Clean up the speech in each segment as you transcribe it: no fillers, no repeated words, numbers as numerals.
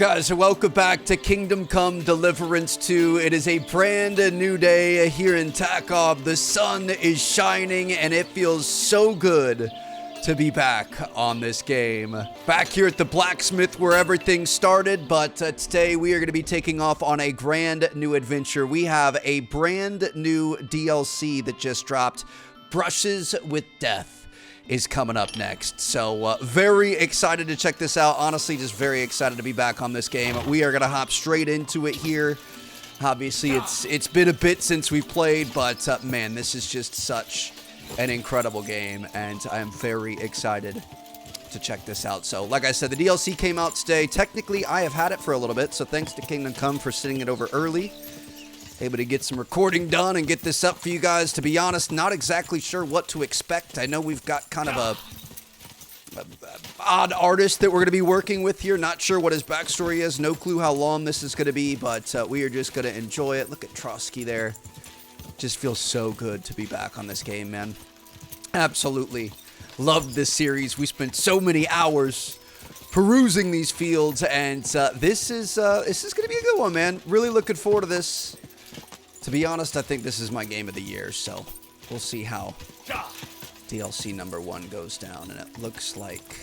Guys, welcome back to Kingdom Come Deliverance 2. It is a brand new day here in Tarkov. The sun is shining and it feels so good to be back on this game. Back here at the blacksmith where everything started, but today we are going to be taking off on a brand new adventure. We have a brand new DLC that just dropped. Brushes with Death is coming up next. So very excited to check this out. Honestly, just very excited to be back on this game. We are going to hop straight into it here. Obviously, it's been a bit since we played, but man, this is just such an incredible game, and I am very excited to check this out. So, like I said, the DLC came out today. Technically, I have had it for a little bit, so thanks to Kingdom Come for sending it over early. Able to get some recording done and get this up for you guys. To be honest, not exactly sure what to expect. I know we've got kind of a odd artist that we're going to be working with here. Not sure what his backstory is. No clue how long this is going to be, but we are just going to enjoy it. Look at Trotsky there. Just feels so good to be back on this game, man. Absolutely loved this series. We spent so many hours perusing these fields, and this is going to be a good one, man. Really looking forward to this. To be honest, I think this is my game of the year, so we'll see how DLC number 1 goes down, and it looks like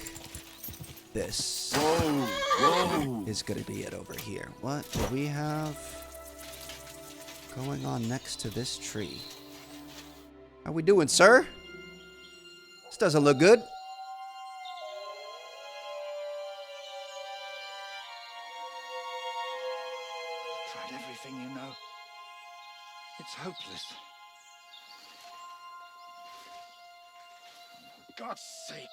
this is going to be it over here. What do we have going on next to this tree? How we doing, sir? This doesn't look good. Tried everything, you know. It's hopeless. For God's sake,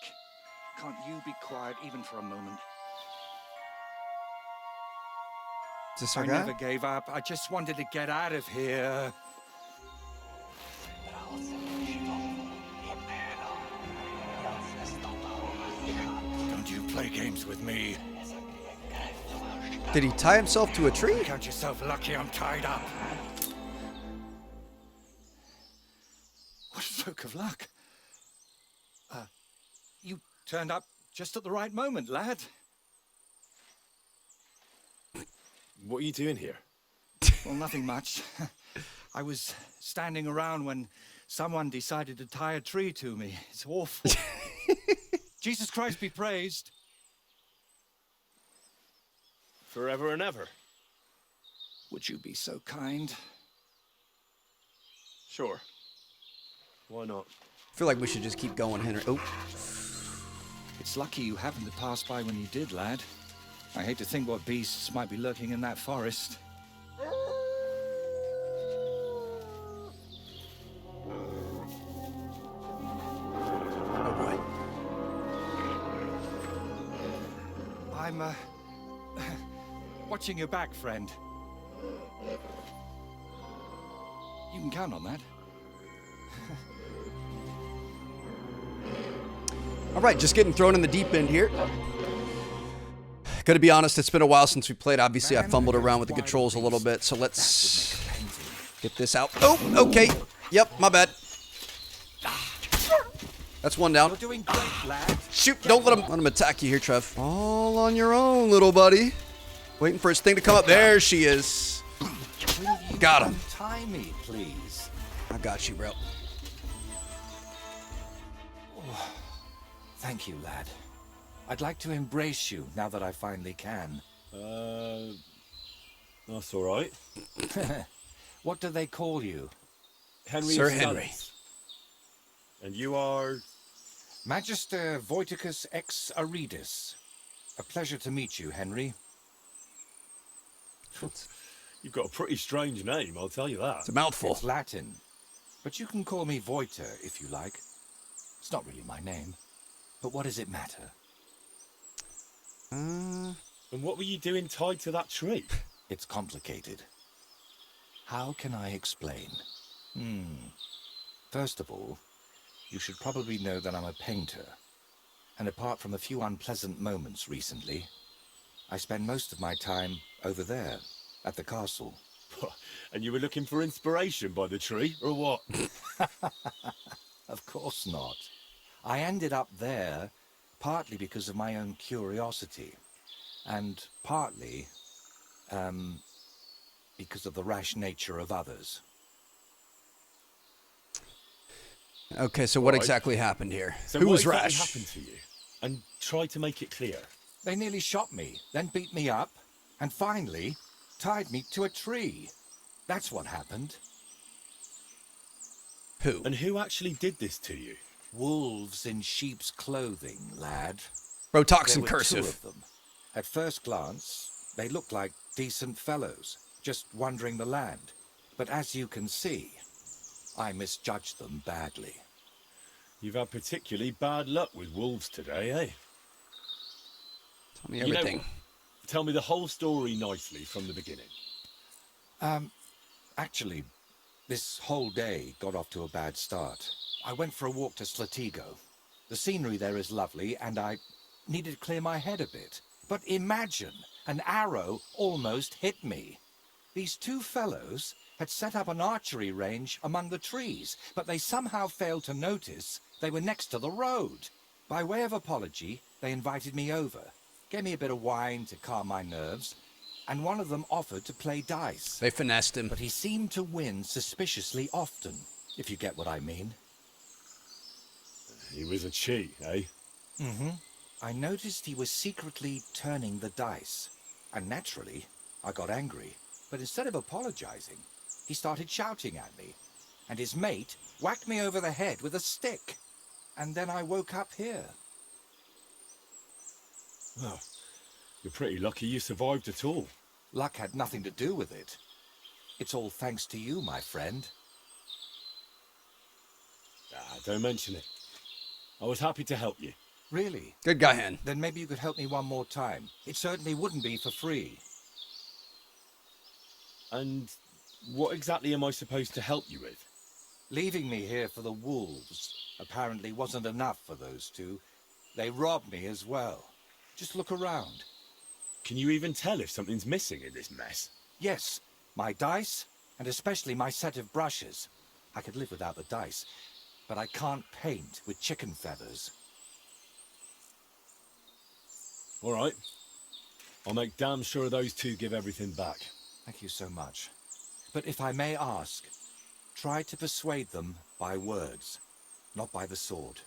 can't you be quiet even for a moment? Is this our guy? I never gave up. I just wanted to get out of here. Don't you play games with me. Did he tie himself to a tree? Count yourself lucky I'm tied up. What a stroke of luck. You turned up just at the right moment, lad. What are you doing here? Well, nothing much. I was standing around when someone decided to tie a tree to me. It's awful. Jesus Christ be praised. Forever and ever. Would you be so kind? Sure. Why not? I feel like we should just keep going, Henry. Oh. It's lucky you happened to pass by when you did, lad. I hate to think what beasts might be lurking in that forest. Oh, boy. I'm, watching your back, friend. You can count on that. All right, just getting thrown in the deep end here. Gotta be honest, it's been a while since we played. Obviously, I fumbled around with the controls a little bit, so let's get this out. Oh, okay. Yep, my bad. That's one down. You're doing great, lad. Shoot, don't let him attack you here, Trev. All on your own, little buddy. Waiting for his thing to come up. There she is. Got him. Untie me, please. I got you, bro. Thank you, lad. I'd like to embrace you now that I finally can. That's all right. What do they call you? Henry. Sir of Henry. Stallis. And you are... Magister Voiticus ex Aridus. A pleasure to meet you, Henry. You've got a pretty strange name, I'll tell you that. It's a mouthful. It's Latin, but you can call me Voiter if you like. It's not really my name, but what does it matter? And what were you doing tied to that tree? It's complicated. How can I explain? First of all, you should probably know that I'm a painter. And apart from a few unpleasant moments recently, I spend most of my time over there, at the castle. And you were looking for inspiration by the tree, or what? Of course not. I ended up there partly because of my own curiosity. and partly, because of the rash nature of others. Okay, so what Right. exactly happened here? So Who what was exactly rash? happened to you? And try to make it clear. They nearly shot me, then beat me up, and finally tied me to a tree. That's what happened. Who? And who actually did this to you? Wolves in sheep's clothing, lad. Bro talks There in were cursive. 2 of them. At first glance, they looked like decent fellows, just wandering the land. But as you can see, I misjudged them badly. You've had particularly bad luck with wolves today, eh? Tell me everything. Tell me the whole story nicely from the beginning. Actually, this whole day got off to a bad start. I went for a walk to Slatigo. The scenery there is lovely, and I needed to clear my head a bit. But imagine, an arrow almost hit me. These 2 fellows had set up an archery range among the trees, but they somehow failed to notice they were next to the road. By way of apology, they invited me over, gave me a bit of wine to calm my nerves, and one of them offered to play dice. They finessed him. But he seemed to win suspiciously often, if you get what I mean. He was a cheat, eh? Mm-hmm. I noticed he was secretly turning the dice, and naturally, I got angry. But instead of apologizing, he started shouting at me, and his mate whacked me over the head with a stick. And then I woke up here. Well, you're pretty lucky you survived at all. Luck had nothing to do with it. It's all thanks to you, my friend. Don't mention it. I was happy to help you. Really? Good guy, Hen. Then maybe you could help me one more time. It certainly wouldn't be for free. And what exactly am I supposed to help you with? Leaving me here for the wolves apparently wasn't enough for those 2. They robbed me as well. Just look around. Can you even tell if something's missing in this mess? Yes, my dice, and especially my set of brushes. I could live without the dice, but I can't paint with chicken feathers. All right. I'll make damn sure those 2 give everything back. Thank you so much. But if I may ask, try to persuade them by words, not by the sword.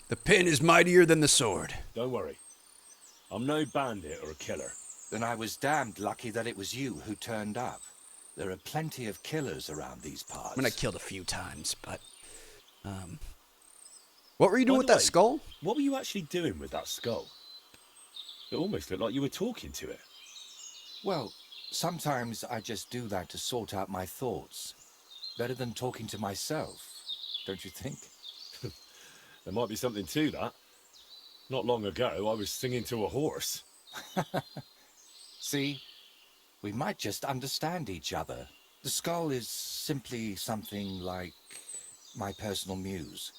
The pen is mightier than the sword. Don't worry. I'm no bandit or a killer. Then I was damned lucky that it was you who turned up. There are plenty of killers around these parts. I mean, I killed a few times, but... What were you doing By with the that way, skull? What were you actually doing with that skull? It almost looked like you were talking to it. Well, sometimes I just do that to sort out my thoughts. Better than talking to myself, don't you think? There might be something to that. Not long ago, I was singing to a horse. See, we might just understand each other. The skull is simply something like my personal muse.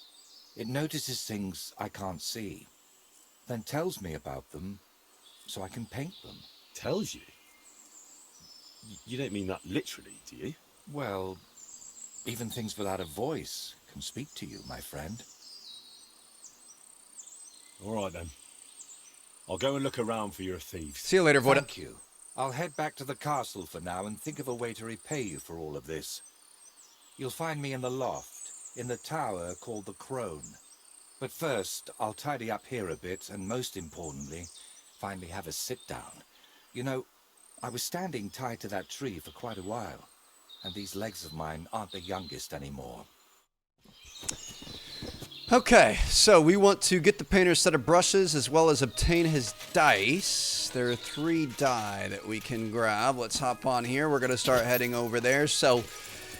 It notices things I can't see, then tells me about them so I can paint them. Tells you? You don't mean that literally, do you? Well, even things without a voice can speak to you, my friend. All right, then. I'll go and look around for your thieves. See you later, Voida. Thank you. I'll head back to the castle for now and think of a way to repay you for all of this. You'll find me in the loft, in the tower called the Crone. But first, I'll tidy up here a bit, and most importantly, finally have a sit-down. You know, I was standing tied to that tree for quite a while, and these legs of mine aren't the youngest anymore. Okay, so we want to get the painter's set of brushes as well as obtain his dice. There are 3 die that we can grab. Let's hop on here. We're going to start heading over there. So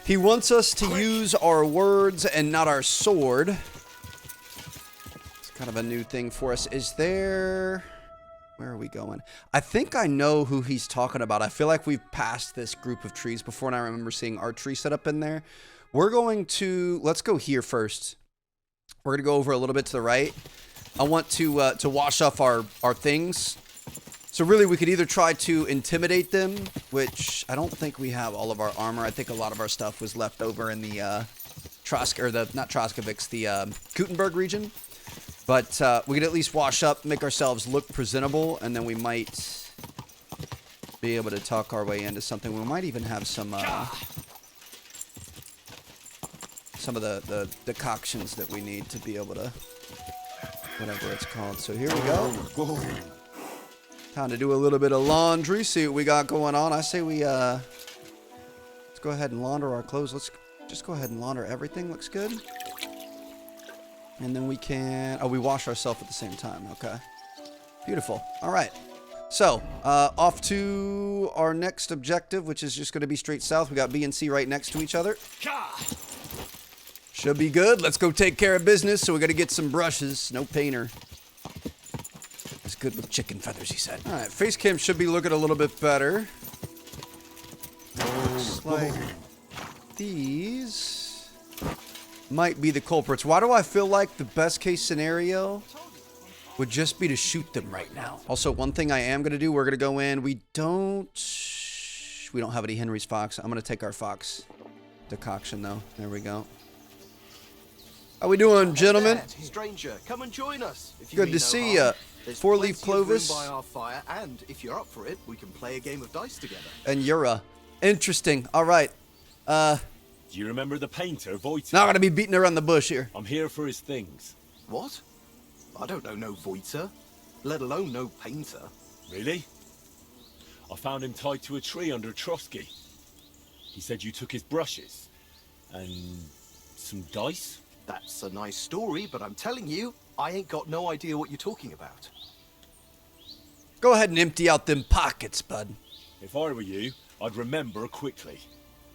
he wants us to use our words and not our sword. It's kind of a new thing for us. Is there... Where are we going? I think I know who he's talking about. I feel like we've passed this group of trees before, and I remember seeing our tree set up in there. We're going to... Let's go here first. We're going to go over a little bit to the right. I want to wash off our things. So really, we could either try to intimidate them, which I don't think we have all of our armor. I think a lot of our stuff was left over in the not Troskovics, the Gutenberg region. But we could at least wash up, make ourselves look presentable, and then we might be able to talk our way into something. We might even have some of the decoctions that we need to be able to, whatever it's called. So here we go. Time to do a little bit of laundry, see what we got going on. I say we, let's go ahead and launder our clothes. Let's just go ahead and launder everything. Looks good. And then we can, we wash ourselves at the same time. Okay. Beautiful. All right. So, off to our next objective, which is just going to be straight south. We got B and C right next to each other. Should be good. Let's go take care of business. So we got to get some brushes. No painter. It's good with chicken feathers, he said. All right, face cam should be looking a little bit better. Looks like these might be the culprits. Why do I feel like the best case scenario would just be to shoot them right now? Also, one thing I am going to do, we're going to go in. We don't have any Henry's Fox. I'm going to take our Fox decoction, though. There we go. How we doing, gentlemen? Stranger, come and join us. Good to see ya. Four-leaf Clovis. By our fire, and if you're up for it, we can play a game of dice together. And Yura. Interesting. All right. Do you remember the painter, Voigt? Not gonna be beating around the bush here. I'm here for his things. What? I don't know no Voiter, let alone no painter. Really? I found him tied to a tree under Trotsky. He said you took his brushes. And some dice? That's a nice story, but I'm telling you, I ain't got no idea what you're talking about. Go ahead and empty out them pockets, bud. If I were you, I'd remember quickly.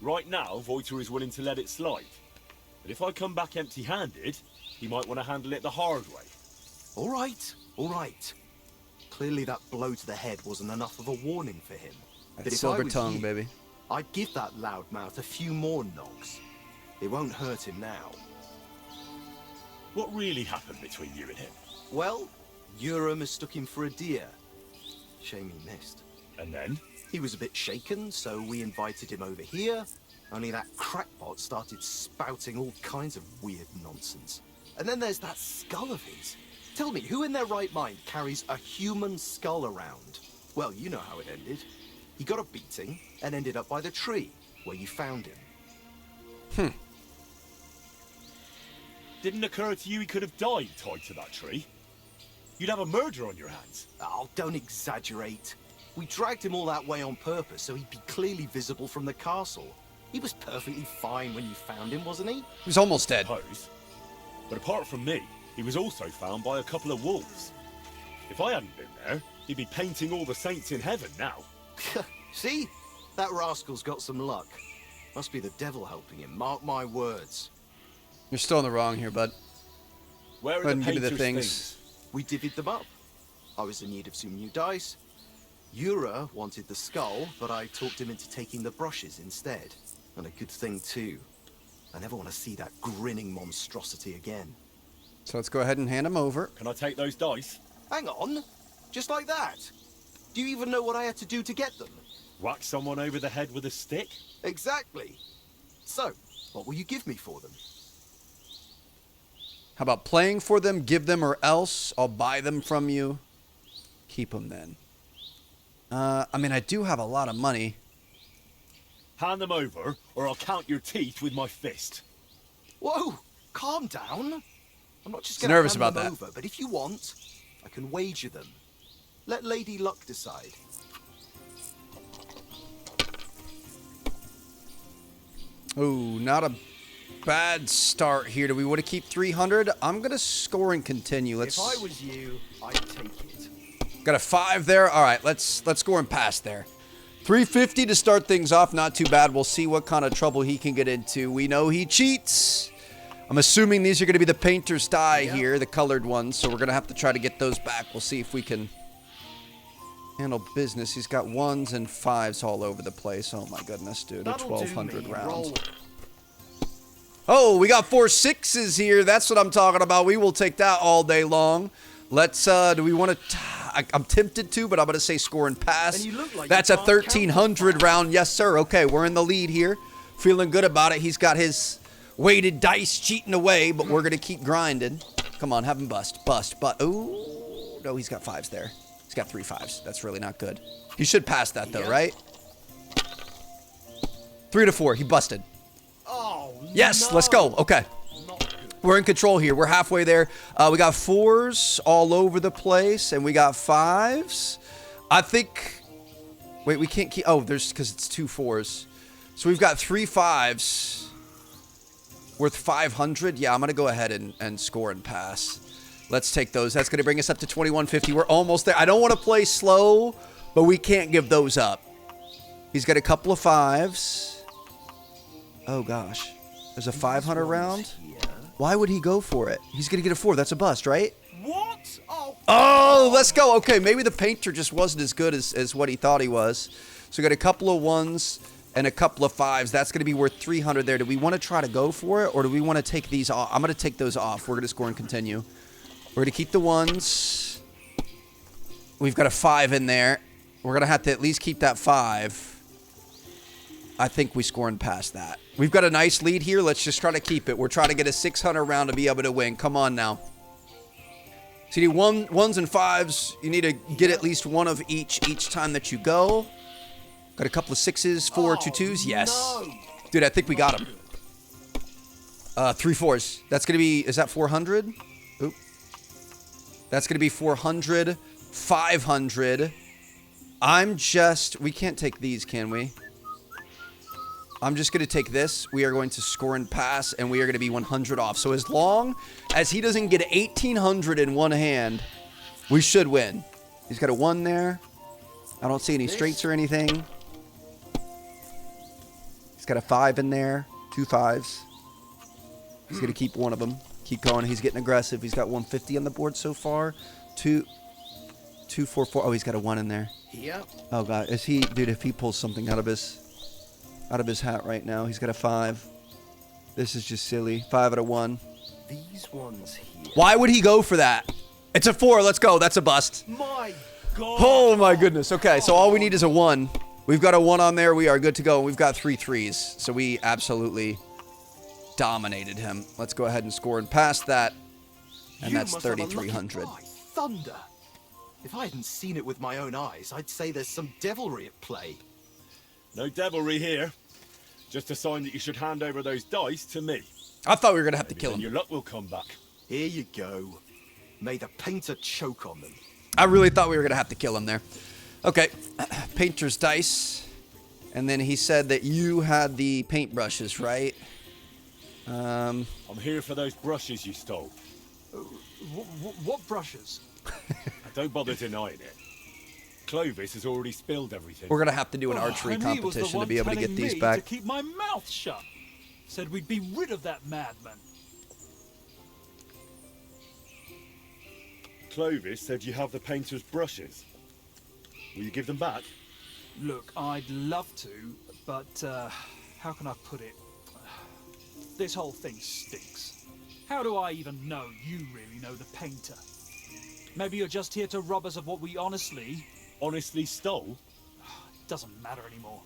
Right now, Voiter is willing to let it slide. But if I come back empty-handed, he might want to handle it the hard way. All right. Clearly that blow to the head wasn't enough of a warning for him. That but if silver I was tongue, you, baby. I'd give that loudmouth a few more knocks. It won't hurt him now. What really happened between you and him? Well, Yura mistook him for a deer. Shame he missed. And then? He was a bit shaken, so we invited him over here, only that crackpot started spouting all kinds of weird nonsense. And then there's that skull of his. Tell me, who in their right mind carries a human skull around? Well, you know how it ended. He got a beating and ended up by the tree, where you found him. Didn't occur to you he could have died tied to that tree? You'd have a murder on your hands. Oh, don't exaggerate. We dragged him all that way on purpose so he'd be clearly visible from the castle. He was perfectly fine when you found him, wasn't he? He was almost dead. Suppose. But apart from me, he was also found by a couple of wolves. If I hadn't been there, he'd be painting all the saints in heaven now. See? That rascal's got some luck. Must be the devil helping him, mark my words. You're still in the wrong here, bud. Where are Go ahead the and give me painter's the things? We divvied them up. I was in need of some new dice. Yura wanted the skull, but I talked him into taking the brushes instead. And a good thing, too. I never want to see that grinning monstrosity again. So let's go ahead and hand them over. Can I take those dice? Hang on. Just like that. Do you even know what I had to do to get them? Whack someone over the head with a stick? Exactly. So, what will you give me for them? How about playing for them, give them, or else I'll buy them from you. Keep them then. I mean, I do have a lot of money. Hand them over, or I'll count your teeth with my fist. Whoa! Calm down. I'm not just He's going to nervous hand about them that. over, but if you want, I can wager them. Let Lady Luck decide. Oh, not a bad start here. Do we want to keep 300? I'm going to score and continue. If I was you, I'd take it. Got a 5 there. All right, let's score and pass there. 350 to start things off. Not too bad. We'll see what kind of trouble he can get into. We know he cheats. I'm assuming these are going to be the painter's die here, the colored ones. So we're going to have to try to get those back. We'll see if we can handle business. He's got 1s and 5s all over the place. Oh, my goodness, dude. A That'll 1,200 do me. round. Roll. Oh, we got 4 6s here. That's what I'm talking about. We will take that all day long. Let's, do we want to... I'm tempted to, but I'm going to say score and pass. And you look like That's you a can't count 1,300 round. Yes, sir. Okay, we're in the lead here. Feeling good about it. He's got his weighted dice cheating away, but we're going to keep grinding. Come on, have him bust. Ooh, no, he's got 5s there. He's got 3 5s. That's really not good. He should pass that though, right? 3 to 4. He busted. Oh, Yes, no. let's go. Okay. Not good. We're in control here. We're halfway there. We got 4s all over the place, and we got 5s. I think... Wait, we can't keep... Oh, there's... Because it's 2 4s. So we've got 3 5s worth 500. Yeah, I'm going to go ahead and score and pass. Let's take those. That's going to bring us up to 2150. We're almost there. I don't want to play slow, but we can't give those up. He's got a couple of 5s. Oh, gosh. There's a 500 round. Here. Why would he go for it? He's going to get a 4. That's a bust, right? What? Oh, Oh, let's go. Okay, maybe the painter just wasn't as good as what he thought he was. So we got a couple of 1s and a couple of 5s. That's going to be worth 300 there. Do we want to try to go for it, or do we want to take these off? I'm going to take those off. We're going to score and continue. We're going to keep the 1s. We've got a 5 in there. We're going to have to at least keep that 5. I think we score and pass that. We've got a nice lead here. Let's just try to keep it. We're trying to get a 600 round to be able to win. Come on now. So you need 1s and 5s. You need to get at least 1 of each time that you go. Got a couple of 6s, 4, 2 2s. Yes. no. Dude, I think we got him. 3 4s. That's going to be... Is that 400? Oop. That's going to be 400. 500. I'm just... We can't take these, can we? I'm just going to take this. We are going to score and pass, and we are going to be 100 off. So as long as he doesn't get 1,800 in one hand, we should win. He's got a 1 there. I don't see any straights or anything. He's got a 5 in there. 2 5s. He's going to keep 1 of them. Keep going. He's getting aggressive. He's got 150 on the board so far. 2 4 4. Oh, he's got a 1 in there. Here. Oh, God. Is he... Dude, if he pulls something out of his hat right now. He's got a 5. This is just silly. 5 out of 1. These ones here. Why would he go for that? It's a 4. Let's go. That's a bust. My God. Oh, my goodness. Okay, so all we need is a 1. We've got a 1 on there. We are good to go. We've got 3 3s. So we absolutely dominated him. Let's go ahead and score and pass that. And You that's must have a lucky 3,300. eye. Thunder. If I hadn't seen it with my own eyes, I'd say there's some devilry at play. No devilry here. Just a sign that you should hand over those dice to me. I thought we were going to have to Maybe kill then him. your luck will come back. Here you go. May the painter choke on them. I really thought we were going to have to kill him there. Okay. Painter's dice. And then he said that you had the paintbrushes, right? I'm here for those brushes you stole. What brushes? Don't bother denying it. Clovis has already spilled everything. We're going to have to do an archery And he was the competition to one be able to telling get these me back. to keep my mouth shut. Said we'd be rid of that madman. Clovis said you have the painter's brushes. Will you give them back? Look, I'd love to, but how can I put it? This whole thing stinks. How do I even know you really know the painter? Maybe you're just here to rob us of what we honestly Stole? doesn't matter anymore.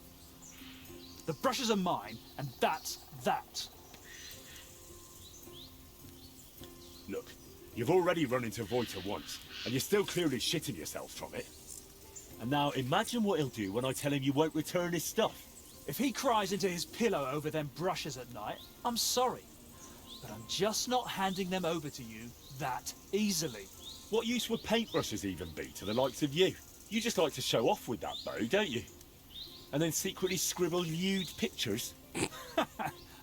The brushes are mine, and that's that. Look, you've already run into Voiter once, and you're still clearly shitting yourself from it. And now imagine what he'll do when I tell him you won't return his stuff. If he cries into his pillow over them brushes at night, I'm sorry. But I'm just not handing them over to you that easily. What use would paintbrushes even be to the likes of you? You just like to show off with that bow, don't you? And then secretly scribble lewd pictures.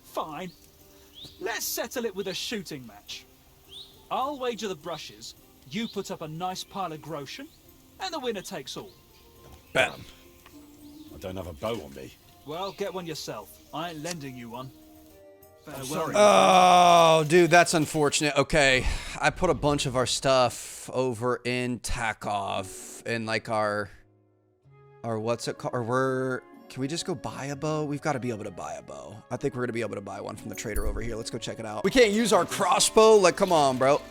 Fine. Let's settle it with a shooting match. I'll wager the brushes, you put up a nice pile of groschen, and the winner takes all. Bam. I don't have a bow on me. Well, get one yourself. I ain't lending you one. sorry. Oh, dude, that's unfortunate. Okay, I put a bunch of our stuff over in Takov, in like our what's it called? Or can we just go buy a bow? We've got to be able to buy a bow. I think we're going to be able to buy one from the trader over here. Let's go check it out. We can't use our crossbow. Like, come on, bro.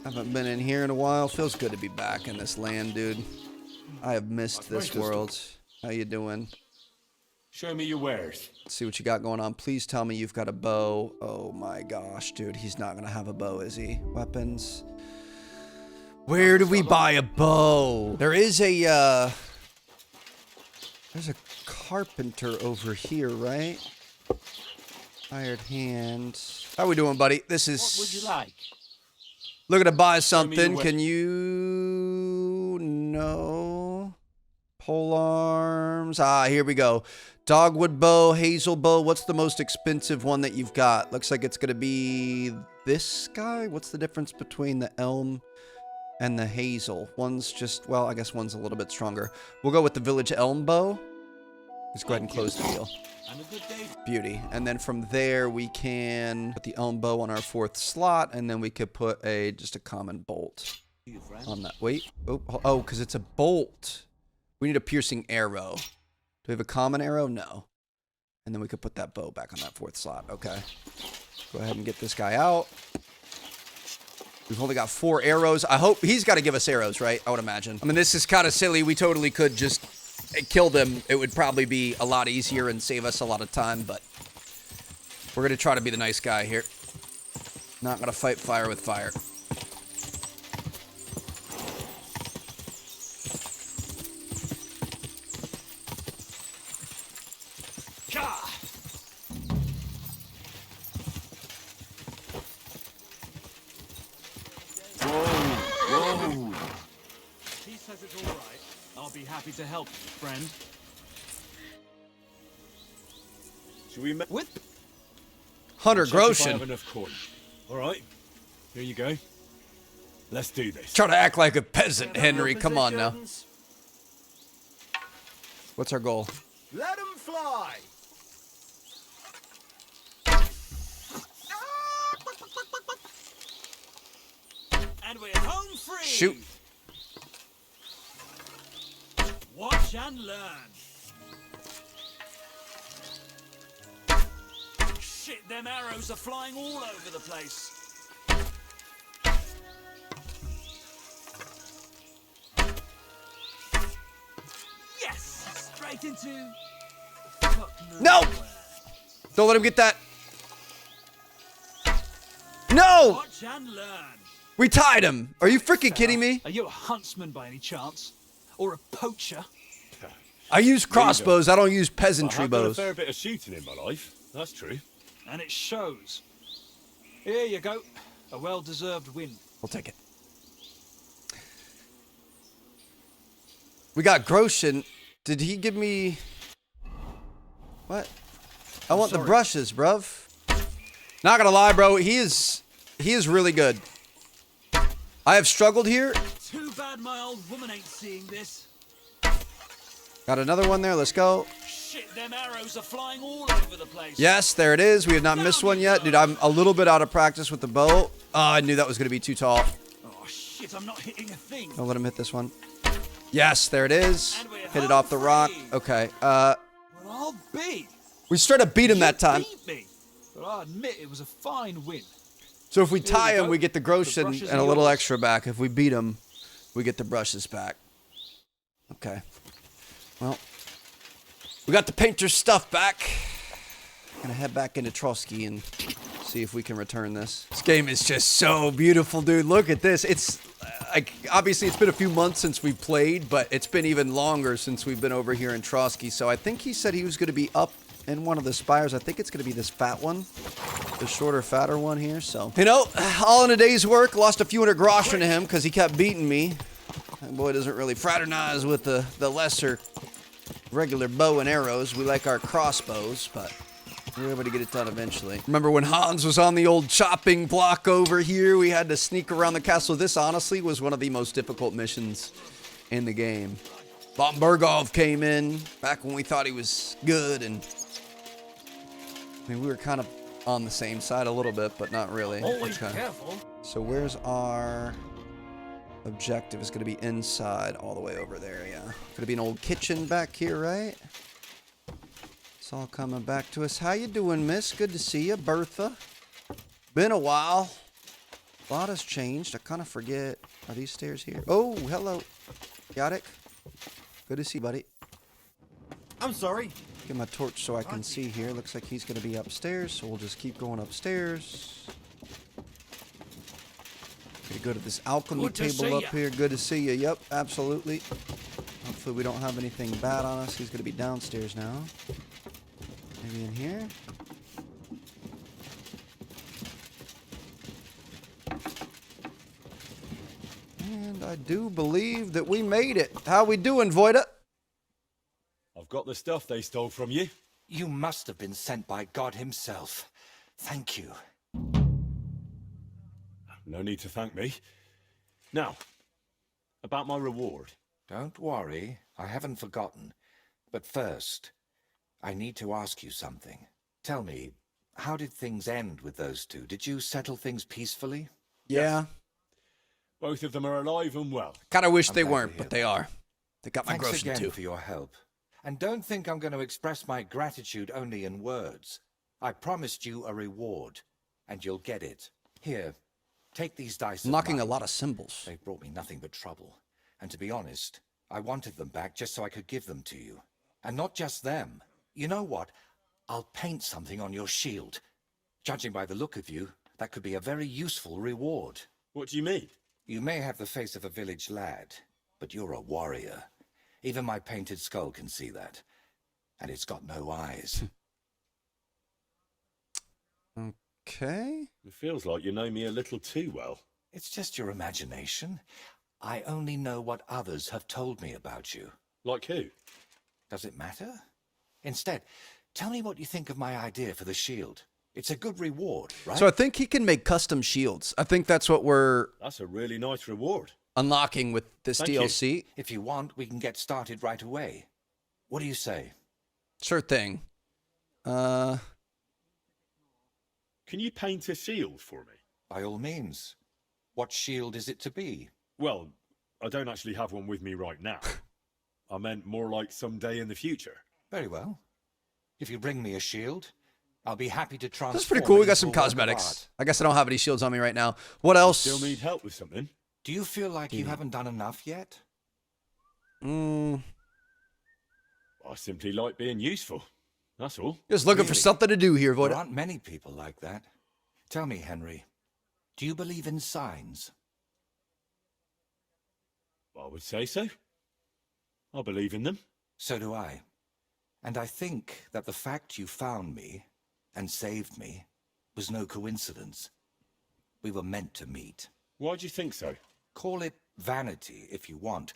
Haven't been in here in a while. Feels good to be back in this land, dude. I have missed this world. How you doing? Show me your wares. Let's see what you got going on. Please tell me you've got a bow. Oh my gosh, dude. He's not going to have a bow, is he? Weapons. Where do we buy a bow? There is a, there's a carpenter over here, right? Hired hand. How we doing, buddy? This is... What would you like? Looking to buy me something. the way. Can you... No. Pole arms. Ah, here we go. Dogwood bow, hazel bow. What's the most expensive one that you've got? Looks like it's going to be this guy. What's the difference between the elm and the hazel? One's just, well, I guess one's a little bit stronger. We'll go with the village elm bow. Let's go ahead and close the deal. And a good day. Beauty. And then from there, we can put the elm bow on our 4th slot, and then we could put just a common bolt You, friend. on that. Wait. Oh, because it's a bolt. We need a piercing arrow. Do we have a common arrow? No. And then we could put that bow back on that 4th slot. Okay. Go ahead and get this guy out. We've only got 4 arrows. I hope he's got to give us arrows, right? I would imagine. I mean, this is kind of silly. We totally could just kill them. It would probably be a lot easier and save us a lot of time, but we're going to try to be the nice guy here. Not going to fight fire with fire. Whoa. He says it's all right. I'll be happy to help you, friend. Should we... With Hunter Check if I Groshen. have enough coin. All right. Here you go. Let's do this. Try to act like a peasant, Henry. Come on now. What's our goal? Let 'em fly! and we're home free. Shoot. Watch and learn. Shit, them arrows are flying all over the place. Yes! Straight into... fuck No! nowhere. Don't let him get that. No! Watch and learn. We tied him. Are you freaking kidding me? Are you a huntsman by any chance? Or a poacher? I use crossbows. I don't use peasantry I've done a bows. fair bit of shooting in my life. That's true. And it shows. Here you go. A well-deserved win. We'll take it. We got Groshen. Did he give me... What? I want the brushes, bruv. Not gonna lie, bro. He is really good. I have struggled here. Too bad my old woman ain't seeing this. Got another one there. Let's go. Shit, them arrows are flying all over the place. Yes, there it is. We have not missed one yet. Dude, I'm a little bit out of practice with the bow. Oh, I knew that was gonna be too tall. Oh shit, I'm not hitting a thing. Don't let him hit this one. Yes, there it is. And we're Hit it off the rock. home Okay. Well, I'll be. We straight up beat him that time. Beat me. But I admit it was a fine win. So if we Here tie we him, go. we get the The Groshen brushes and a are little yours. extra back. If we beat him, we get the brushes back. Okay. Well, we got the painter's stuff back. Gonna head back into Trotsky and see if we can return this. This game is just so beautiful, dude. Look at this. It's like, obviously it's been a few months since we played, but it's been even longer since we've been over here in Trotsky. So I think he said he was going to be up in one of the spires. I think it's going to be this fat one. The shorter, fatter one here. So, you know, all in a day's work. Lost a few hundred groschen to him because he kept beating me. That boy doesn't really fraternize with the lesser regular bow and arrows. We like our crossbows, but we were able to get it done eventually. Remember when Hans was on the old chopping block over here? We had to sneak around the castle. This honestly was one of the most difficult missions in the game. Von Bergov came in back when we thought he was good, and I mean, we were kind of on the same side a little bit, but not really. Always Okay. careful. So where's our objective? It's going to be inside all the way over there, yeah. Going to be an old kitchen back here, right? It's all coming back to us. How you doing, miss? Good to see you. Bertha. Been a while. A lot has changed. I kind of forget. Are these stairs here? Oh, hello. Got it. Good to see you, buddy. I'm sorry. Get my torch so I can see here. Looks like he's going to be upstairs, so we'll just keep going upstairs. Okay, go to this alchemy Good to table see up ya. here. Good to see you. Yep, absolutely. Hopefully we don't have anything bad on us. He's going to be downstairs now. Maybe in here? And I do believe that we made it. How we doing, Voida? I've got the stuff they stole from you. You must have been sent by God himself. Thank you. No need to thank me. Now, about my reward. Don't worry, I haven't forgotten. But first, I need to ask you something. Tell me, how did things end with those two? Did you settle things peacefully? Yeah. Both of them are alive and well. Kind of wish I'm they glad to weren't, hear but they are. They got my Thanks grocery again too. for your help. And don't think I'm going to express my gratitude only in words. I promised you a reward, and you'll get it. Here, take these dice. I'm of knocking a mine. lot of symbols. They've brought me nothing but trouble. And to be honest, I wanted them back just so I could give them to you. And not just them. You know what? I'll paint something on your shield. Judging by the look of you, that could be a very useful reward. What do you mean? You may have the face of a village lad, but you're a warrior. Even my painted skull can see that. And it's got no eyes. Okay. It feels like you know me a little too well. It's just your imagination. I only know what others have told me about you. Like who? Does it matter? Instead, tell me what you think of my idea for the shield. It's a good reward, right? So I think he can make custom shields. I think that's what we're That's a really nice reward. unlocking with this Thank you. DLC. If you want, we can get started right away. What do you say? Sure thing. Can you paint a shield for me? By all means. What shield is it to be? Well, I don't actually have one with me right now. I meant more like someday in the future. Very well. If you bring me a shield, I'll be happy to transform. That's pretty cool. it We got into some a work of cosmetics. art. I guess I don't have any shields on me right now. What else? Still need help with something? Do you feel like you haven't done enough yet? Mm, I simply like being useful. That's all. just looking for Really? something to do here, There Voida. aren't many people like that. Tell me, Henry, do you believe in signs? I would say so. I believe in them. So do I. And I think that the fact you found me and saved me was no coincidence. We were meant to meet. Why do you think so? Call it vanity if you want,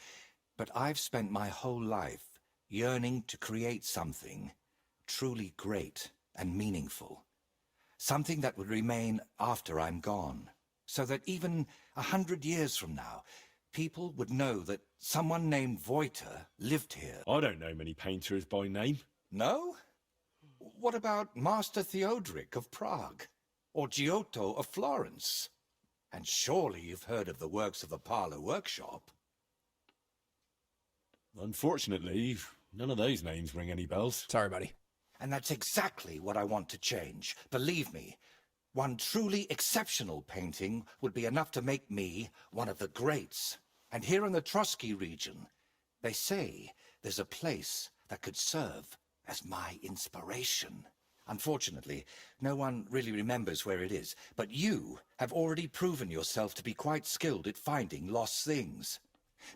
but I've spent my whole life yearning to create something truly great and meaningful. Something that would remain after I'm gone, so that even 100 years from now, people would know that someone named Voiter lived here. I don't know many painters by name. No? What about Master Theodoric of Prague? Or Giotto of Florence? And surely you've heard of the works of the Parlour Workshop. Unfortunately, none of those names ring any bells. Sorry, buddy. And that's exactly what I want to change. Believe me, one truly exceptional painting would be enough to make me one of the greats. And here in the Trotsky region, they say there's a place that could serve as my inspiration. Unfortunately, no one really remembers where it is, but you have already proven yourself to be quite skilled at finding lost things.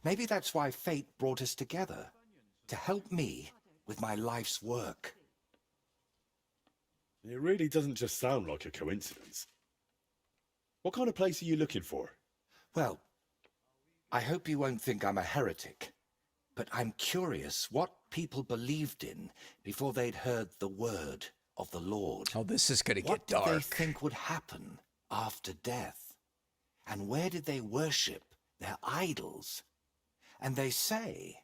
Maybe that's why fate brought us together, to help me with my life's work. It really doesn't just sound like a coincidence. What kind of place are you looking for? Well, I hope you won't think I'm a heretic, but I'm curious what people believed in before they'd heard the word of the Lord. Oh, this is going to What get did they dark. think would happen after death? And where did they worship their idols? And they say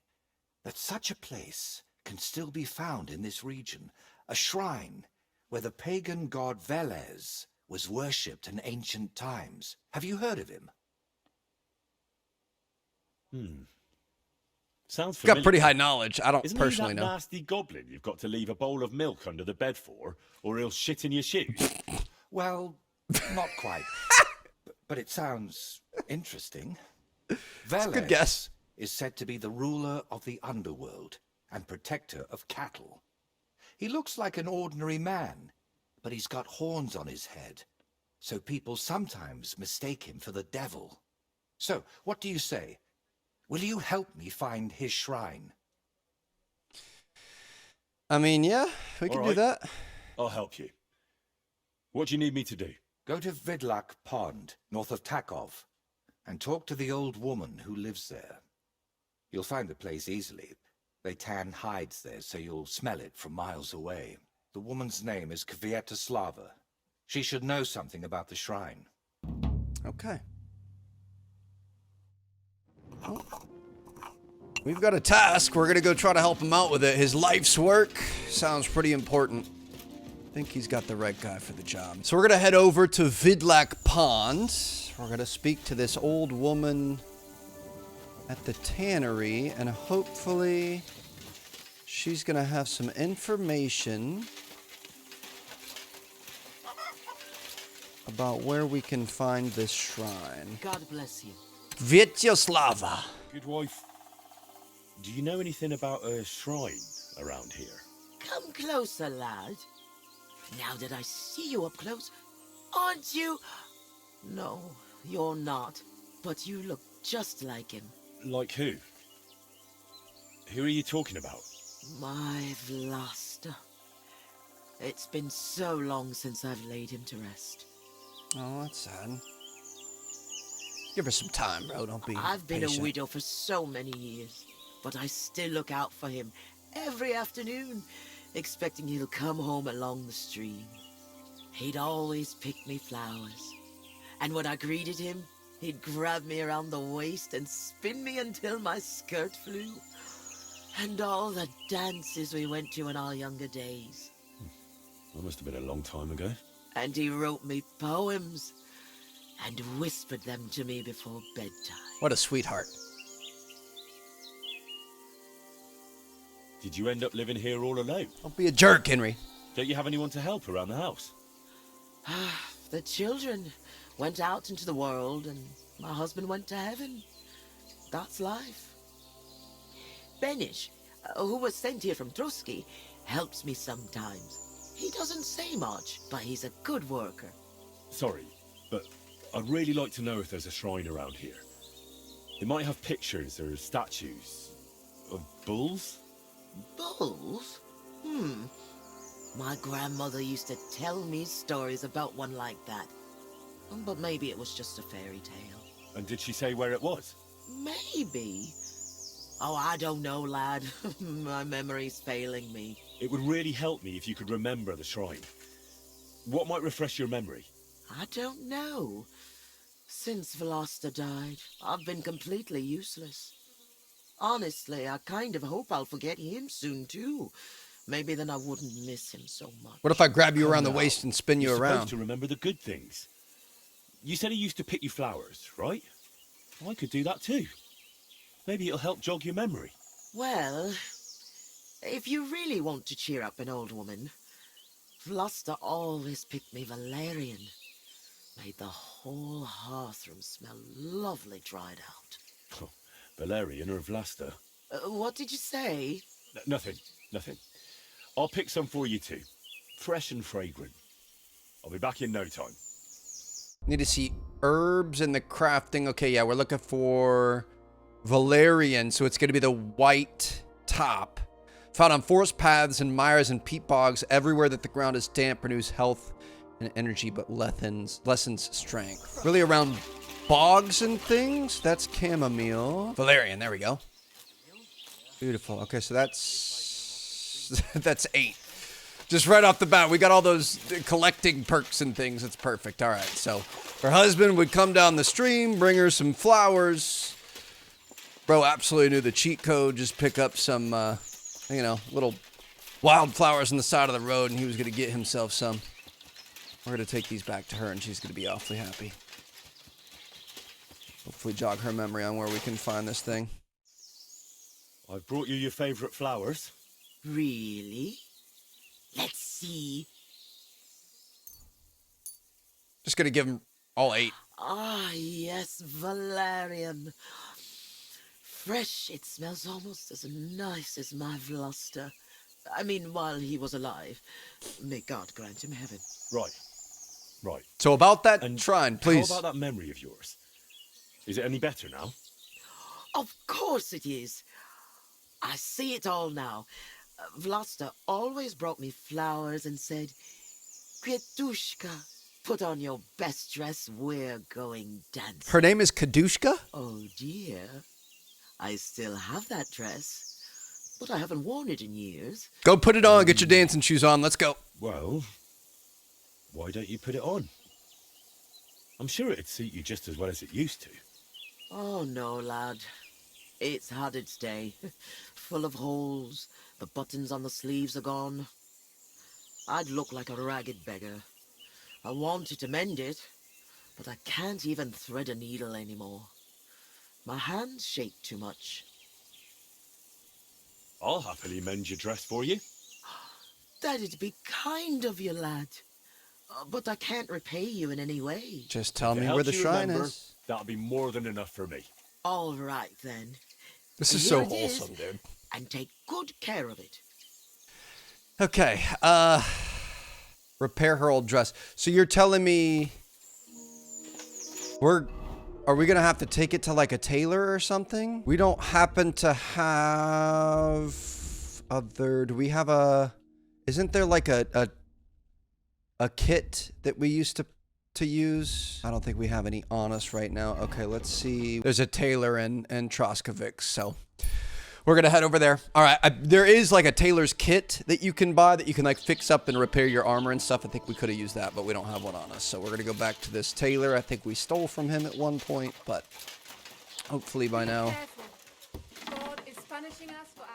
that such a place can still be found in this region, a shrine where the pagan god Velez was worshipped in ancient times. Have you heard of him? Sounds You've familiar. got pretty high knowledge. I don't Isn't personally he that know. nasty goblin you've got to leave a bowl of milk under the bed for, or he'll shit in your shoes? Well, not quite. But it sounds interesting. Velez Good guess. is said to be the ruler of the underworld and protector of cattle. He looks like an ordinary man, but he's got horns on his head. so people sometimes mistake him for the devil. So, what do you say? Will you help me find his shrine? I mean, yeah, we can do Alright. that. I'll help you. What do you need me to do? Go to Vidlak Pond, north of Takov, and talk to the old woman who lives there. You'll find the place easily. They tan hides there, so you'll smell it from miles away. The woman's name is Kvietoslava. She should know something about the shrine. Okay. Well, we've got a task. We're going to go try to help him out with it. His life's work sounds pretty important. I think he's got the right guy for the job. So we're going to head over to Vidlak Pond. We're going to speak to this old woman at the tannery, and hopefully she's going to have some information about where we can find this shrine. God bless you. Vyacheslava. Good wife. Do you know anything about a shrine around here? Come closer, lad. Now that I see you up close, aren't you? No, you're not. But you look just like him. Like who? Who are you talking about? My Vlasta. It's been so long since I've laid him to rest. Oh, that's sad. Give her some time, bro. Don't be I've been patient. a widow for so many years, but I still look out for him every afternoon, expecting he'll come home along the stream. He'd always pick me flowers, and when I greeted him, he'd grab me around the waist and spin me until my skirt flew. And all the dances we went to in our younger days. That must have been a long time ago. And he wrote me poems and whispered them to me before bedtime. What a sweetheart. Did you end up living here all alone? Don't be a jerk, Henry. Don't you have anyone to help around the house? The children went out into the world and my husband went to heaven. That's life. Benish, who was sent here from Trotsky, helps me sometimes. He doesn't say much, but he's a good worker. Sorry, but I'd really like to know if there's a shrine around here. It might have pictures or statues of bulls. Bulls? My grandmother used to tell me stories about one like that. But maybe it was just a fairy tale. And did she say where it was? Maybe. Oh, I don't know, lad. My memory's failing me. It would really help me if you could remember the shrine. What might refresh your memory? I don't know. Since Velosta died, I've been completely useless. Honestly, I kind of hope I'll forget him soon, too. Maybe then I wouldn't miss him so much. What if I grab you around the Come waist now. and spin you You're around? supposed to remember the good things. You said he used to pick you flowers, right? I could do that too. Maybe it'll help jog your memory. Well, if you really want to cheer up an old woman, Velosta always picked me valerian. Made the whole hearthroom smell lovely dried out. Valerian or Vlasta? What did you say? Nothing. I'll pick some for you too. Fresh and fragrant. I'll be back in no time. Need to see herbs in the crafting. Okay, yeah, we're looking for valerian, so it's going to be the white top. Found on forest paths and mires and peat bogs. Everywhere that the ground is damp, renews health and energy, but lessens strength. Really around bogs and things? That's chamomile. Valerian, there we go. Beautiful. Okay, so that's 8. Just right off the bat, we got all those collecting perks and things. It's perfect. All right, so her husband would come down the stream, bring her some flowers. Bro absolutely knew the cheat code. Just pick up some, little wildflowers on the side of the road, and he was going to get himself some. We're going to take these back to her, and she's going to be awfully happy. Hopefully jog her memory on where we can find this thing. I've brought you your favorite flowers. Really? Let's see. Just going to give him all 8. Ah, yes, valerian. Fresh, it smells almost as nice as my Velosta. I mean, while he was alive. May God grant him heaven. Right. Right. So about that And shrine, please. How about that memory of yours? Is it any better now? Of course it is. I see it all now. Vlasta always brought me flowers and said, Kvetushka, put on your best dress, we're going dancing. Her name is Kadushka? Oh dear. I still have that dress, but I haven't worn it in years. Go put it on. Get your dancing shoes on. Let's go. Well, why don't you put it on? I'm sure it'd suit you just as well as it used to. Oh no, lad. It's had its day. Full of holes. The buttons on the sleeves are gone. I'd look like a ragged beggar. I wanted to mend it, but I can't even thread a needle anymore. My hands shake too much. I'll happily mend your dress for you. That'd be kind of you, lad. But I can't repay you in any way. Just tell If it me where helps the you shrine remember, is. that'll be more than enough for me. All right, then. This is Here so it is, wholesome, dude. and take good care of it. Okay. Repair her old dress. So you're telling me are we gonna have to take it to like a tailor or something? We don't happen to have do we have isn't there like a kit that we used to use? I don't think we have any on us right now. Okay, let's see. There's a tailor in Troskovic, so we're gonna head over there. All right, there is like a tailor's kit that you can buy that you can like fix up and repair your armor and stuff. I think we could have used that, but we don't have one on us. So we're gonna go back to this tailor. I think we stole from him at one point, but hopefully by now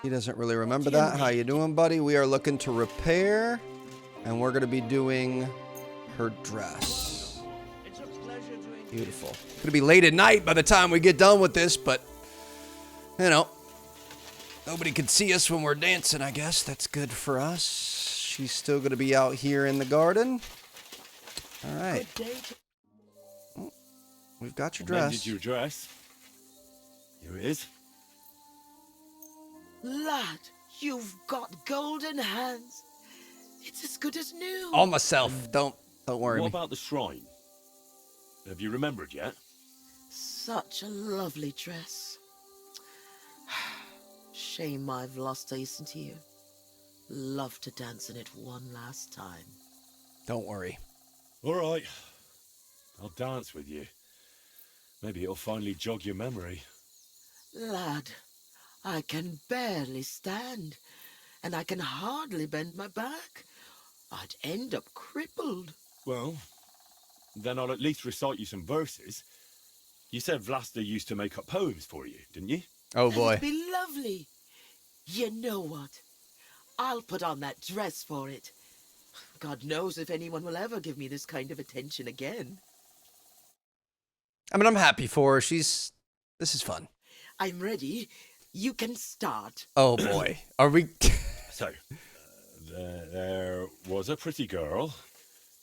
he doesn't really remember that. How you doing, buddy? We are looking to repair, and we're gonna be doing her dress. Beautiful. It's gonna be late at night by the time we get done with this, but you know. Nobody can see us when we're dancing, I guess. That's good for us. She's still going to be out here in the garden. All right. Oh, we've got your dress. Mended your dress. Here it is. Lad, you've got golden hands. It's as good as new. All myself. Don't worry. What about the shrine? Have you remembered yet? Such a lovely dress. Shame my Vlasta isn't here. Love to dance in it one last time. Don't worry. All right. I'll dance with you. Maybe it'll finally jog your memory. Lad, I can barely stand, and I can hardly bend my back. I'd end up crippled. Well, then I'll at least recite you some verses. You said Vlasta used to make up poems for you, didn't you? Oh, boy. That'd be lovely. You know what? I'll put on that dress for it. God knows if anyone will ever give me this kind of attention again. I mean, I'm happy for her. This is fun. I'm ready. You can start. Oh, boy. Are we... So, there was a pretty girl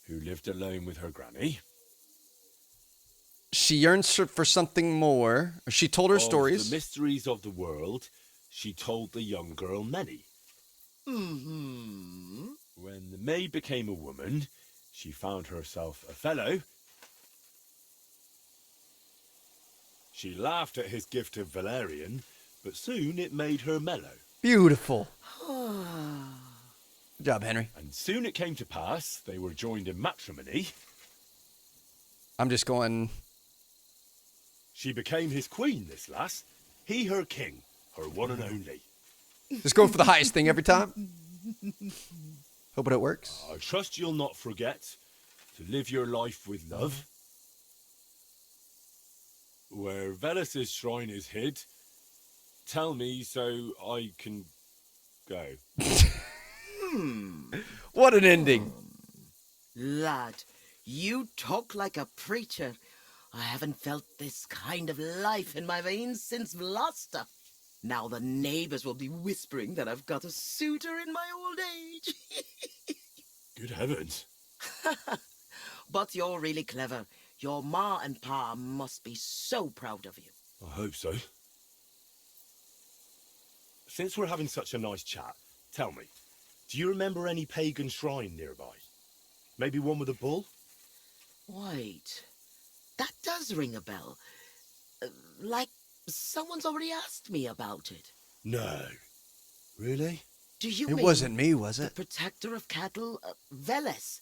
who lived alone with her granny. She yearns for something more. She told her stories. The mysteries of the world, she told the young girl many. Mm-hmm. When the maid became a woman, she found herself a fellow. She laughed at his gift of Valerian, but soon it made her mellow. Beautiful. Good job, Henry. And soon it came to pass they were joined in matrimony. I'm just going... She became his queen, this lass. He her king, her one and only. Just going for the highest thing every time. Hoping it works. I trust you'll not forget to live your life with love. Where Velus's shrine is hid, tell me so I can go. What an ending. Lad, you talk like a preacher. I haven't felt this kind of life in my veins since Vlasta. Now the neighbors will be whispering that I've got a suitor in my old age. Good heavens. But you're really clever. Your ma and pa must be so proud of you. I hope so. Since we're having such a nice chat, tell me, do you remember any pagan shrine nearby? Maybe one with a bull? Wait, that does ring a bell. Like someone's already asked me about it. No. Really? Do you It mean wasn't me, was the it? protector of cattle, Veles?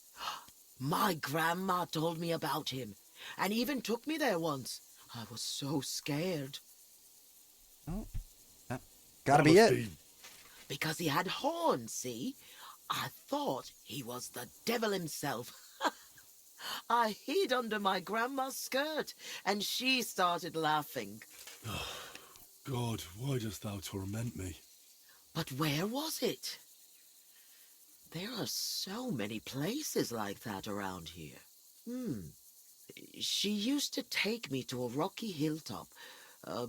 My grandma told me about him, and even took me there once. I was so scared. Oh, gotta That be must it. Because he had horns, see? I thought he was the devil himself. I hid under my grandma's skirt, and she started laughing. God, why dost thou torment me? But where was it? There are so many places like that around here. She used to take me to a rocky hilltop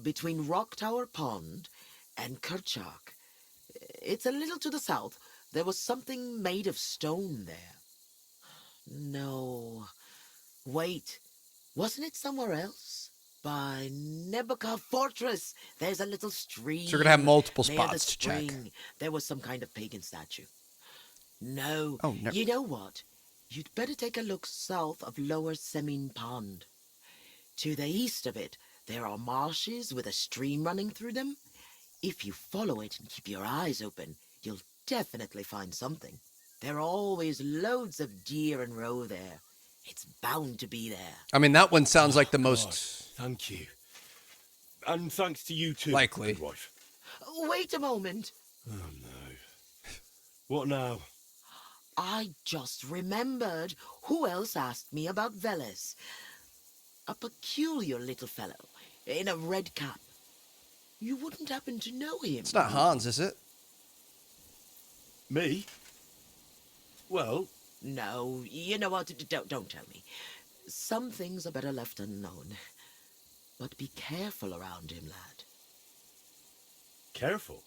between Rock Tower Pond and Kerchak. It's a little to the south. There was something made of stone there. No. Wait. Wasn't it somewhere else? By Nebukah Fortress. There's a little stream. So you're gonna have multiple near spots the to check. spring. There was some kind of pagan statue. No. Oh, no. You know what? You'd better take a look south of Lower Semin Pond. To the east of it, there are marshes with a stream running through them. If you follow it and keep your eyes open, you'll definitely find something. There are always loads of deer and roe there. It's bound to be there. I mean, that one sounds like the God, most thank you. And thanks to you too, likely. good wife. Wait a moment. Oh no. What now? I just remembered who else asked me about Veles. A peculiar little fellow in a red cap. You wouldn't happen to know him. It's not Hans, is it? Me? Well, No, you know what? Don't tell me. Some things are better left unknown. But be careful around him, lad. careful.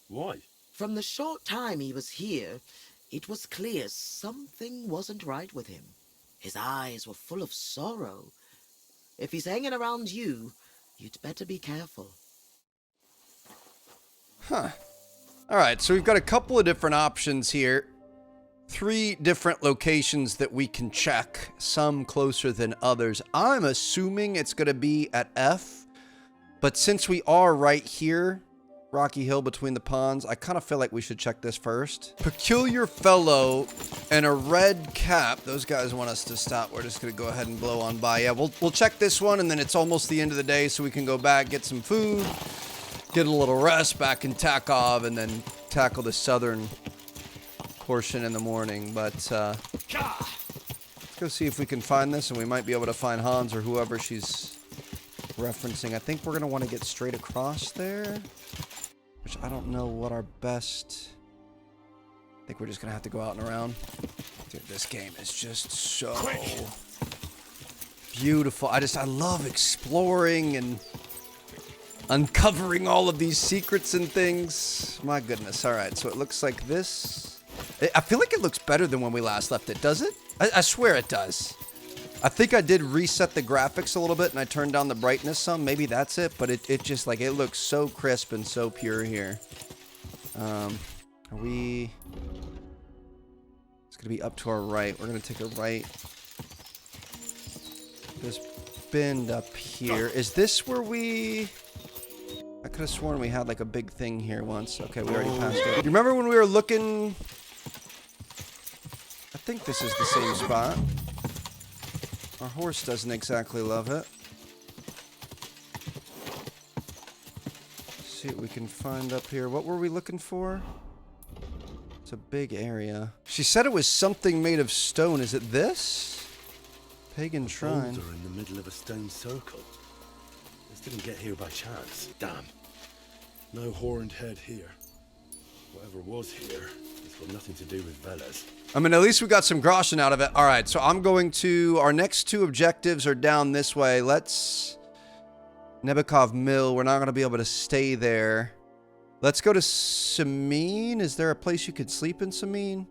Why? From the short time he was here, it was clear something wasn't right with him. His eyes were full of sorrow. If he's hanging around you, you'd better be careful. Huh. All right, so we've got a couple of different options here. 3 different locations that we can check, some closer than others. I'm assuming it's going to be at F, but since we are right here, Rocky Hill between the ponds, I kind of feel like we should check this first. Peculiar fellow and a red cap. Those guys want us to stop. We're just going to go ahead and blow on by. Yeah, we'll check this one, and then it's almost the end of the day, so we can go back, get some food, get a little rest back in Takov, and then tackle the southern portion in the morning. But let's go see if we can find this, and we might be able to find Hans or whoever she's referencing. I think we're going to want to get straight across there, which I don't know what our best... I think we're just going to have to go out and around. Dude, this game is just so beautiful. I love exploring and uncovering all of these secrets and things. My goodness. All right, so it looks like this. I feel like it looks better than when we last left it, does it? I swear it does. I think I did reset the graphics a little bit and I turned down the brightness some. Maybe that's it, but it just like, it looks so crisp and so pure here. Are we... It's going to be up to our right. We're going to take a right. This bend up here. Is this where we... I could have sworn we had like a big thing here once. Okay, we already passed it. You remember when we were looking... I think this is the same spot. Our horse doesn't exactly love it. Let's see what we can find up here. What were we looking for? It's a big area. She said it was something made of stone. Is it this? Pagan shrine. Boulder in the middle of a stone circle. This didn't get here by chance. Damn. No horned head here. Whatever was here, it's got nothing to do with Veles. I mean, at least we got some groschen out of it. All right, so I'm going to... Our next 2 objectives are down this way. Let's... Nebukov Mill. We're not going to be able to stay there. Let's go to Samin. Is there a place you could sleep in Samin?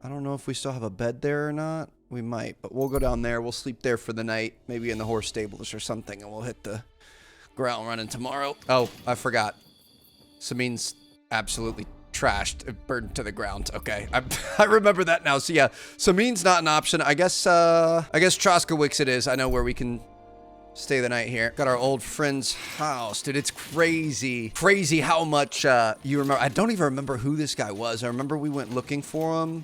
I don't know if we still have a bed there or not. We might, but we'll go down there. We'll sleep there for the night. Maybe in the horse stables or something, and we'll hit the ground running tomorrow. Oh, I forgot. Samin's absolutely trashed, burned to the ground. Okay, I remember that now. So yeah, Samin's not an option. I guess Troskowicz it is. I know where we can stay the night here. Got our old friend's house. Dude, it's crazy. Crazy how much you remember. I don't even remember who this guy was. I remember we went looking for him.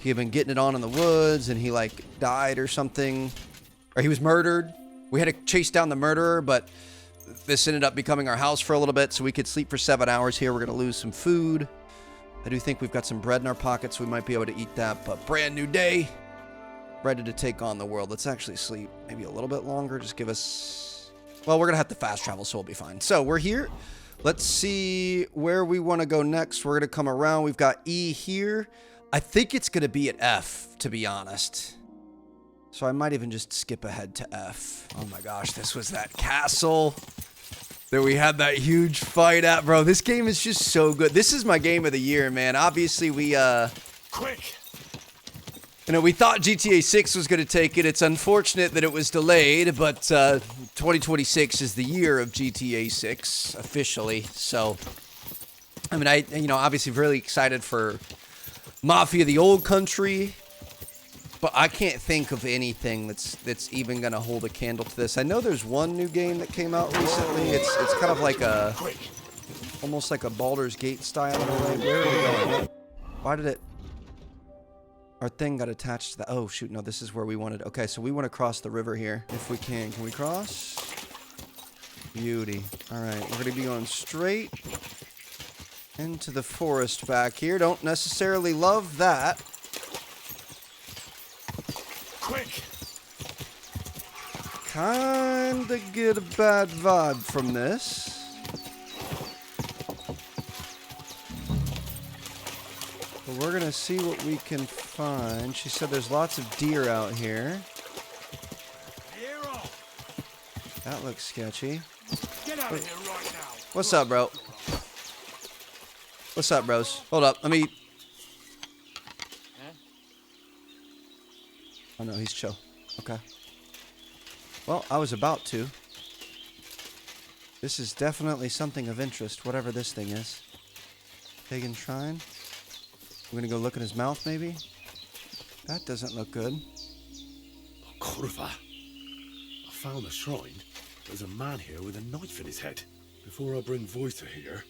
He had been getting it on in the woods and he like died or something. Or he was murdered. We had to chase down the murderer, but this ended up becoming our house for a little bit so we could sleep for 7 hours here. We're going to lose some food. I do think we've got some bread in our pockets, so we might be able to eat that. But brand new day. Ready to take on the world. Let's actually sleep maybe a little bit longer. Just give us... Well, we're going to have to fast travel, so we'll be fine. So we're here. Let's see where we want to go next. We're going to come around. We've got E here. I think it's going to be at F, to be honest. So I might even just skip ahead to F. Oh my gosh, this was that castle that we had that huge fight at. Bro, this game is just so good. This is my game of the year, man. Obviously, we, Quick! You know, we thought GTA 6 was going to take it. It's unfortunate that it was delayed, but 2026 is the year of GTA 6, officially. So, I mean, obviously really excited for Mafia the Old Country. But I can't think of anything that's even gonna hold a candle to this. I know there's one new game that came out recently. It's kind of like a, almost like a Baldur's Gate style in a way. Where are we going? Why did it? Our thing got attached to that. Oh shoot! No, this is where we wanted. Okay, so we want to cross the river here if we can. Can we cross? Beauty. All right, we're gonna be going straight into the forest back here. Don't necessarily love that. Quick! Kinda get a bad vibe from this. But we're gonna see what we can find. She said there's lots of deer out here. That looks sketchy. Get out of here right now! What's up, bro? What's up, bros? Hold up, let me... Oh no, he's chill. Okay. Well, I was about to. This is definitely something of interest, whatever this thing is. Pagan Shrine. We're gonna go look in his mouth, maybe? That doesn't look good. Corva. I found the shrine. There's a man here with a knife in his head. Before I bring Voicer here,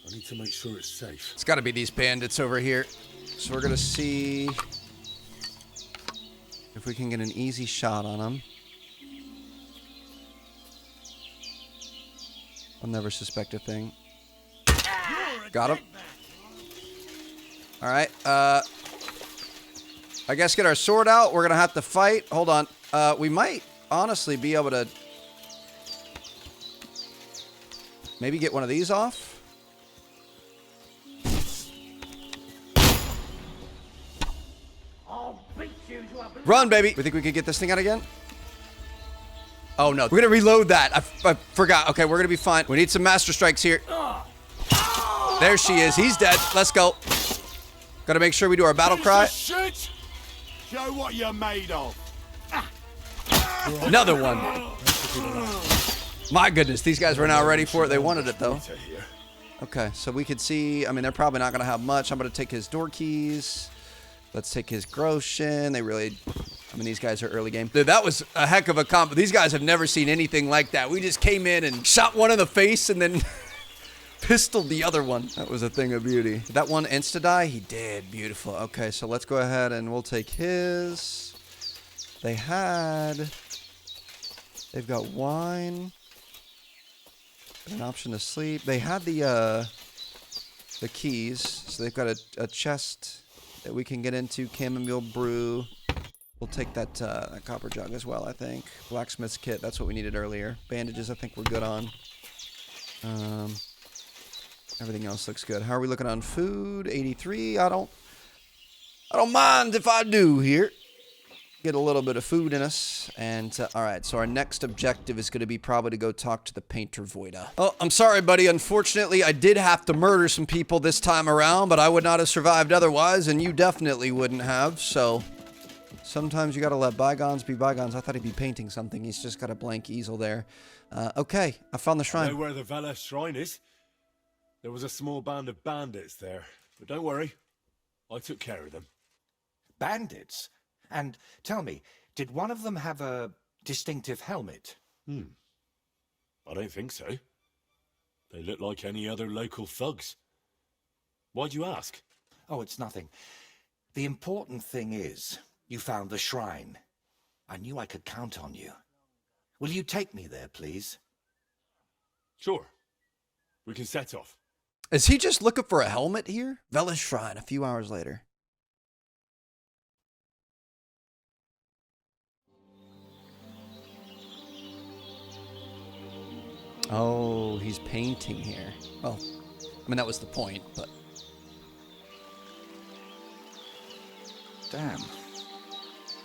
I need to make sure it's safe. It's gotta be these bandits over here. So we're gonna see if we can get an easy shot on them. I'll never suspect a thing. Got him. Alright, I guess get our sword out. We're gonna have to fight. Hold on. We might honestly be able to maybe get one of these off. Run, baby! We think we could get this thing out again? Oh, no. We're gonna reload that. I forgot. Okay, we're gonna be fine. We need some Master Strikes here. There she is. He's dead. Let's go. Gotta make sure we do our battle cry. Shit! Show what you're made of. Another one. My goodness, these guys were not ready for it. They wanted it, though. Okay, so we could see... I mean, they're probably not gonna have much. I'm gonna take his door keys. Let's take his Groshin. They really... I mean, these guys are early game. Dude, that was a heck of a combo. These guys have never seen anything like that. We just came in and shot one in the face and then pistoled the other one. That was a thing of beauty. Did that one insta-die? He did. Beautiful. Okay, so let's go ahead and we'll take his. They've got wine. An option to sleep. They had the keys. So they've got a chest that we can get into. Chamomile brew. We'll take that copper jug as well, I think. Blacksmith's kit, that's what we needed earlier. Bandages, I think we're good on. Everything else looks good. How are we looking on food? 83. I don't mind if I do here. Get a little bit of food in us. And, all right, so our next objective is going to be probably to go talk to the painter Voida. Oh, I'm sorry, buddy. Unfortunately, I did have to murder some people this time around, but I would not have survived otherwise, and you definitely wouldn't have, so... Sometimes you gotta let bygones be bygones. I thought he'd be painting something. He's just got a blank easel there. Okay, I found the shrine. I know where the Vela shrine is. There was a small band of bandits there. But don't worry, I took care of them. Bandits? And tell me, did one of them have a distinctive helmet? I don't think so. They look like any other local thugs. Why'd you ask? Oh, it's nothing. The important thing is, you found the shrine. I knew I could count on you. Will you take me there, please? Sure. We can set off. Is he just looking for a helmet here? Vela's Shrine, a few hours later. Oh, he's painting here. Well, I mean, that was the point, but... Damn.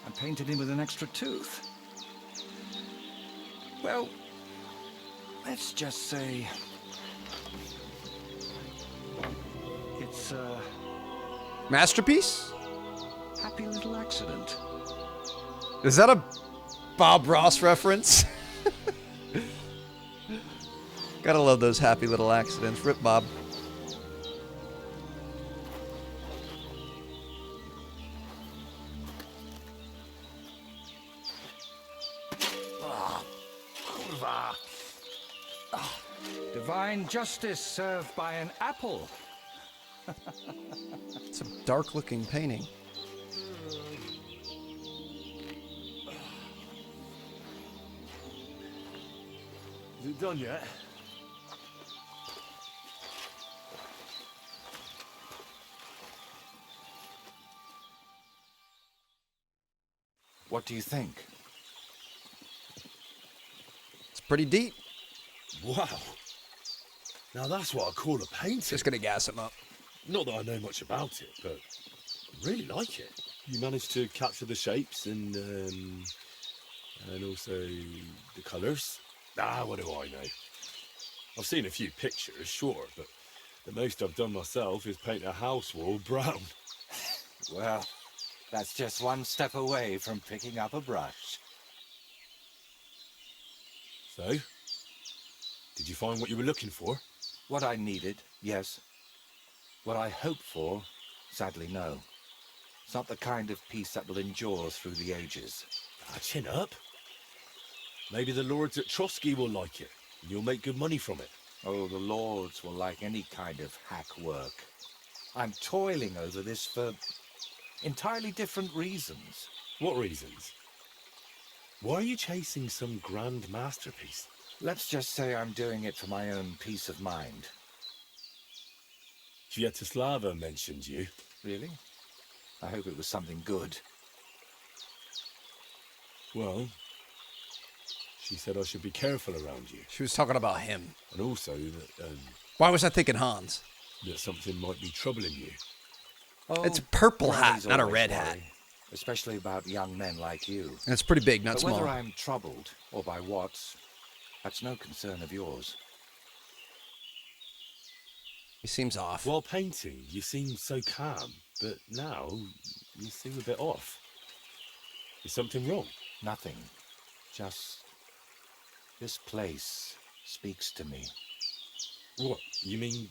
I painted him with an extra tooth. Well, let's just say... it's a Masterpiece? happy little accident. Is that a Bob Ross reference? Gotta love those happy little accidents. Rip Bob. Divine justice served by an apple. It's a dark-looking painting. Is it done yet? What do you think? It's pretty deep. Wow. Now that's what I call a painting. Just gonna gas him up. Not that I know much about it, but I really like it. You managed to capture the shapes and also the colours. What do I know? I've seen a few pictures, sure, but the most I've done myself is paint a house wall brown. Well, that's just one step away from picking up a brush. So, did you find what you were looking for? What I needed, yes. What I hoped for, sadly, no. It's not the kind of piece that will endure through the ages. Chin up. Maybe the lords at Trotsky will like it, and you'll make good money from it. Oh, the lords will like any kind of hack work. I'm toiling over this for entirely different reasons. What reasons? Why are you chasing some grand masterpiece? Let's just say I'm doing it for my own peace of mind. Sviatoslava mentioned you. Really? I hope it was something good. Well, she said I should be careful around you. She was talking about him. And also that, Why was I thinking Hans? that something might be troubling you. Oh, It's a purple grannies hat, not a always red worry, hat. Especially about young men like you. And it's pretty big, not But small. whether I'm troubled or by what, that's no concern of yours. He seems off. While painting, you seem so calm, but now you seem a bit off. Is something wrong? Nothing. Just this place speaks to me. What? You mean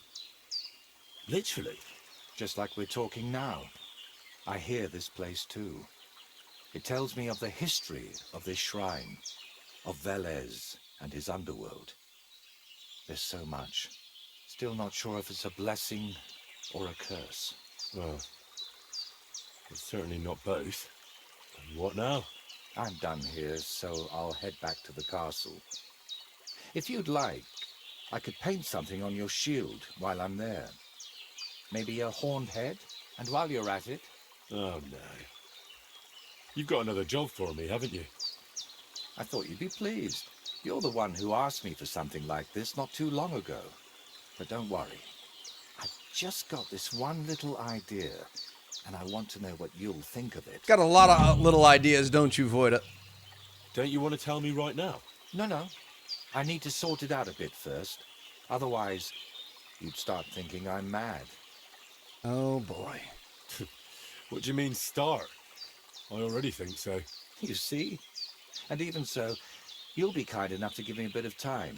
literally? Just like we're talking now. I hear this place too. It tells me of the history of this shrine, of Velez and his underworld. There's so much. Still not sure if it's a blessing or a curse. Well, it's certainly not both. And what now? I'm done here, so I'll head back to the castle. If you'd like, I could paint something on your shield while I'm there. Maybe a horned head? And while you're at it... Oh, no. You've got another job for me, haven't you? I thought you'd be pleased. You're the one who asked me for something like this not too long ago. But don't worry. I've just got this one little idea, and I want to know what you'll think of it. Got a lot of little ideas, don't you, Voida? Don't you want to tell me right now? No. I need to sort it out a bit first. Otherwise, you'd start thinking I'm mad. Oh, boy. What do you mean, start? I already think so. You see? And even so, you'll be kind enough to give me a bit of time.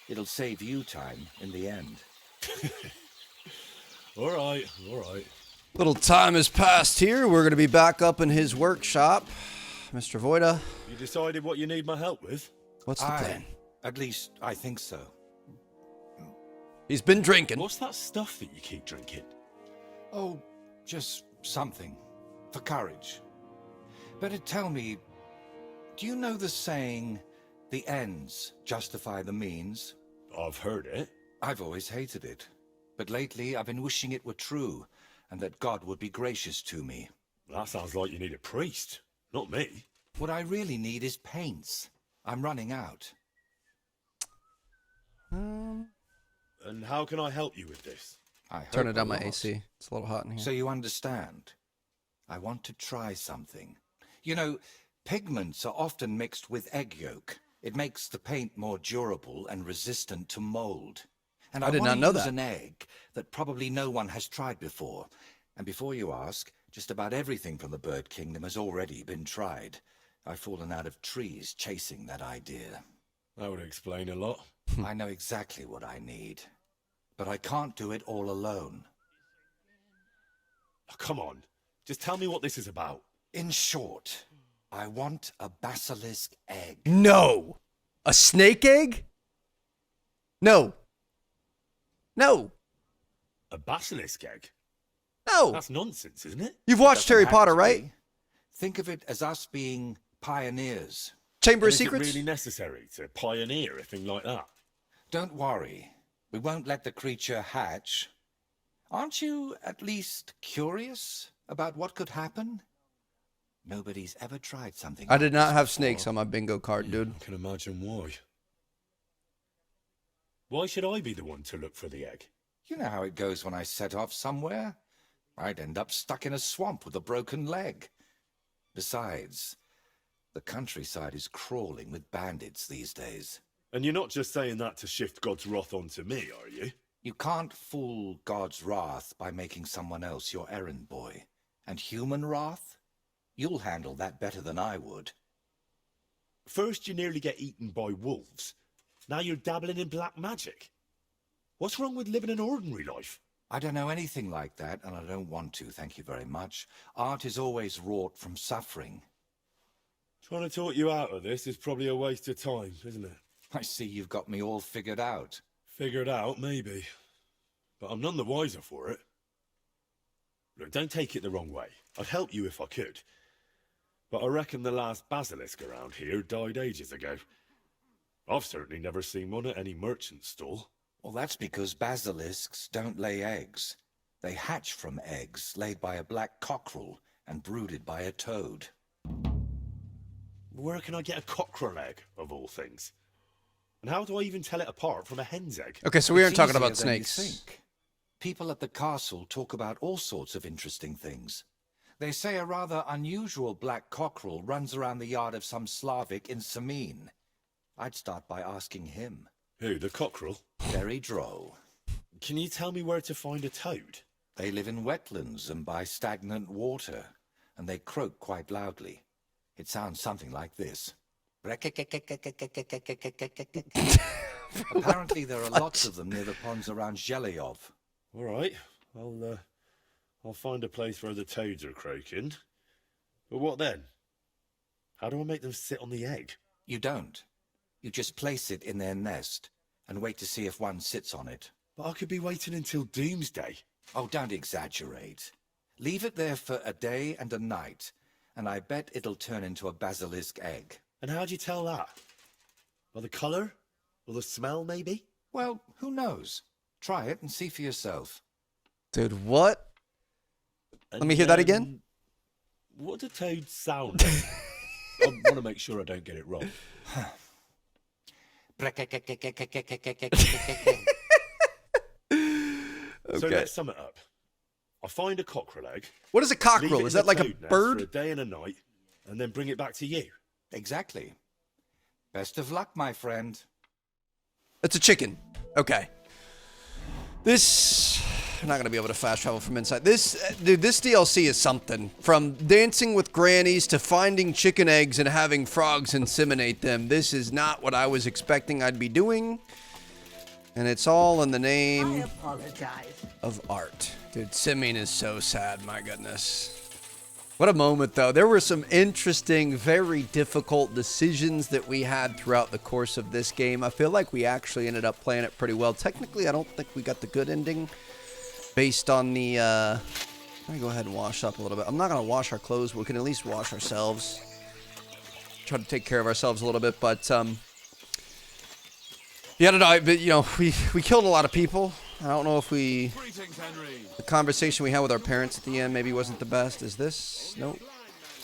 It'll save you time in the end. All right, all right. Little time has passed here. We're going to be back up in his workshop. Mr. Voida, You decided what you need my help with? what's the plan? At least, I think so. He's been drinking. What's that stuff that you keep drinking? Oh, just something. For courage. Better tell me, do you know the saying, the ends justify the means? I've heard it. I've always hated it. But lately, I've been wishing it were true, and that God would be gracious to me. That sounds like you need a priest, not me. What I really need is paints. I'm running out. And how can I help you with this? I Turn hope it down a my lot. AC. It's a little hot in here. So you understand. I want to try something. You know, pigments are often mixed with egg yolk. It makes the paint more durable and resistant to mold. And I did want not to know use that. an egg that probably no one has tried before. And before you ask, just about everything from the bird kingdom has already been tried. I've fallen out of trees chasing that idea. That would explain a lot. I know exactly what I need. But I can't do it all alone. Oh, come on. Just tell me what this is about. In short, I want a basilisk egg. No! A snake egg? No. No. A basilisk egg? No. That's nonsense, isn't it? You've watched Doesn't Harry have Potter, to right? be. Think of it as us being pioneers. Chamber of Is it Secrets? really necessary to pioneer a thing like that? Don't worry. We won't let the creature hatch. Aren't you at least curious about what could happen? Nobody's ever tried something I like did not this have before. snakes on my bingo card, dude. I can imagine why. Why should I be the one to look for the egg? You know how it goes when I set off somewhere. I'd end up stuck in a swamp with a broken leg. Besides, the countryside is crawling with bandits these days. And you're not just saying that to shift God's wrath onto me, are you? You can't fool God's wrath by making someone else your errand boy. And human wrath? You'll handle that better than I would. First you nearly get eaten by wolves. Now you're dabbling in black magic. What's wrong with living an ordinary life? I don't know anything like that, and I don't want to, thank you very much. Art is always wrought from suffering. Trying to talk you out of this is probably a waste of time, isn't it? I see you've got me all figured out. Figured out, maybe. But I'm none the wiser for it. Look, don't take it the wrong way. I'd help you if I could. But I reckon the last basilisk around here died ages ago. I've certainly never seen one at any merchant stall. Well, that's because basilisks don't lay eggs. They hatch from eggs laid by a black cockerel and brooded by a toad. Where can I get a cockerel egg, of all things? And how do I even tell it apart from a hen's egg? Okay, so we aren't It's talking easier about than you snakes. think. People at the castle talk about all sorts of interesting things. They say a rather unusual black cockerel runs around the yard of some Slavic in Samin. I'd start by asking him. Who, the cockerel? Very droll. Can you tell me where to find a toad? They live in wetlands and by stagnant water, and they croak quite loudly. It sounds something like this. Apparently there are lots of them near the ponds around Zhelyov. All right, I'll find a place where the toads are croaking. But what then? How do I make them sit on the egg? You don't. You just place it in their nest and wait to see if one sits on it. But I could be waiting until doomsday. Oh, don't exaggerate. Leave it there for a day and a night, and I bet it'll turn into a basilisk egg. And how'd you tell that? By the colour? Or the smell, maybe? Well, who knows? Try it and see for yourself. Dude, what? Let me hear that again. What do toads sound like? I want to make sure I don't get it wrong. So Okay. let's sum it up. I find a cockerel egg. What is a leave cockerel? it Is in that the like a toad nest for a bird? day and a night, and then bring it back to you. Exactly. Best of luck, my friend. It's a chicken. Okay. This... I'm not going to be able to fast travel from inside. Dude, this DLC is something. From dancing with grannies to finding chicken eggs and having frogs inseminate them. This is not what I was expecting I'd be doing. And it's all in the I name apologize. of art. Dude, simming is so sad, my goodness. What a moment, though. There were some interesting, very difficult decisions that we had throughout the course of this game. I feel like we actually ended up playing it pretty well. Technically, I don't think we got the good ending based on the... Let me go ahead and wash up a little bit. I'm not going to wash our clothes, but we can at least wash ourselves. Try to take care of ourselves a little bit, but... Yeah, I don't know, but, you know, we killed a lot of people. I don't know if we... Greetings, Henry. The conversation we had with our parents at the end maybe wasn't the best. Is this? Nope.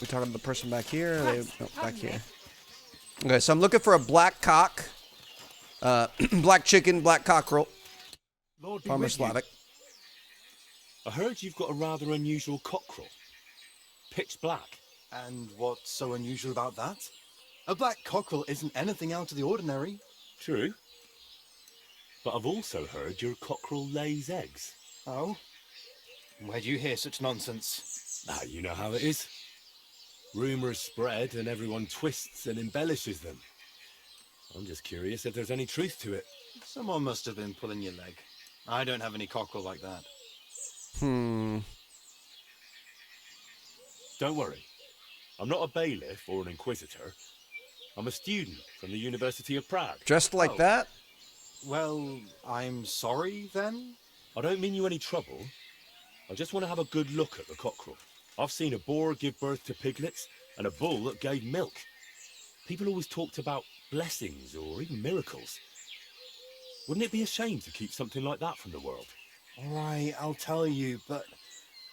We talking to the person back here? Nope, back here. Okay, so I'm looking for a black cock. Black chicken, black cockerel. Lord be Farmer with you. Slavic. I heard you've got a rather unusual cockerel. Pitch black. And what's so unusual about that? A black cockerel isn't anything out of the ordinary. True. But I've also heard your cockerel lays eggs. Oh? Where'd you hear such nonsense? Ah, you know how it is. Rumours spread and everyone twists and embellishes them. I'm just curious if there's any truth to it. Someone must have been pulling your leg. I don't have any cockerel like that. Hmm. Don't worry. I'm not a bailiff or an inquisitor. I'm a student from the University of Prague. Dressed like Oh. that? Well, I'm sorry then? I don't mean you any trouble. I just want to have a good look at the cockerel. I've seen a boar give birth to piglets and a bull that gave milk. People always talked about blessings or even miracles. Wouldn't it be a shame to keep something like that from the world? All right, I'll tell you, but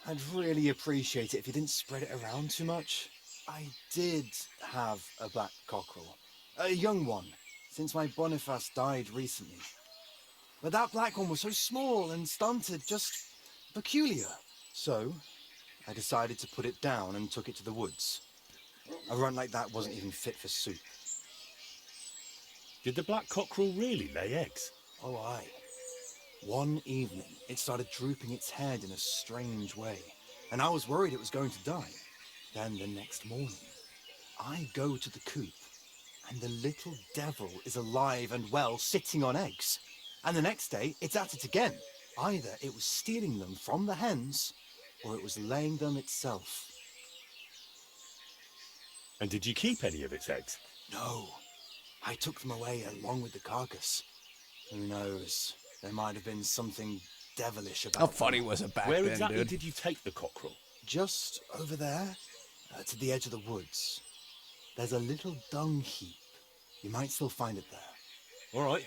I'd really appreciate it if you didn't spread it around too much. I did have a black cockerel. A young one, since my Boniface died recently. But that black one was so small and stunted, just peculiar. So, I decided to put it down and took it to the woods. A runt like that wasn't even fit for soup. Did the black cockerel really lay eggs? Oh, aye. One evening, it started drooping its head in a strange way, and I was worried it was going to die. Then the next morning, I go to the coop, and the little devil is alive and well, sitting on eggs. And the next day, it's at it again. Either it was stealing them from the hens, or it was laying them itself. And did you keep any of its eggs? No, I took them away along with the carcass. Who knows? There might have been something devilish about How them. funny was it back Where then, exactly dude? did you take the cockerel? Just over there, to the edge of the woods. There's a little dung heap. You might still find it there. All right.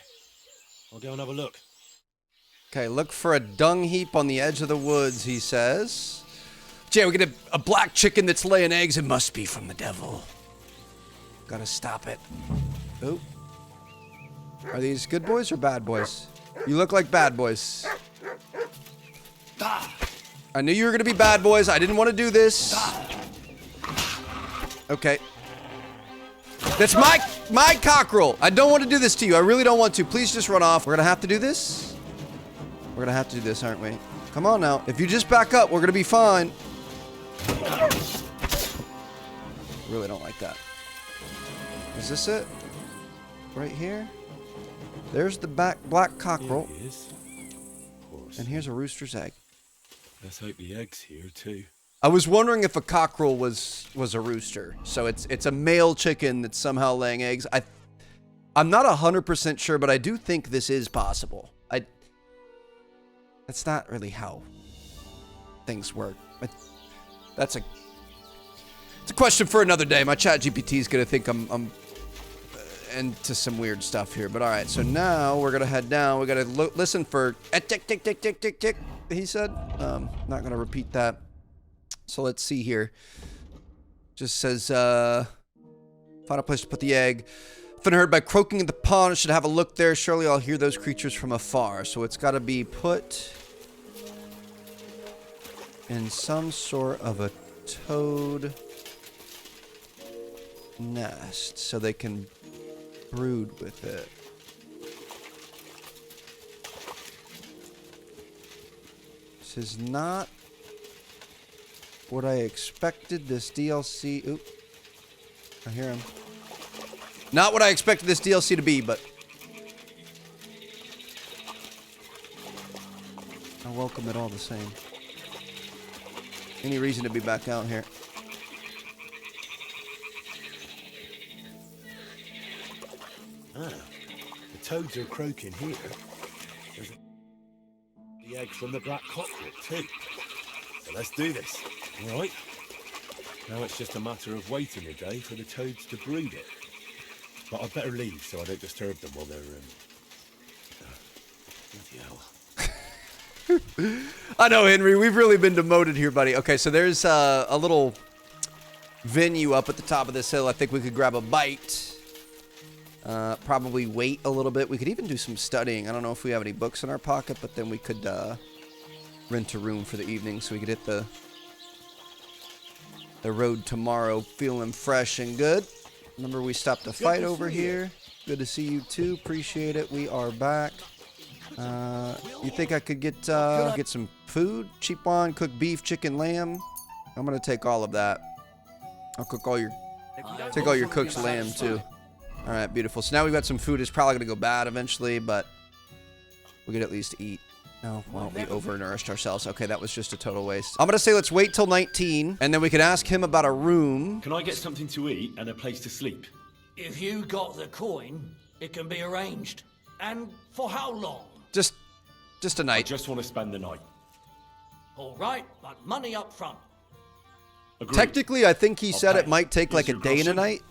I'll go and have a look. Okay, look for a dung heap on the edge of the woods, he says. Jay, we get a black chicken that's laying eggs. It must be from the devil. Gotta stop it. Oop. Are these good boys or bad boys? You look like bad boys. I knew you were gonna be bad boys. I didn't want to do this. Okay. That's my cockerel. I don't want to do this to you. I really don't want to. Please just run off. We're gonna have to do this. We're gonna have to do this, aren't we? Come on now. If you just back up, we're gonna be fine. Really don't like that. Is this it? Right here? There's the black cockerel. Here he is. Of course. And here's a rooster's egg. Let's hope the egg's here too. I was wondering if a cockerel was a rooster. So it's a male chicken that's somehow laying eggs. I'm not 100% sure, but I do think this is possible. That's not really how things work. It's a question for another day. My chat GPT is going to think I'm into some weird stuff here. But all right, so now we're going to head down. We got to listen for tick, tick, tick, tick, tick, tick, he said. Not going to repeat that. So let's see here. Just says, find a place to put the egg. If I heard by croaking in the pond, I should have a look there. Surely I'll hear those creatures from afar. So it's got to be put in some sort of a toad nest so they can brood with it. This is not what I expected this DLC. Oop. I hear him. Not what I expected this DLC to be, but I welcome it all the same. Any reason to be back out here? Ah, the toads are croaking here. There's the egg from the black cockroach too. So let's do this. All right. Now it's just a matter of waiting a day for the toads to brood it. But I'd better leave so I don't disturb them while they're bloody hell. I know, Henry. We've really been demoted here, buddy. Okay, so there's a little venue up at the top of this hill. I think we could grab a bite. Probably wait a little bit. We could even do some studying. I don't know if we have any books in our pocket, but then we could rent a room for the evening so we could hit the road tomorrow feeling fresh and good. Remember, we stopped a fight over here. Good to see you too. Appreciate it. We are back. You think I could get some food? Cheap one, cooked beef, chicken, lamb. I'm gonna take all of that. I'll cook all your cooked lamb too. All right, beautiful. So now we've got some food. It's probably gonna go bad eventually, but we could at least eat. Oh, well, we overnourished ourselves. Okay, that was just a total waste. I'm gonna say let's wait till 19, and then we could ask him about a room. Can I get something to eat and a place to sleep? If you got the coin, it can be arranged. And for how long? Just a I night. just want to spend the night. All right, but money up front. Agreed. Technically, I think he said Okay. it might take Is like a your day and a groschen? night.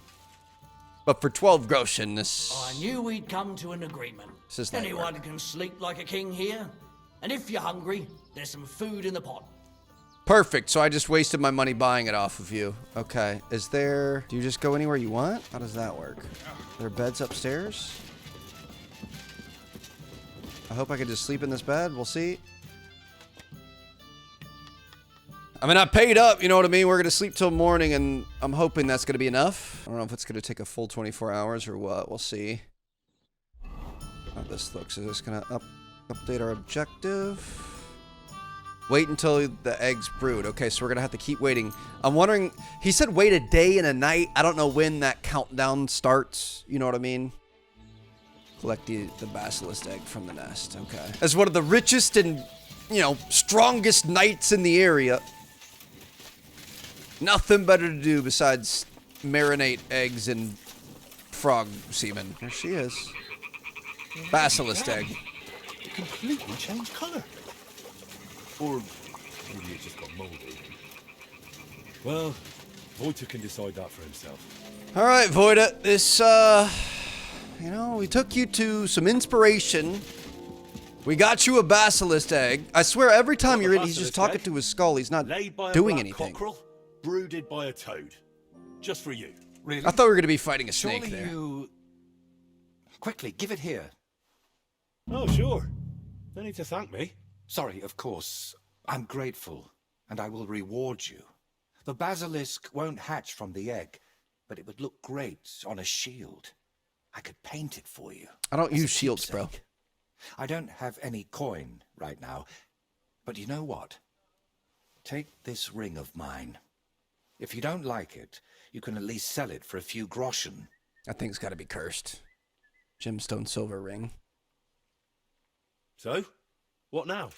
But for 12 groschen, this I knew we'd come to an agreement. This is night Anyone work. can sleep like a king here. And if you're hungry, there's some food in the pot. perfect. So I just wasted my money buying it off of you. Okay. Do you just go anywhere you want? How does that work? Are there beds upstairs? I hope I can just sleep in this bed. We'll see. I mean, I paid up, you know what I mean? We're going to sleep till morning, and I'm hoping that's going to be enough. I don't know if it's going to take a full 24 hours or what. We'll see. How this looks. Is this going to update our objective? Wait until the eggs brood. Okay, so we're going to have to keep waiting. I'm wondering, he said wait a day and a night. I don't know when that countdown starts. You know what I mean? Collect the basilisk egg from the nest. Okay. As one of the richest and, strongest knights in the area. Nothing better to do besides marinate eggs in frog semen. There she is. Basilisk egg. It completely changed colour. Or maybe it just got mouldy. Well, Voita can decide that for himself. All right, Voida. This, we took you to some inspiration. We got you a basilisk egg. I swear, every time you're in, he's just talking to his skull. He's not Laid by a doing black anything. cockerel, brooded by a toad. Just for you. Really? I thought we were going to be fighting a snake Surely there. you... Quickly, give it here. Oh, sure. No need to thank me. Sorry, of course. I'm grateful, and I will reward you. The basilisk won't hatch from the egg, but it would look great on a shield. I could paint it for you. I don't as a use shields, bro. keepsake. I don't have any coin right now, but you know what? Take this ring of mine. If you don't like it, you can at least sell it for a few groschen. That thing's got to be cursed. Gemstone silver ring. So, what now?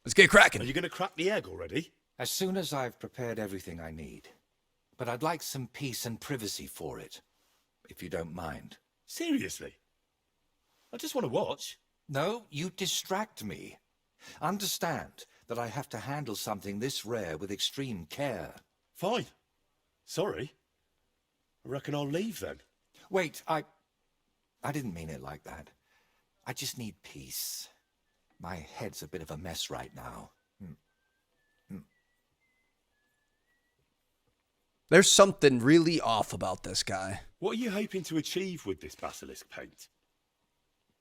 Let's get cracking. Are you going to crack the egg already? As soon as I've prepared everything I need. But I'd like some peace and privacy for it, if you don't mind. Seriously? I just want to watch. No, you distract me. Understand that I have to handle something this rare with extreme care. Fine. Sorry. I reckon I'll leave then. Wait, I didn't mean it like that. I just need peace. My head's a bit of a mess right now. There's something really off about this guy. What are you hoping to achieve with this basilisk paint?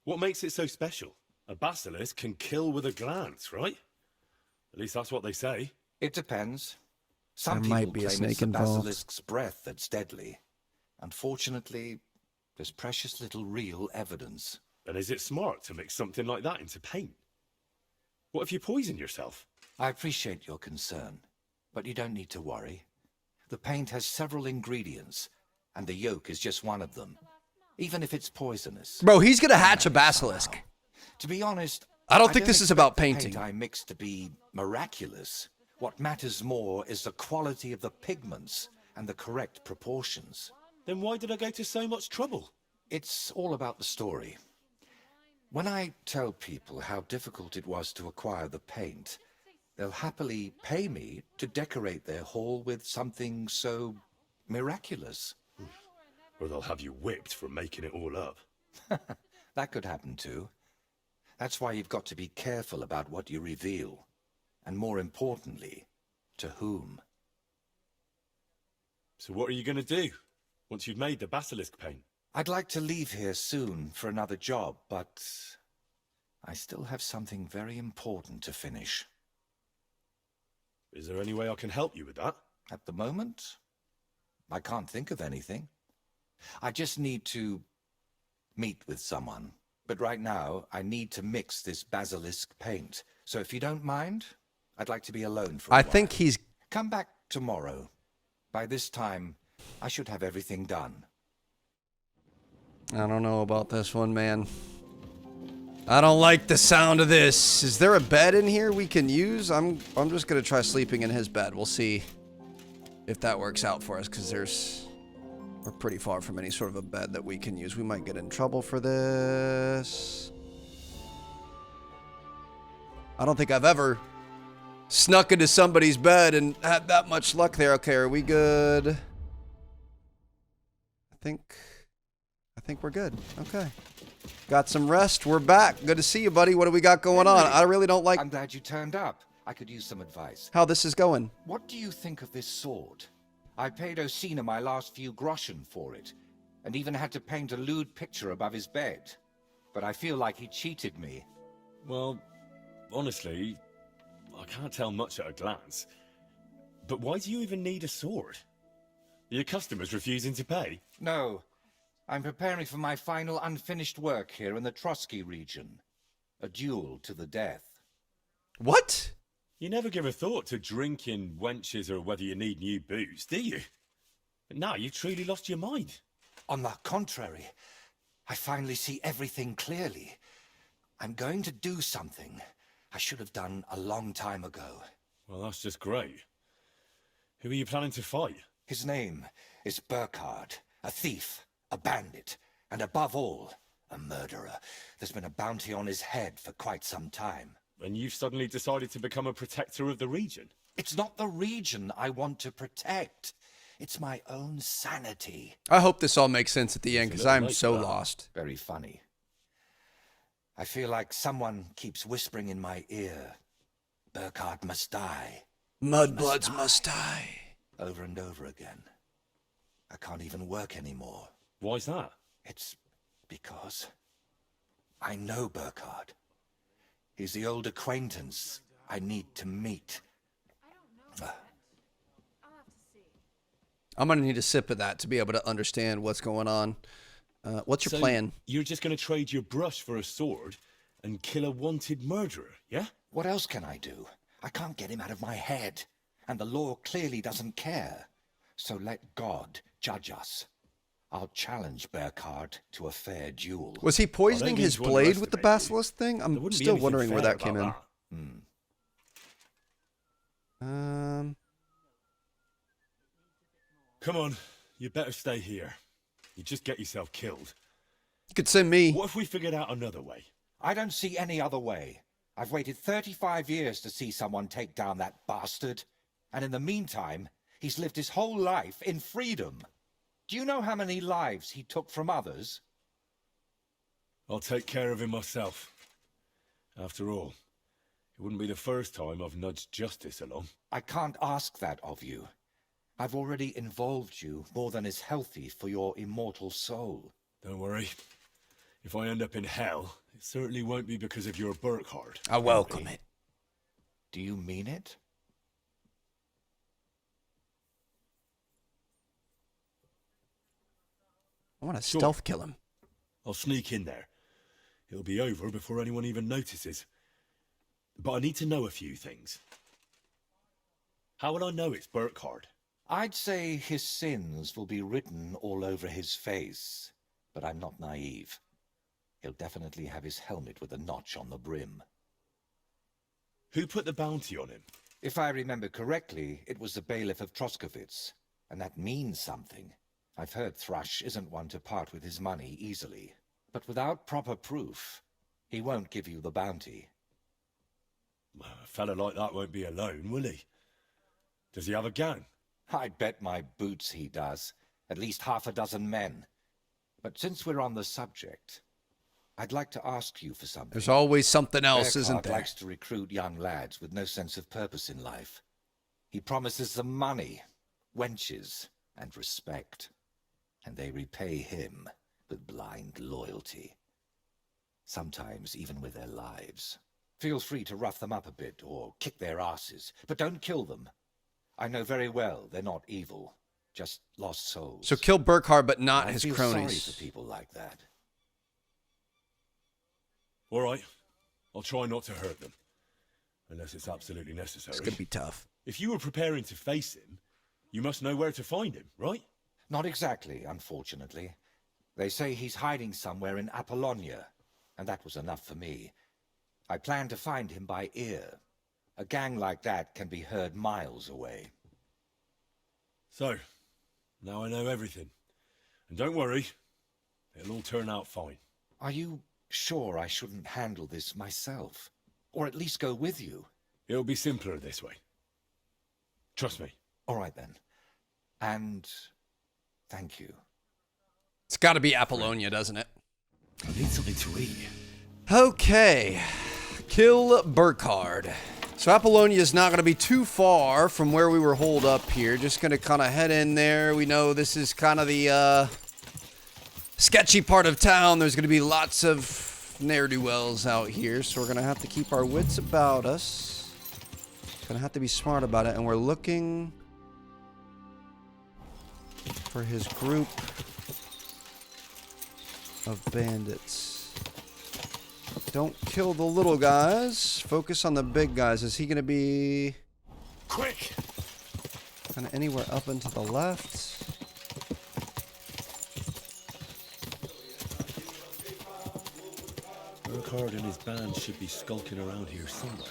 What makes it so special? A basilisk can kill with a glance, right? At least that's what they say. It depends. Some There might people be a claim snake it's the involved. basilisk's breath that's deadly. Unfortunately, there's precious little real evidence. And is it smart to mix something like that into paint? What if you poison yourself? I appreciate your concern, but you don't need to worry. The paint has several ingredients, and the yolk is just one of them. Even if it's poisonous. Bro, he's going to hatch a basilisk. To be honest, I don't I think this is about expect the painting. paint I mix to be miraculous. What matters more is the quality of the pigments and the correct proportions. Then why did I go to so much trouble? It's all about the story. When I tell people how difficult it was to acquire the paint, they'll happily pay me to decorate their hall with something so miraculous. Or they'll have you whipped for making it all up. That could happen too. That's why you've got to be careful about what you reveal. And more importantly, to whom. So what are you going to do once you've made the basilisk paint? I'd like to leave here soon for another job, but I still have something very important to finish. Is there any way I can help you with that? At the moment, I can't think of anything. I just need to meet with someone. But right now, I need to mix this basilisk paint. So if you don't mind, I'd like to be alone for a I while. think he's... Come back tomorrow. By this time, I should have everything done. I don't know about this one, man. I don't like the sound of this. Is there a bed in here we can use? I'm just gonna try sleeping in his bed. We'll see if that works out for us, because we're pretty far from any sort of a bed that we can use. We might get in trouble for this. I don't think I've ever snuck into somebody's bed and had that much luck there. Okay, are we good? I think we're good. Okay. Got some rest. We're back. Good to see you, buddy. What do we got going on? I really don't like I'm glad you turned up. I could use some advice. how this is going. What do you think of this sword? I paid Osina my last few groschen for it, and even had to paint a lewd picture above his bed. But I feel like he cheated me. Well, honestly, I can't tell much at a glance. But why do you even need a sword? Are your customers refusing to pay? No, I'm preparing for my final unfinished work here in the Trotsky region. A duel to the death. What? You never give a thought to drinking wenches or whether you need new booze, do you? But now you've truly lost your mind. On the contrary, I finally see everything clearly. I'm going to do something I should have done a long time ago. Well, that's just great. Who are you planning to fight? His name is Burkhard, a thief, a bandit, and above all, a murderer. There's been a bounty on his head for quite some time. And you've suddenly decided to become a protector of the region? It's not the region I want to protect. It's my own sanity. I hope this all makes sense at the end, because I'm so lost. Very funny. I feel like someone keeps whispering in my ear, Burkhard must die. Mudbloods must die. Over and over again. I can't even work anymore. Why's that? It's because I know Burkhard. He's the old acquaintance I need to meet. I'm going to need a sip of that to be able to understand what's going on. What's your plan? You're just going to trade your brush for a sword and kill a wanted murderer, yeah? What else can I do? I can't get him out of my head. And the law clearly doesn't care. So let God judge us. I'll challenge Burkhard to a fair duel. Was he poisoning his mean to blade with the underestimate you. basilisk thing? There I'm wouldn't be still anything wondering where fair that came in. about Come on, you better stay here. You just get yourself killed. You could send me. What if we figured out another way? I don't see any other way. I've waited 35 years to see someone take down that bastard. And in the meantime, he's lived his whole life in freedom. Do you know how many lives he took from others? I'll take care of him myself. After all, it wouldn't be the first time I've nudged justice along. I can't ask that of you. I've already involved you more than is healthy for your immortal soul. Don't worry. If I end up in hell, it certainly won't be because of your Burkhard. I welcome it. Do you mean it? I want to Sure. stealth kill him. I'll sneak in there. It'll be over before anyone even notices. But I need to know a few things. How will I know it's Burkhard? I'd say his sins will be written all over his face, but I'm not naive. He'll definitely have his helmet with a notch on the brim. Who put the bounty on him? If I remember correctly, it was the bailiff of Troskowitz, and that means something. I've heard Thrush isn't one to part with his money easily, but without proper proof, he won't give you the bounty. Well, a fella like that won't be alone, will he? Does he have a gang? I'd bet my boots he does. At least half a dozen men. But since we're on the subject, I'd like to ask you for something. There's always something else, isn't Burkhard there? likes to recruit young lads with no sense of purpose in life. He promises them money, wenches, and respect. And they repay him with blind loyalty. Sometimes even with their lives. Feel free to rough them up a bit or kick their asses, but don't kill them. I know very well they're not evil, just lost souls. So kill Burkhard, but not I his feel cronies. sorry for people like that. All right. I'll try not to hurt them. Unless it's absolutely necessary. It's gonna be tough. If you were preparing to face him, you must know where to find him, right? Not exactly, unfortunately. They say he's hiding somewhere in Apollonia, and that was enough for me. I plan to find him by ear. A gang like that can be heard miles away. So, now I know everything. And don't worry, it'll all turn out fine. Are you sure I shouldn't handle this myself? Or at least go with you? It'll be simpler this way. Trust me. All right then. And thank you. It's got to be Apollonia, doesn't it? I need something to eat. Okay. Kill Burkhard. So Apollonia is not going to be too far from where we were holed up here. Just going to kind of head in there. We know this is kind of the sketchy part of town. There's going to be lots of ne'er-do-wells out here. So we're going to have to keep our wits about us. Going to have to be smart about it. And we're looking for his group of bandits. Don't kill the little guys. Focus on the big guys. Is he going to be... Quick! Kind of anywhere up and to the left? Burkhard and his band should be skulking around here somewhere.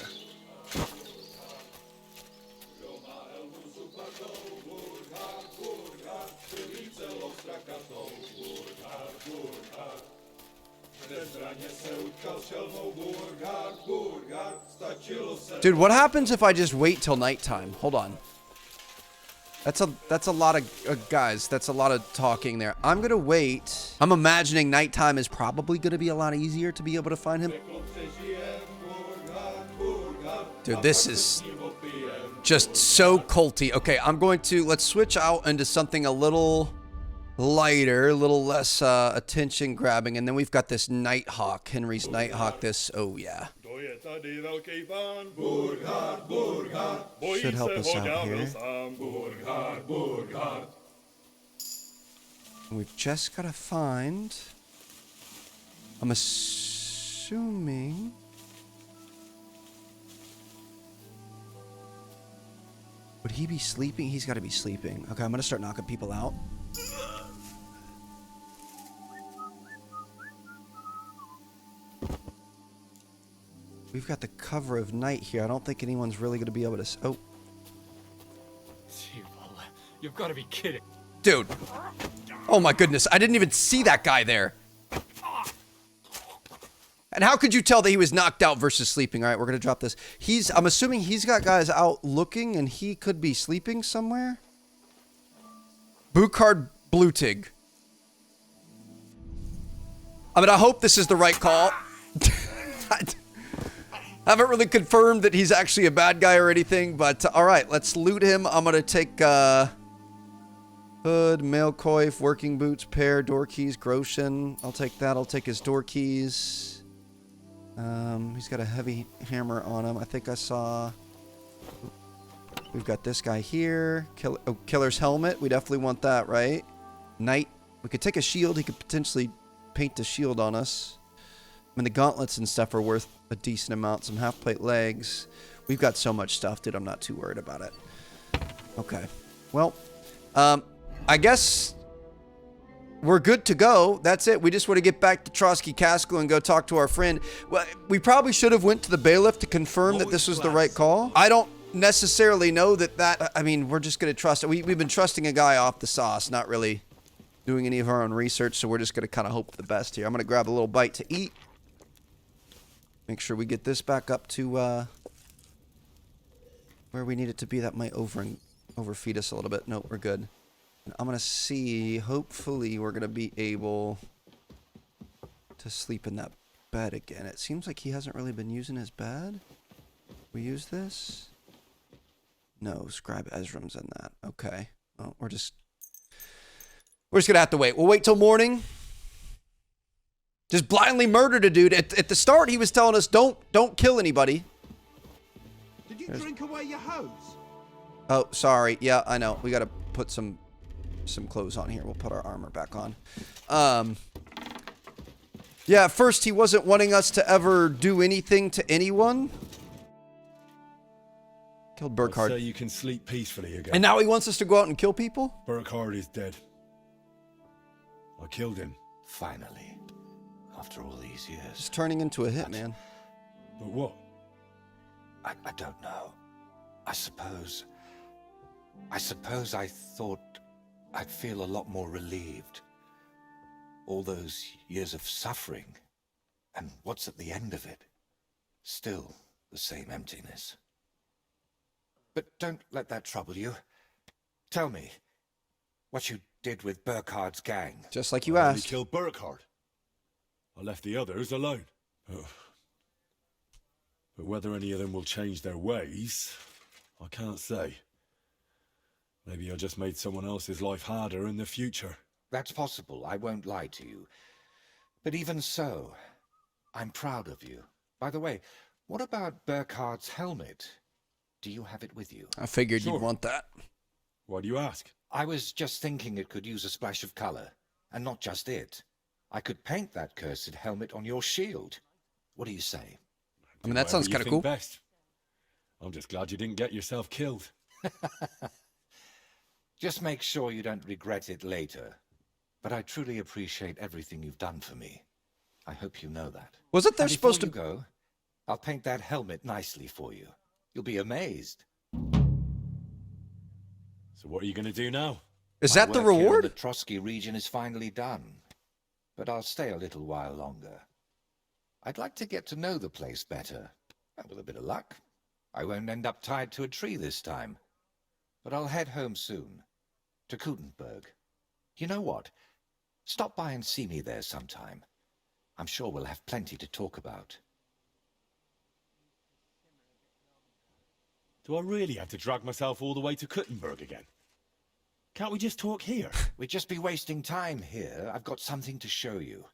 Dude, what happens if I just wait till nighttime? Hold on. That's a lot of guys. That's a lot of talking there. I'm gonna wait. I'm imagining nighttime is probably gonna be a lot easier to be able to find him. Dude, this is just so culty. Okay, I'm going to let's switch out into something a little lighter, a little less attention grabbing, and then we've got this Nighthawk, Henry's Nighthawk. This, oh yeah. Should help us out here. We've just got to find... I'm assuming... Would he be sleeping? He's got to be sleeping. Okay, I'm going to start knocking people out. We've got the cover of night here. I don't think anyone's really going to be able to... Oh. You've got to be kidding. Dude. Oh my goodness. I didn't even see that guy there. And how could you tell that he was knocked out versus sleeping? All right, we're going to drop this. I'm assuming he's got guys out looking and he could be sleeping somewhere. Burkhard Blutig. I mean, I hope this is the right call. I haven't really confirmed that he's actually a bad guy or anything, but all right, let's loot him. I'm going to take hood, mail coif, working boots, pair, door keys, Groshen. I'll take that. I'll take his door keys. He's got a heavy hammer on him. I think I saw... We've got this guy here. Killer's helmet. We definitely want that, right? Knight. We could take a shield. He could potentially paint the shield on us. I mean, the gauntlets and stuff are worth a decent amount. Some half-plate legs. We've got so much stuff, dude. I'm not too worried about it. Okay. Well, I guess we're good to go. That's it. We just want to get back to Trotsky Castle and go talk to our friend. Well, we probably should have went to the bailiff to confirm that this was the right call. I don't necessarily know that, I mean, we're just going to trust it. We've been trusting a guy off the sauce, not really doing any of our own research, so we're just going to kind of hope for the best here. I'm going to grab a little bite to eat. Make sure we get this back up to where we need it to be. That might overfeed us a little bit. Nope, we're good. And I'm going to see, hopefully we're going to be able to sleep in that bed again. It seems like he hasn't really been using his bed. We use this? No, Scribe Ezram's in that. Okay. Well, we're just going to have to wait. We'll wait till morning. Just blindly murdered a dude. At the start, he was telling us, don't kill anybody. Did you drink away your hose? Oh, sorry. Yeah, I know. We got to put some clothes on here. We'll put our armor back on. Yeah, at first he wasn't wanting us to ever do anything to anyone. Killed Burkhardt. So you can sleep peacefully again. And now he wants us to go out and kill people? Burkhardt is dead. I killed him. Finally. After all these years. It's turning into a hit, man. But what? I don't know. I suppose I thought I'd feel a lot more relieved. All those years of suffering, and what's at the end of it? Still the same emptiness. But don't let that trouble you. Tell me, what you did with Burkhardt's gang. Just like you I only asked. killed Burkhardt. I left the others alone. But whether any of them will change their ways, I can't say. Maybe I just made someone else's life harder in the future. That's possible, I won't lie to you. But even so, I'm proud of you. By the way, what about Burkhardt's helmet? Do you have it with you? I figured Sure. you'd want that. Why do you ask? I was just thinking it could use a splash of color. And not just it. I could paint that cursed helmet on your shield. What do you say? I mean, that sounds kind of cool. Best. I'm just glad you didn't get yourself killed. Just make sure you don't regret it later. But I truly appreciate everything you've done for me. I hope you know that. Wasn't there And supposed to before you go, I'll paint that helmet nicely for you. You'll be amazed. So what are you going to do now? Is My that the work here in reward? the Trotsky region is finally done. But I'll stay a little while longer. I'd like to get to know the place better. And with a bit of luck, I won't end up tied to a tree this time. But I'll head home soon. To Kutenberg. You know what? Stop by and see me there sometime. I'm sure we'll have plenty to talk about. Do I really have to drag myself all the way to Kuttenberg again? Can't we just talk here? We'd just be wasting time here. I've got something to show you.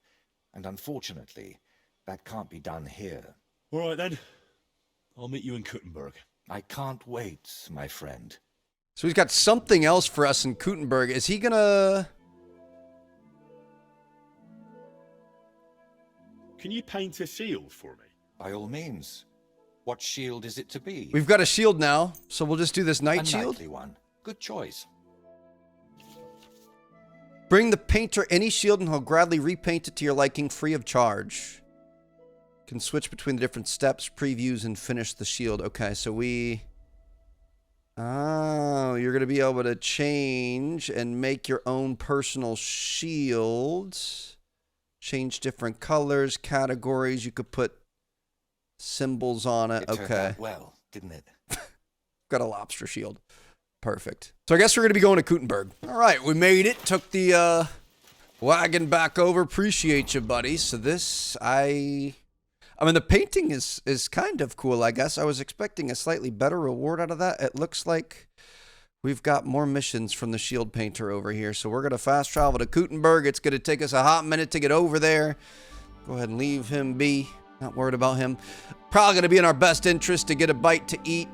And unfortunately, that can't be done here. All right then. I'll meet you in Kuttenberg. I can't wait, my friend. So he's got something else for us in Kutenberg. Is he gonna... Can you paint a shield for me? By all means. What shield is it to be? We've got a shield now, so we'll just do this night A shield. knightly one. Good choice. Bring the painter any shield and he'll gladly repaint it to your liking free of charge. Can switch between the different steps, previews, and finish the shield. Okay, so we... Oh, you're going to be able to change and make your own personal shields. Change different colors, categories. You could put symbols on it. It turned Okay. out well, didn't it? Got a lobster shield. Perfect. So I guess we're going to be going to Kutenberg. All right, we made it. Took the wagon back over. Appreciate you, buddy. So this, I mean, the painting is kind of cool, I guess. I was expecting a slightly better reward out of that. It looks like we've got more missions from the shield painter over here. So we're going to fast travel to Kutenberg. It's going to take us a hot minute to get over there. Go ahead and leave him be. Not worried about him. Probably going to be in our best interest to get a bite to eat.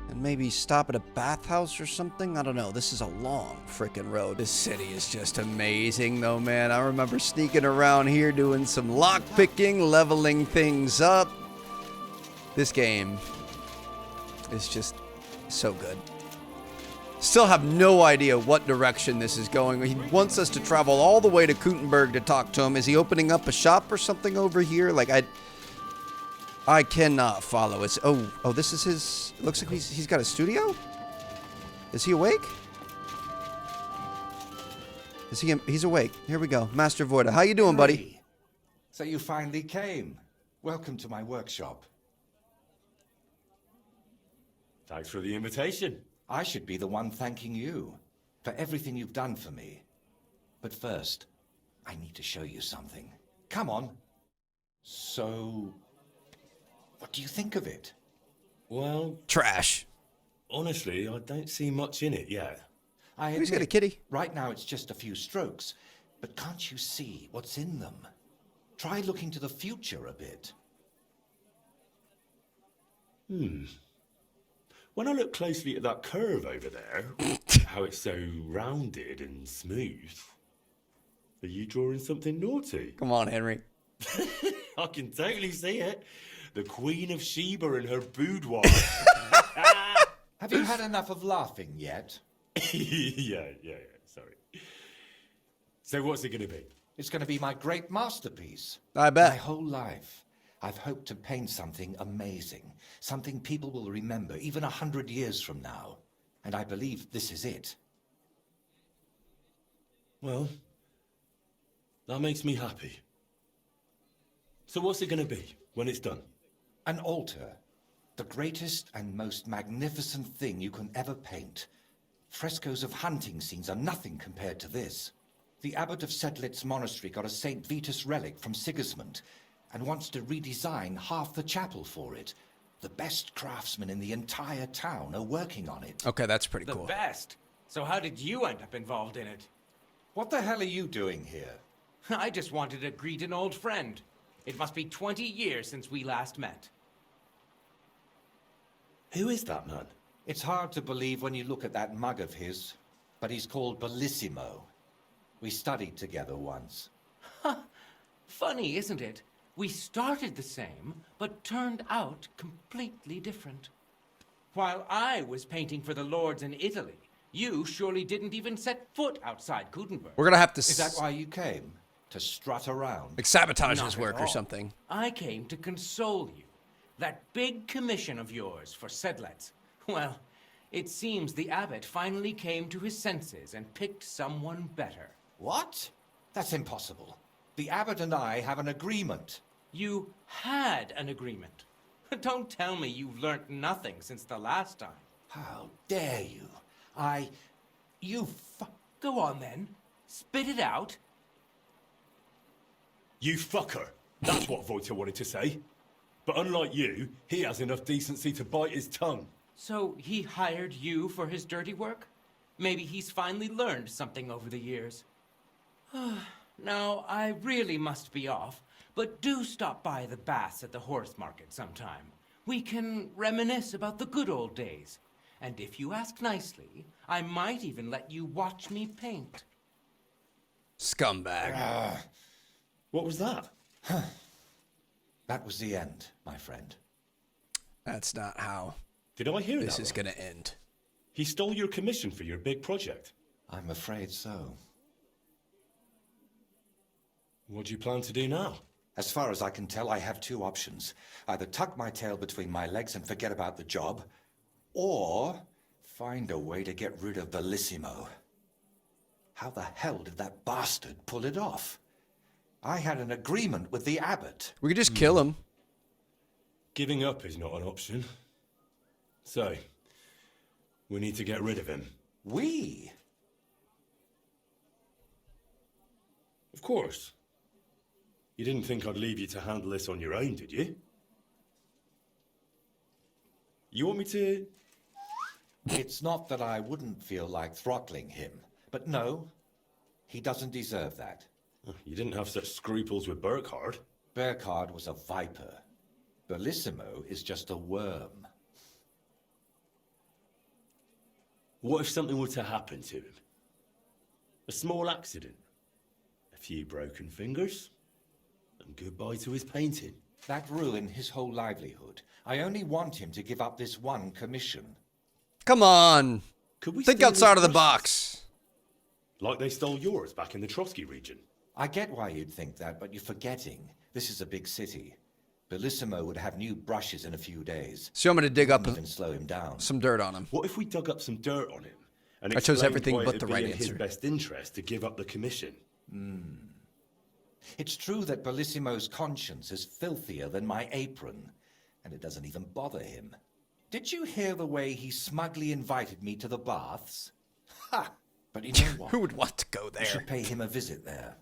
And maybe stop at a bathhouse or something? I don't know. This is a long freaking road. This city is just amazing, though, man. I remember sneaking around here doing some lockpicking, leveling things up. This game is just so good. Still have no idea what direction this is going. He wants us to travel all the way to Kutenberg to talk to him. Is he opening up a shop or something over here? Like, I cannot follow. It's oh, this is his. Looks like he's got a studio. Is he awake? Is he? He's awake. Here we go, Master Voida. How you doing, buddy? Hey, so you finally came. Welcome to my workshop. Thanks for the invitation. I should be the one thanking you for everything you've done for me. But first, I need to show you something. Come on. So, what do you think of it? Well, Trash. honestly, I don't see much in it yet. I He's got a admit, kitty. right now it's just a few strokes, but can't you see what's in them? Try looking to the future a bit. When I look closely at that curve over there, how it's so rounded and smooth, are you drawing something naughty? Come on, Henry. I can totally see it. The Queen of Sheba and her boudoir. Have you had enough of laughing yet? yeah, sorry. So what's it going to be? It's going to be my great masterpiece. I bet. My whole life, I've hoped to paint something amazing, something people will remember even 100 years from now. And I believe this is it. Well, that makes me happy. So what's it going to be when it's done? An altar, the greatest and most magnificent thing you can ever paint. Frescoes of hunting scenes are nothing compared to this. The abbot of Sedlitz monastery got a St. Vitus relic from Sigismund and wants to redesign half the chapel for it. The best craftsmen in the entire town are working on it. Okay, that's pretty The cool. best. So how did you end up involved in it? What the hell are you doing here? I just wanted to greet an old friend. It must be 20 years since we last met. Who is that man? It's hard to believe when you look at that mug of his, but he's called Bellissimo. We studied together once. Funny, isn't it? We started the same, but turned out completely different. While I was painting for the lords in Italy, you surely didn't even set foot outside Gutenberg. We're gonna have to Is that why you came? To strut around? like sabotage Not his at work or all. something. I came to console you. That big commission of yours for Sedlitz. Well, it seems the abbot finally came to his senses and picked someone better. What? That's impossible. The abbot and I have an agreement. You had an agreement. Don't tell me you've learnt nothing since the last time. How dare you? Go on then. Spit it out. You fucker. That's what Voita wanted to say. But unlike you, he has enough decency to bite his tongue. So he hired you for his dirty work? Maybe he's finally learned something over the years. Now, I really must be off, but do stop by the baths at the horse market sometime. We can reminisce about the good old days. And if you ask nicely, I might even let you watch me paint. Scumbag. What was that? That was the end, my friend. That's not how Did I hear this that is right? gonna end. He stole your commission for your big project. I'm afraid so. What do you plan to do now? As far as I can tell, I have two options. Either tuck my tail between my legs and forget about the job, or find a way to get rid of Bellissimo. How the hell did that bastard pull it off? I had an agreement with the abbot. We could just kill him. Giving up is not an option. So, we need to get rid of him. We? Of course. You didn't think I'd leave you to handle this on your own, did you? You want me to... It's not that I wouldn't feel like throttling him, but no, he doesn't deserve that. You didn't have such scruples with Burkhard. Burkhard was a viper. Bellissimo is just a worm. What if something were to happen to him? A small accident. A few broken fingers. And goodbye to his painting. That ruined his whole livelihood. I only want him to give up this one commission. Come on. Could we Think steal outside of his the brushes? box. Like they stole yours back in the Trotsky region. I get why you'd think that, but you're forgetting. This is a big city. Bellissimo would have new brushes in a few days. So I'm going to dig up Wouldn't even slow him down. some dirt on him. What if we dug up some dirt on him? And I chose explained everything why but it'd the be right in his answer. best interest to give up the commission? It's true that Bellissimo's conscience is filthier than my apron, and it doesn't even bother him. Did you hear the way he smugly invited me to the baths? Ha! But you know what? Who would want to go We there? should pay him a visit there.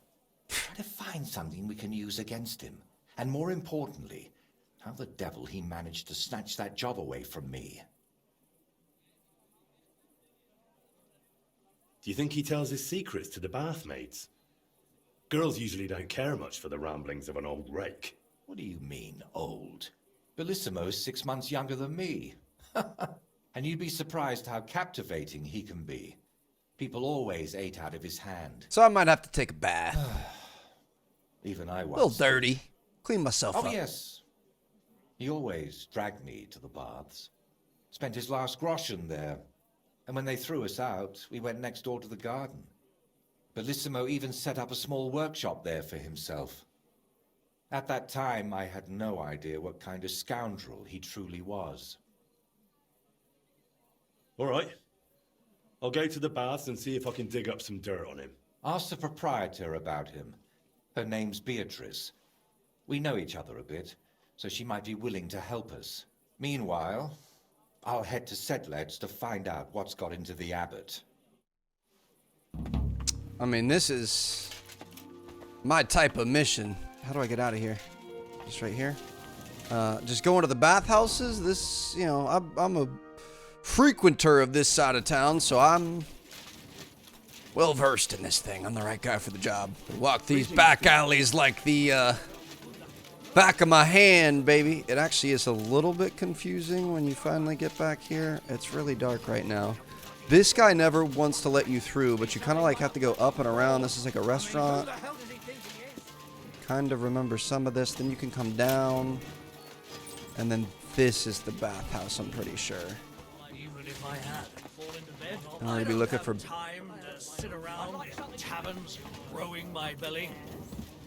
Try to find something we can use against him. And more importantly, how the devil he managed to snatch that job away from me. Do you think he tells his secrets to the bathmaids? Girls usually don't care much for the ramblings of an old rake. What do you mean, old? Bellissimo's 6 months younger than me. And you'd be surprised how captivating he can be. People always ate out of his hand. So I might have to take a bath. Even I A was. little dirty. Clean myself Oh, up. yes. He always dragged me to the baths. Spent his last groschen there. And when they threw us out, we went next door to the garden. Bellissimo even set up a small workshop there for himself. At that time, I had no idea what kind of scoundrel he truly was. All right. I'll go to the baths and see if I can dig up some dirt on him. Ask the proprietor about him. Her name's Beatrice. We know each other a bit, so she might be willing to help us. Meanwhile, I'll head to Sedlet's to find out what's got into the abbot. I mean, this is my type of mission. How do I get out of here? Just right here? Just going to the bathhouses? This, you know, I'm a frequenter of this side of town, so I'm well versed in this thing. I'm the right guy for the job. Walk these back alleys like the back of my hand, baby. It actually is a little bit confusing when you finally get back here. It's really dark right now. This guy never wants to let you through, but you kind of like have to go up and around. This is like a restaurant. Kind of remember some of this. Then you can come down. And then this is the bathhouse, I'm pretty sure. Even if I had fall into bed, I'm gonna be looking for time to sit around in taverns, rowing my belly.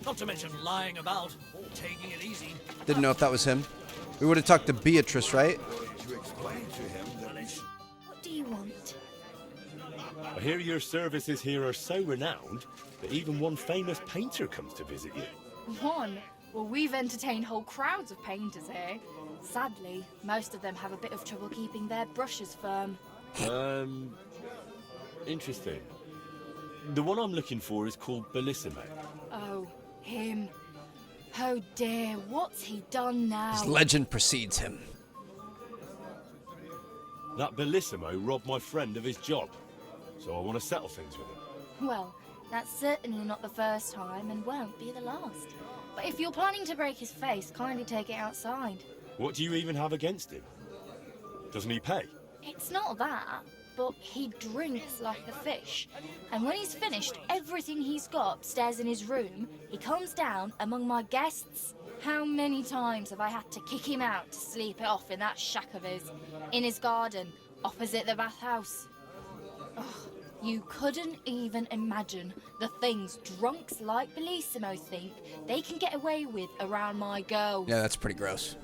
Not to mention lying about, taking it easy. Didn't know if that was him. We would have talked to Beatrice, right? What do you want? I hear your services here are so renowned that even one famous painter comes to visit you. One? Well, we've entertained whole crowds of painters here. Sadly, most of them have a bit of trouble keeping their brushes firm. Interesting. The one I'm looking for is called Bellissimo. Oh, him. Oh dear, what's he done now? His legend precedes him. That Bellissimo robbed my friend of his job, so I want to settle things with him. Well, that's certainly not the first time and won't be the last. But if you're planning to break his face, kindly take it outside. What do you even have against him? Doesn't he pay? It's not that, but he drinks like a fish. And when he's finished everything he's got upstairs in his room, he comes down among my guests. How many times have I had to kick him out to sleep it off in that shack of his, in his garden, opposite the bathhouse? Ugh, you couldn't even imagine the things drunks like Bellissimo think they can get away with around my girls. Yeah, that's pretty gross.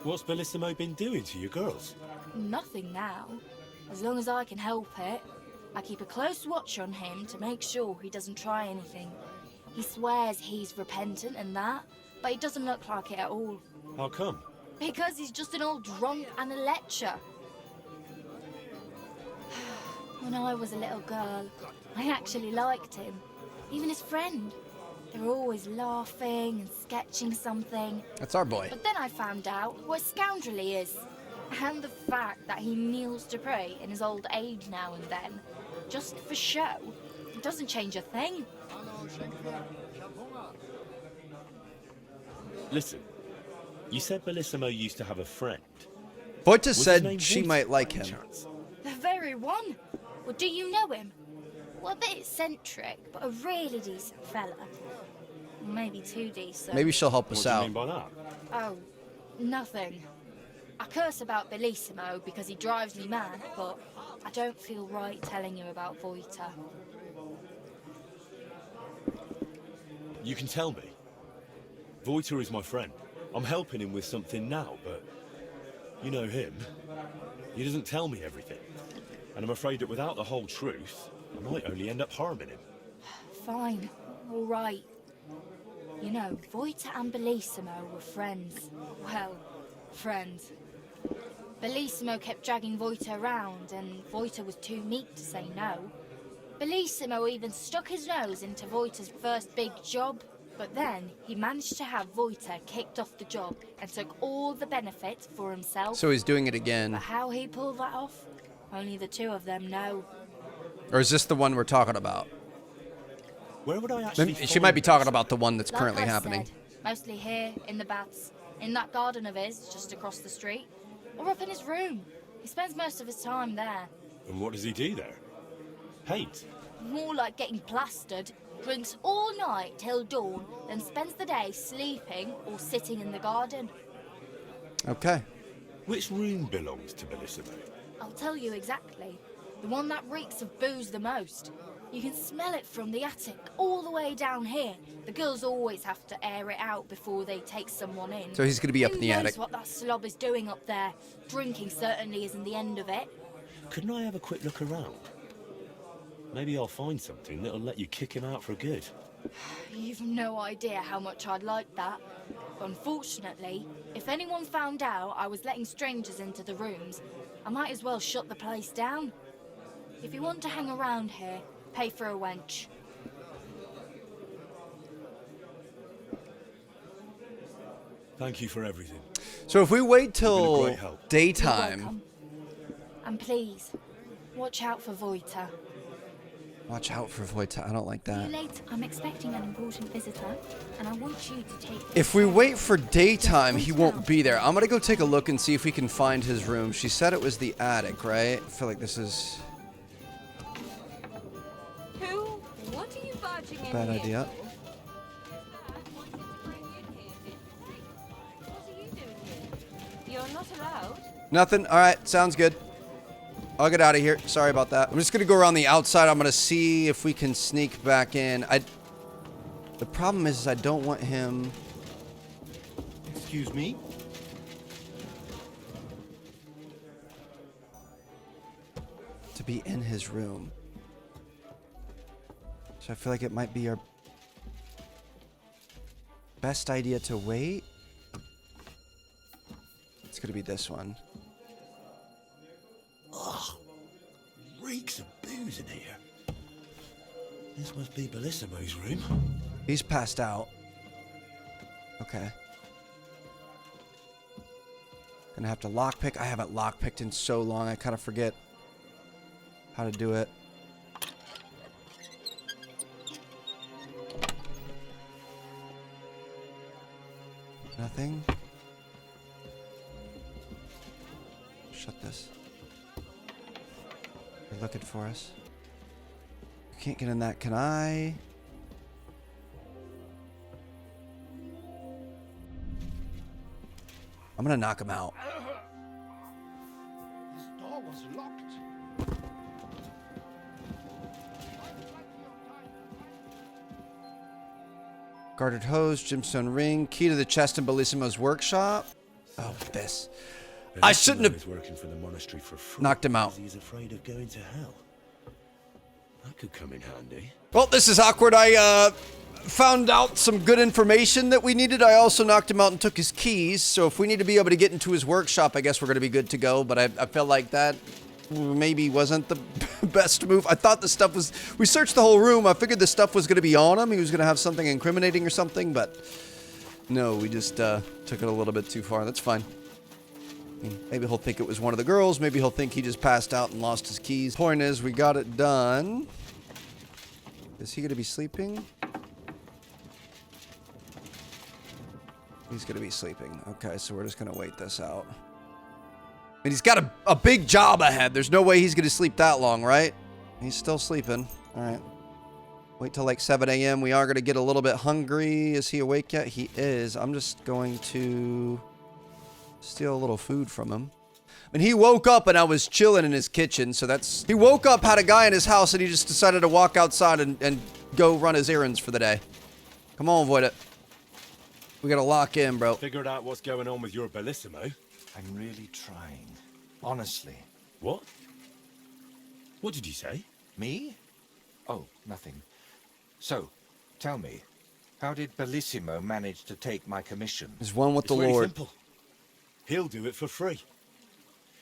What's Bellissimo been doing to your girls? Nothing now. As long as I can help it. I keep a close watch on him to make sure he doesn't try anything. He swears he's repentant and that, but it doesn't look like it at all. How come? Because he's just an old drunk and a lecher. When I was a little girl, I actually liked him. Even his friend. They were always laughing and sketching something. That's our boy. But then I found out what a scoundrel he is. And the fact that he kneels to pray in his old age now and then, just for show, it doesn't change a thing. Listen, you said Bellissimo used to have a friend. Voita Was his name said she Voita, might like by any him. chance? The very one. Well, do you know him? Well, a bit eccentric, but a really decent fella. Maybe too decent. Maybe she'll help What us do you out. mean by that? Oh, nothing. I curse about Bellissimo because he drives me mad, but I don't feel right telling you about Voita. You can tell me. Voiter is my friend. I'm helping him with something now, but you know him. He doesn't tell me everything. And I'm afraid that without the whole truth, I might only end up harming him. Fine, all right. You know, Voita and Bellissimo were friends. Well, friends. Bellissimo kept dragging Voita around, and Voita was too meek to say no. Bellissimo even stuck his nose into Voita's first big job, but then he managed to have Voita kicked off the job and took all the benefit for himself. So he's doing it again. But how he pulled that off, only the two of them know. Or is this the one we're talking about? Where would I actually She might be talking about the one that's Like currently I happening. said, mostly here, in the baths, in that garden of his, just across the street, or up in his room. He spends most of his time there. And what does he do there? Paint? More like getting plastered. Drinks all night till dawn, then spends the day sleeping or sitting in the garden. Okay. Which room belongs to Bellissimo? I'll tell you exactly. The one that reeks of booze the most. You can smell it from the attic all the way down here. The girls always have to air it out before they take someone in. So he's going to be up in the Who attic. knows what that slob is doing up there? Drinking certainly isn't the end of it. Couldn't I have a quick look around? Maybe I'll find something that'll let you kick him out for good. You've no idea how much I'd like that. Unfortunately, if anyone found out I was letting strangers into the rooms, I might as well shut the place down. If you want to hang around here, pay for a wench. Thank you for everything. So if we wait You've been a till great help. You're daytime, welcome. And please, watch out for Voita. watch out for Voita. I don't like See you that. later. I'm expecting an important visitor, and I want you to take. If we wait for daytime, he won't be there. I'm gonna go take a look and see if we can find his room. She said it was the attic, right? I feel like this is Who? What are you barging in a bad here idea. for? What are you doing here? You're not allowed. Nothing. All right, sounds good. I'll get out of here. Sorry about that. I'm just gonna go around the outside. I'm gonna see if we can sneak back in. The problem is I don't want him. Excuse me? To be in his room. So I feel like it might be our best idea to wait. It's gonna be this one. Ugh. Reeks of booze in here. This must be Bellissimo's room. He's passed out. Okay. Gonna have to lockpick. I haven't lockpicked in so long. I kind of forget how to do it. Nothing. Shut this. They're looking for us. I can't get in that. Can I? I'm gonna knock him out. This door was locked. Guarded hose, gemstone ring, key to the chest in Bellissimo's workshop. Oh, this. I shouldn't have He's working for the monastery for free. knocked him out. because He's afraid of going to hell. That could come in handy. Well, this is awkward. I found out some good information that we needed. I also knocked him out and took his keys. So if we need to be able to get into his workshop, I guess we're going to be good to go. But I felt like that maybe wasn't the best move. I thought the stuff was... We searched the whole room. I figured the stuff was going to be on him. He was going to have something incriminating or something. But no, we just took it a little bit too far. That's fine. I mean, maybe he'll think it was one of the girls. Maybe he'll think he just passed out and lost his keys. Point is, we got it done. Is he going to be sleeping? He's going to be sleeping. Okay, so we're just going to wait this out. And he's got a big job ahead. There's no way he's going to sleep that long, right? He's still sleeping. All right. Wait till like 7 a.m. We are going to get a little bit hungry. Is he awake yet? He is. I'm just going to Steal a little food from him. And he woke up and I was chilling in his kitchen, so that's... He woke up, had a guy in his house, and he just decided to walk outside and go run his errands for the day. Come on, Void it. We gotta lock in, bro. Figured out what's going on with your Bellissimo? I'm really trying. Honestly. What? What did you say? Me? Oh, nothing. So, tell me, how did Bellissimo manage to take my commission? There's one with It's the very Lord. simple. He'll do it for free.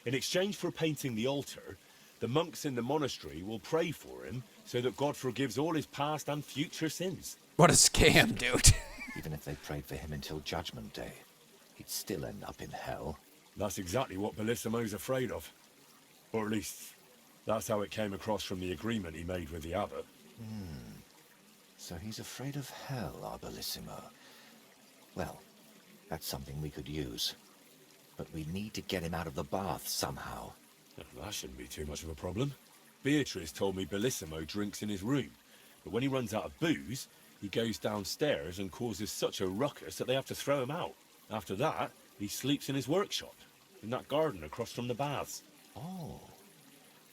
In exchange for painting the altar, the monks in the monastery will pray for him so that God forgives all his past and future sins. What a scam, dude. Even if they prayed for him until Judgment Day, he'd still end up in hell. That's exactly what Bellissimo's afraid of. Or at least, that's how it came across from the agreement he made with the abbot. So he's afraid of hell, our Bellissimo. Well, that's something we could use. But we need to get him out of the bath somehow. Well, that shouldn't be too much of a problem. Beatrice told me Bellissimo drinks in his room, but when he runs out of booze, he goes downstairs and causes such a ruckus that they have to throw him out. After that, he sleeps in his workshop, in that garden across from the baths. Oh.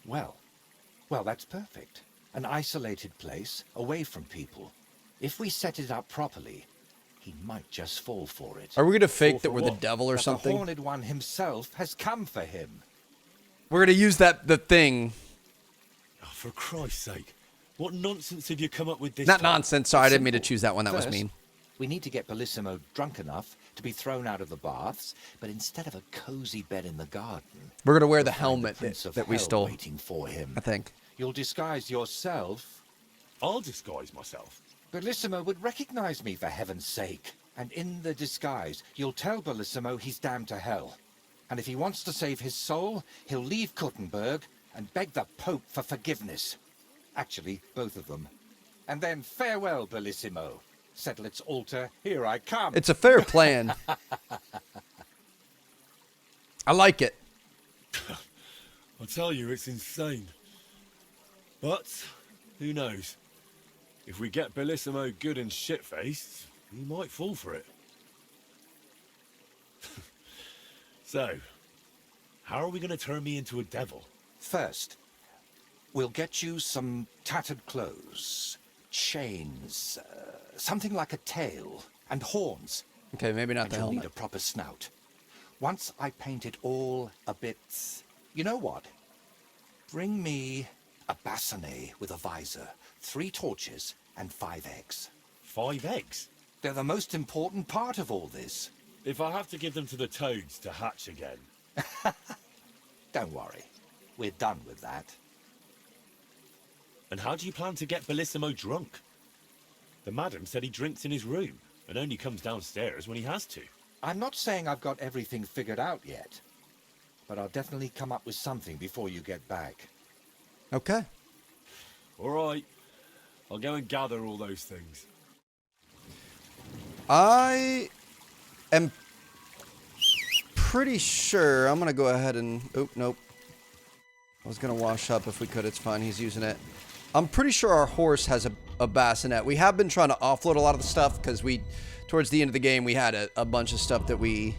Well, that's perfect. An isolated place, away from people. If we set it up properly, he might just fall for it. Are we gonna fake Fall that for we're the what? devil or That something? the Horned One himself has come for him. We're gonna use the thing. Oh, for Christ's sake. What nonsense have you come up with this Not time? nonsense. Sorry, I didn't mean to Simple. choose that one. That was First, mean. We need to get Bellissimo drunk enough to be thrown out of the baths, but instead of a cozy bed in the garden, We're gonna wear the we'll find helmet Prince of that we Hell stole, waiting for him. I think. You'll disguise yourself. I'll disguise myself. Bellissimo would recognize me, for heaven's sake. And in the disguise, you'll tell Bellissimo he's damned to hell. And if he wants to save his soul, he'll leave Kuttenberg and beg the Pope for forgiveness. Actually, both of them. And then farewell, Bellissimo. Settle its altar, here I come. It's a fair plan. I like it. I tell you, it's insane. But, who knows? If we get Bellissimo good and shit-faced, he might fall for it. So, how are we going to turn me into a devil? First, we'll get you some tattered clothes, chains, something like a tail, and horns. Okay, maybe not And the you'll need helmet. a proper snout. Once I paint it all a bit... You know what? Bring me a bassinet with a visor, 3 torches, and 5 eggs. 5 eggs? They're the most important part of all this. If I have to give them to the toads to hatch again. Don't worry. We're done with that. And how do you plan to get Bellissimo drunk? The madam said he drinks in his room and only comes downstairs when he has to. I'm not saying I've got everything figured out yet, but I'll definitely come up with something before you get back. Okay. All right. I'll go and gather all those things. I am pretty sure I'm gonna go ahead and... Oh, nope. I was gonna wash up if we could. It's fine. He's using it. I'm pretty sure our horse has a bassinet. We have been trying to offload a lot of the stuff because towards the end of the game, we had a bunch of stuff that we...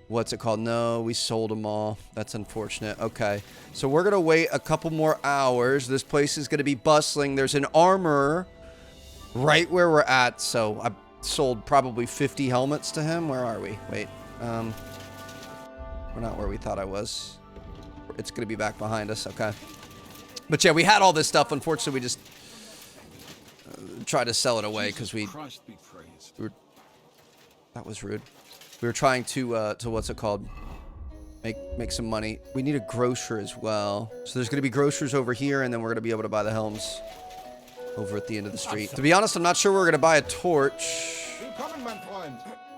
What's it called? No, we sold them all. That's unfortunate. Okay. So we're going to wait a couple more hours. This place is going to be bustling. There's an armorer right where we're at. So I sold probably 50 helmets to him. Where are we? Wait. We're not where we thought I was. It's going to be back behind us. Okay. But yeah, we had all this stuff. Unfortunately, we just tried to sell it away because Christ be praised. that was rude. We were trying to what's it called? Make some money. We need a grocer as well. So there's going to be grocers over here, and then we're going to be able to buy the helms over at the end of the street. To be honest, I'm not sure we're going to buy a torch.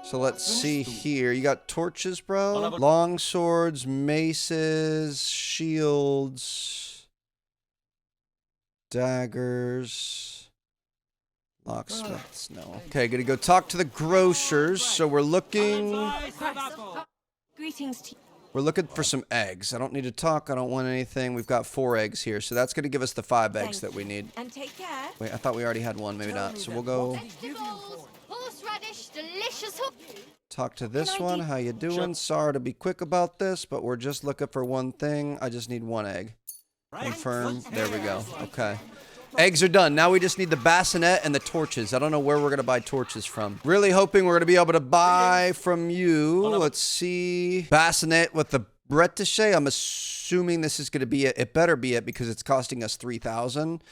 So let's see here. You got torches, bro? Long swords, maces, shields, daggers. Locksmiths, no. Okay, gonna go talk to the grocers. So we're looking Greetings to you. We're looking for some eggs. I don't need to talk. I don't want anything. We've got 4 eggs here. So that's going to give us the 5 eggs that we need. And take care. Wait, I thought we already had one. Maybe not. So we'll go... Vegetables, horseradish, delicious... Talk to this Can I one. do- How you doing? Sorry to be quick about this, but we're just looking for one thing. I just need one egg. Confirm. There we go. Okay. Eggs are done. Now we just need the bassinet and the torches. I don't know where we're going to buy torches from. Really hoping we're going to be able to buy from you. Let's see. Bassinet with the brettache. I'm assuming this is going to be it. It better be it because it's costing us 3,000.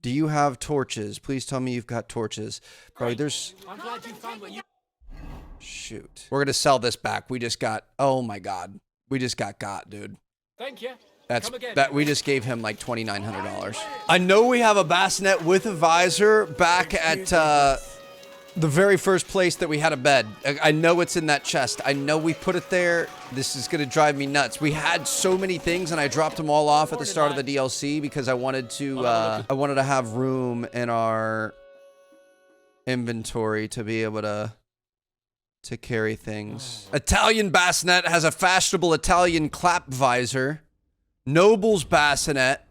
Do you have torches? Please tell me you've got torches. Bro, there's... I'm glad you found what you... Shoot. We're going to sell this back. We just got... Oh, my God. We just got, dude. Thank you. That's Come again. that we just gave him like $2,900. I know we have a bassinet with a visor back at the very first place that we had a bed. I know it's in that chest. I know we put it there. This is gonna drive me nuts. We had so many things and I dropped them all off at the start of the DLC because I wanted to have room in our inventory to be able to carry things. Italian bassinet has a fashionable Italian clap visor. Noble's bassinet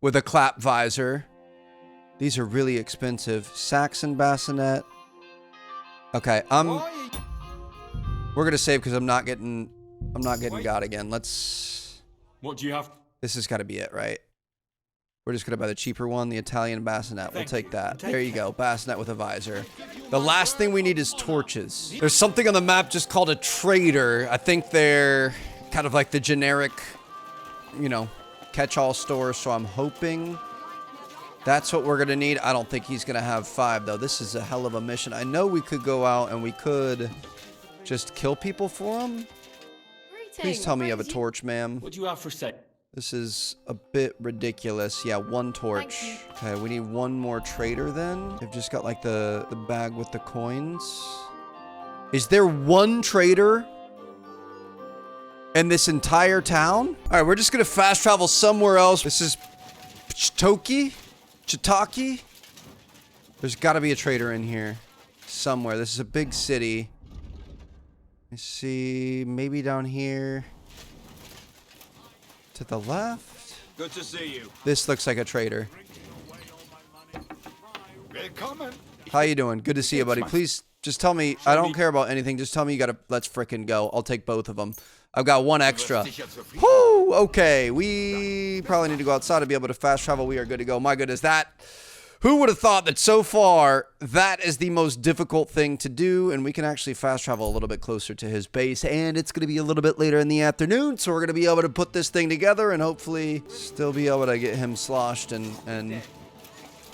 with a clap visor. These are really expensive. Saxon bassinet. Okay, we're gonna save because I'm not getting God again. Let's. What do you have? This has got to be it, right? We're just gonna buy the cheaper one, the Italian bassinet. We'll take that. There you go, bassinet with a visor. The last thing we need is torches. There's something on the map just called a trader. I think they're kind of like the generic, you know, catch-all store, so I'm hoping that's what we're gonna need. I don't think he's gonna have 5 though. This is a hell of a mission. I know we could go out and we could just kill people for him. Please tell me you have a torch, ma'am. What do you have for sale? This is a bit ridiculous. Yeah, 1 torch. Okay, we need 1 more trader then. They've just got like the bag with the coins. Is there 1 trader in this entire town? All right, we're just gonna fast travel somewhere else. This is Chitaki. There's got to be a trader in here somewhere. This is a big city. Let's see, maybe down here to the left. Good to see you. This looks like a trader. Willkommen. How you doing? Good to see you, buddy. Please just tell me. I don't care about anything. Just tell me you gotta. Let's frickin' go. I'll take both of them. I've got 1 extra. Whoo! Okay, we probably need to go outside to be able to fast travel. We are good to go. My goodness, that... Who would have thought that so far, that is the most difficult thing to do, and we can actually fast travel a little bit closer to his base, and it's going to be a little bit later in the afternoon, so we're going to be able to put this thing together and hopefully still be able to get him sloshed and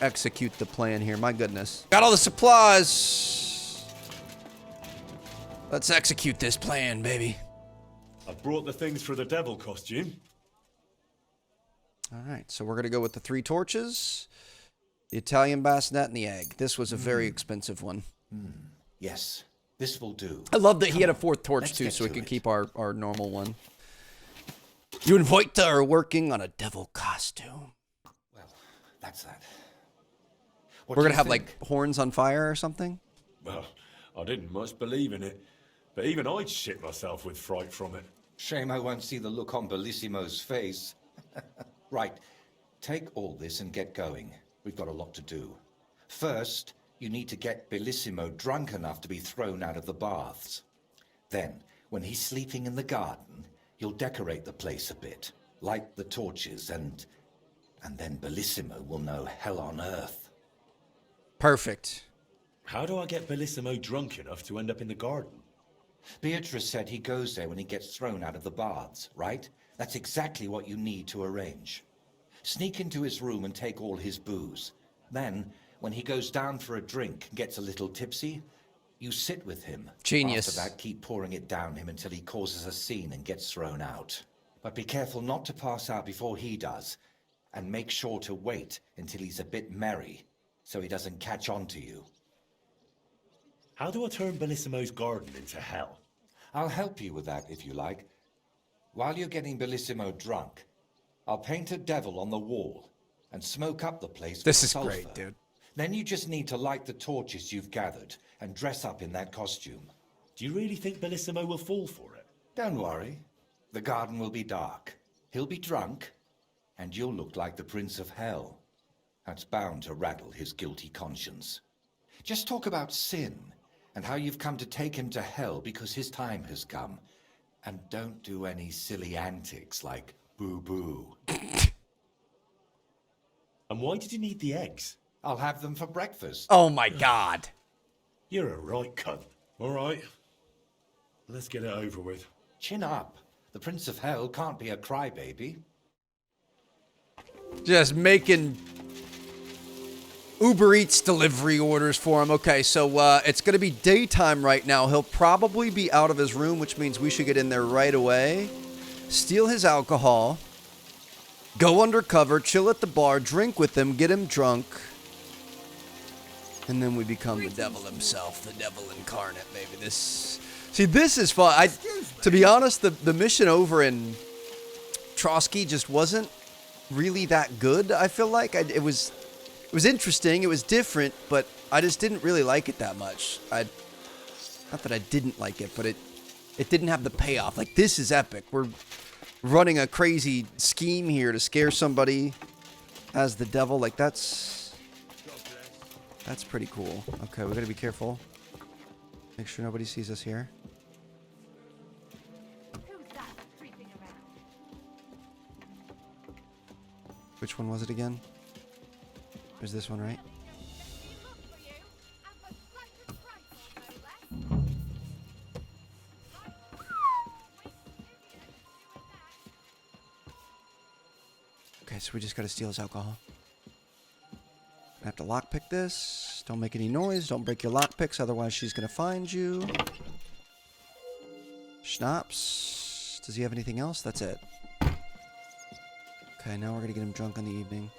execute the plan here. My goodness. Got all the supplies. Let's execute this plan, baby. I brought the things for the devil costume. All right, so we're going to go with the 3 torches, the Italian bassinet, and the egg. This was a very expensive one. Yes, this will do. I love that he had a 4th torch, Let's too, get so we to could it. keep our normal one. You and Vojta are working on a devil costume. Well, that's that. We're going to have, like, horns on fire or something? Well, I didn't much believe in it, but even I'd shit myself with fright from it. Shame I won't see the look on Bellissimo's face. Right, take all this and get going. We've got a lot to do. First, you need to get Bellissimo drunk enough to be thrown out of the baths. Then, when he's sleeping in the garden, you'll decorate the place a bit, light the torches, and then Bellissimo will know hell on earth. Perfect. How do I get Bellissimo drunk enough to end up in the garden? Beatrice said he goes there when he gets thrown out of the baths, right? That's exactly what you need to arrange. Sneak into his room and take all his booze. Then, when he goes down for a drink and gets a little tipsy, you sit with him. Genius. After that, keep pouring it down him until he causes a scene and gets thrown out. But be careful not to pass out before he does, and make sure to wait until he's a bit merry, so he doesn't catch on to you. How do I turn Bellissimo's garden into hell? I'll help you with that, if you like. While you're getting Bellissimo drunk, I'll paint a devil on the wall and smoke up the place This with is sulfur. great, dude. Then you just need to light the torches you've gathered and dress up in that costume. Do you really think Bellissimo will fall for it? Don't worry. The garden will be dark. He'll be drunk, and you'll look like the Prince of Hell. That's bound to rattle his guilty conscience. Just talk about sin and how you've come to take him to hell because his time has come. And don't do any silly antics like boo-boo. And why did you need the eggs? I'll have them for breakfast. Oh my God. You're a right cunt. All right. Let's get it over with. Chin up. The Prince of Hell can't be a crybaby. Just making Uber Eats delivery orders for him. Okay, so it's going to be daytime right now. He'll probably be out of his room, which means we should get in there right away. Steal his alcohol. Go undercover, chill at the bar, drink with him, get him drunk. And then we become the devil himself, the devil incarnate, baby. See, this is fun. To be honest, the mission over in Trotsky just wasn't really that good, I feel like. It was interesting, it was different, but I just didn't really like it that much. Not that I didn't like it, but it didn't have the payoff. Like, this is epic. We're running a crazy scheme here to scare somebody as the devil. Like, that's pretty cool. Okay, we gotta be careful. Make sure nobody sees us here. Which one was it again? There's this one, right? Okay, so we just gotta steal his alcohol. I have to lockpick this. Don't make any noise. Don't break your lockpicks, otherwise she's gonna find you. Schnapps. Does he have anything else? That's it. Okay, now we're gonna get him drunk in the evening.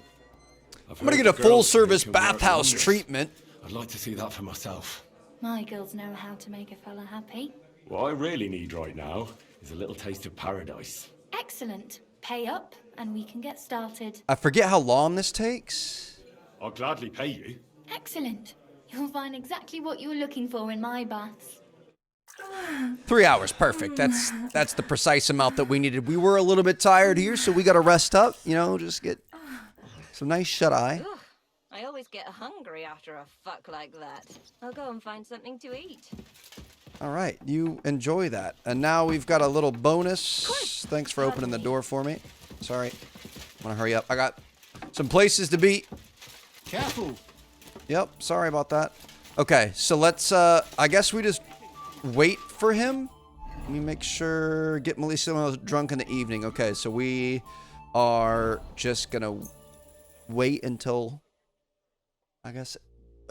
I'm gonna get a full-service bathhouse treatment. I'd like to see that for myself. My girls know how to make a fella happy. What I really need right now is a little taste of paradise. Excellent. Pay up, and we can get started. I forget how long this takes. I'll gladly pay you. Excellent. You'll find exactly what you were looking for in my baths. 3 hours, perfect. That's the precise amount that we needed. We were a little bit tired here, so we got to rest up. You know, just get some nice shut-eye. Ugh, I always get hungry after a fuck like that. I'll go and find something to eat. All right, you enjoy that. And now we've got a little bonus. Thanks for opening the door for me. Sorry. I want to hurry up. I got some places to be. Careful. Yep, sorry about that. Okay, so let's, I guess we just wait for him. Let me make sure, get Melissa drunk in the evening. Okay, so we are just gonna wait until, I guess,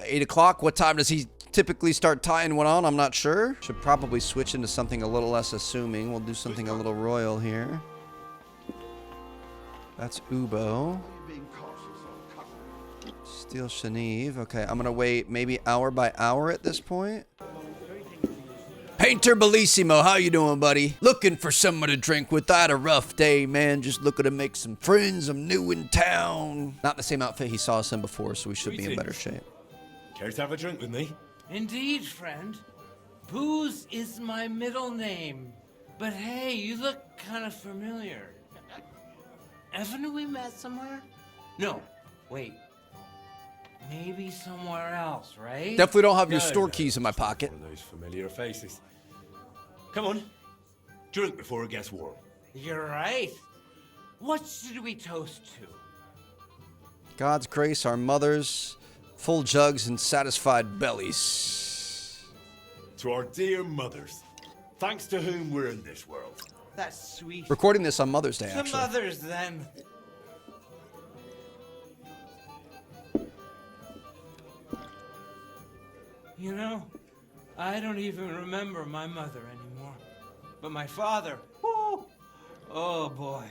8 o'clock. What time does he typically start tying one on? I'm not sure. Should probably switch into something a little less assuming. We'll do something a little royal here. That's Ubo. Steal Shanive. Okay, I'm gonna wait maybe hour by hour at this point. Painter Bellissimo, how you doing, buddy? Looking for someone to drink with. I had a rough day, man. Just looking to make some friends. I'm new in town. Not the same outfit he saw us in before, so we should be in better shape. Care to have a drink with me? Indeed, friend. Booze is my middle name. But hey, you look kind of familiar. Haven't we met somewhere? No, wait. Maybe somewhere else, right? Definitely don't have your store keys in my pocket. One of those familiar faces. Come on. Drink before it gets warm. You're right. What should we toast to? God's grace, our mothers, full jugs and satisfied bellies. To our dear mothers, thanks to whom we're in this world. That's sweet. Recording this on Mother's Day, To actually. mothers, then. You know, I don't even remember my mother anymore. But my father, whoo, oh boy.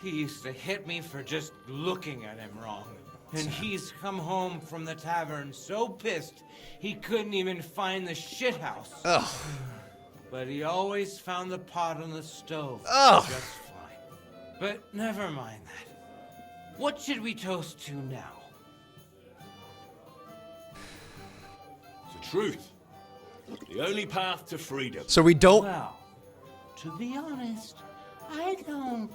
He used to hit me for just looking at him wrong. And he's come home from the tavern so pissed he couldn't even find the shithouse. Ugh. But he always found the pot on the stove Ugh. just fine. But never mind that. What should we toast to now? The truth. The only path to freedom. So we don't... Well, to be honest, I don't...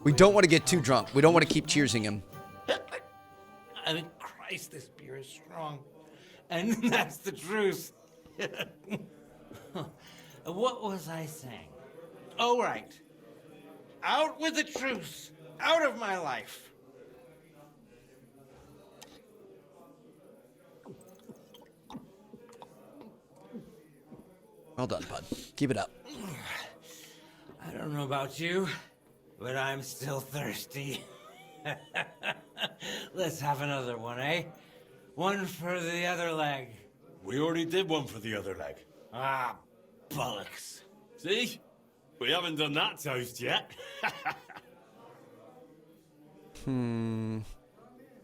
We don't want to get too drunk. We don't want to keep cheersing him. I mean, Christ, this beer is strong. And that's the truth. What was I saying? Oh, right. Out with the truth. Out of my life. Well done, bud. Keep it up. I don't know about you, but I'm still thirsty. Let's have another one, eh? One for the other leg. We already did one for the other leg. Ah, bollocks. See? We haven't done that toast yet.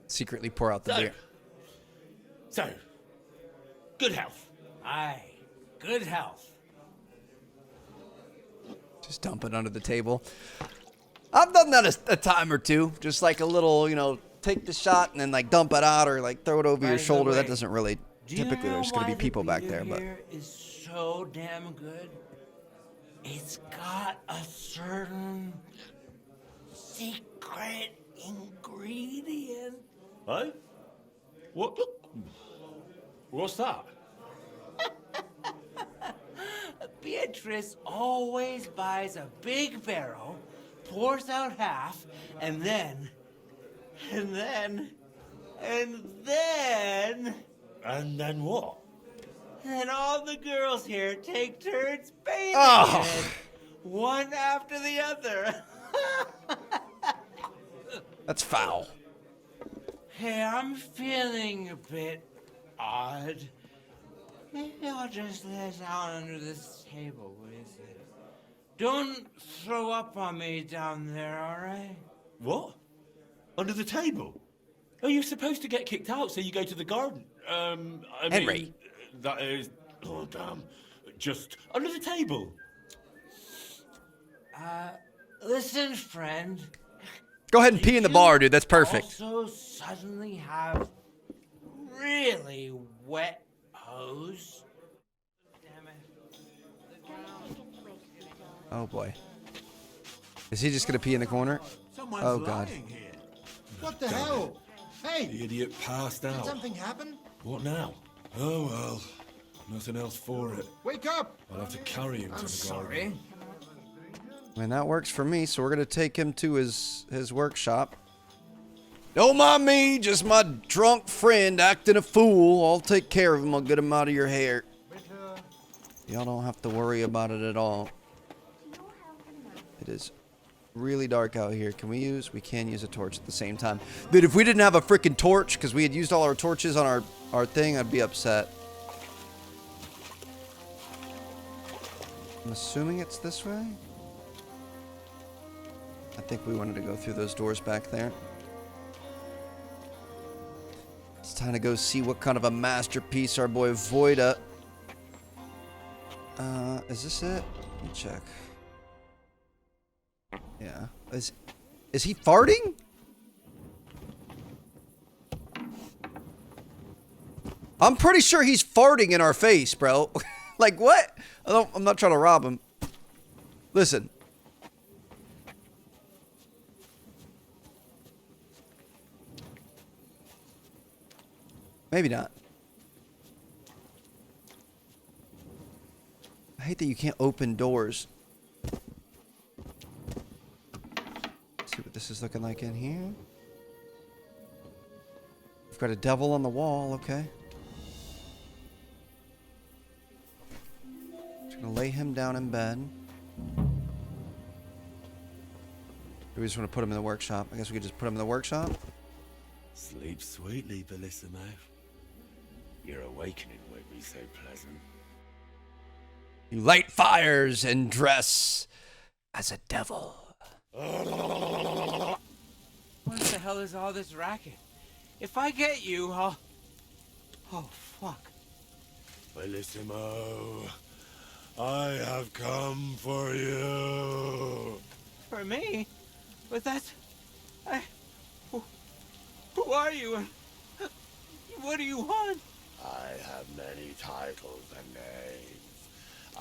Secretly pour out the beer. So, good health. Aye, good health. Just dump it under the table. I've done that a time or two. Just like a little, take the shot and then like dump it out or like throw it over your shoulder. That doesn't really. Typically, there's going to be people back there, but. Here is so damn good. It's got a certain secret ingredient. Hey? What? What's that? Beatrice always buys a big barrel, pours out half, and then. And then what? And all the girls here take turns bathing in it, one after the other. That's foul. Hey, I'm feeling a bit odd. Maybe I'll just lay down under this table with you. Don't throw up on me down there, all right? What? Under the table? Are you supposed to get kicked out so you go to the garden? Henry. Mean, that is... Oh, damn. Just under the table. Listen, friend. Go ahead and pee in the bar, dude. That's perfect. Also suddenly have really wet hose. Damn it. Oh boy. Is he just gonna pee in the corner? Oh god. What the hell? Hey! The idiot passed Did out. something happen? What now? Oh, well. Nothing else for it. Wake up! I'll have to carry him to the garden. Sorry. I mean, that works for me, so we're gonna take him to his workshop. Don't mind me, just my drunk friend acting a fool. I'll take care of him. I'll get him out of your hair. Y'all don't have to worry about it at all. It is really dark out here. Can we use? We can use a torch at the same time. Dude, if we didn't have a freaking torch, because we had used all our torches on our thing, I'd be upset. I'm assuming it's this way. I think we wanted to go through those doors back there. It's time to go see what kind of a masterpiece our boy Voida. Is this it? Let me check. Yeah. Is he farting? I'm pretty sure he's farting in our face, bro. Like what? I'm not trying to rob him. Listen. Maybe not. I hate that you can't open doors. Let's see what this is looking like in here. We've got a devil on the wall, okay. Just gonna lay him down in bed. Do we just want to put him in the workshop? I guess we could just put him in the workshop. Sleep sweetly, Bellissimo. Your awakening won't be so pleasant. You light fires and dress as a devil. What the hell is all this racket? If I get you, I'll... Oh, fuck. Bellissimo, I have come for you. For me? But that's... Who are you? And what do you want? I have many titles and names.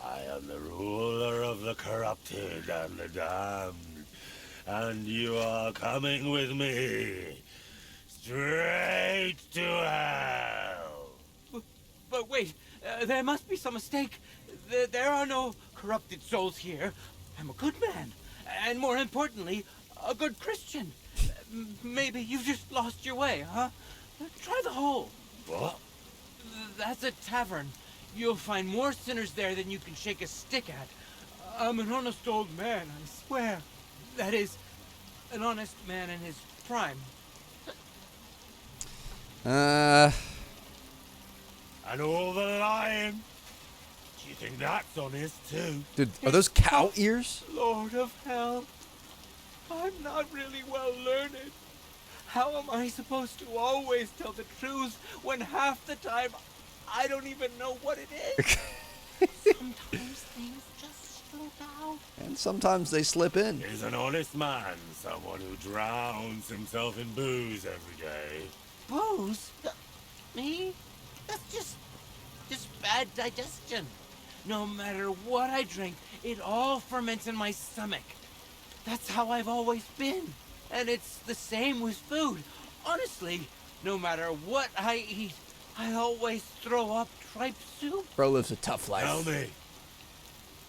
I am the ruler of the corrupted and the damned. And you are coming with me. Straight to hell. But wait, there must be some mistake. There are no corrupted souls here. I'm a good man, and more importantly, a good Christian. Maybe you've just lost your way, huh? Try the hole. What? That's a tavern. You'll find more sinners there than you can shake a stick at. I'm an honest old man, I swear. That is, an honest man in his prime. And all the lying. Do you think that's honest too? Dude, are those cow ears? Lord of hell. I'm not really well learned. How am I supposed to always tell the truth when half the time I don't even know what it is? Sometimes things just slip out. And sometimes they slip in. Is an honest man someone who drowns himself in booze every day? Booze? Me? That's just bad digestion. No matter what I drink, it all ferments in my stomach. That's how I've always been. And it's the same with food. Honestly, no matter what I eat, I always throw up tripe soup. Bro lives a tough life. Tell me,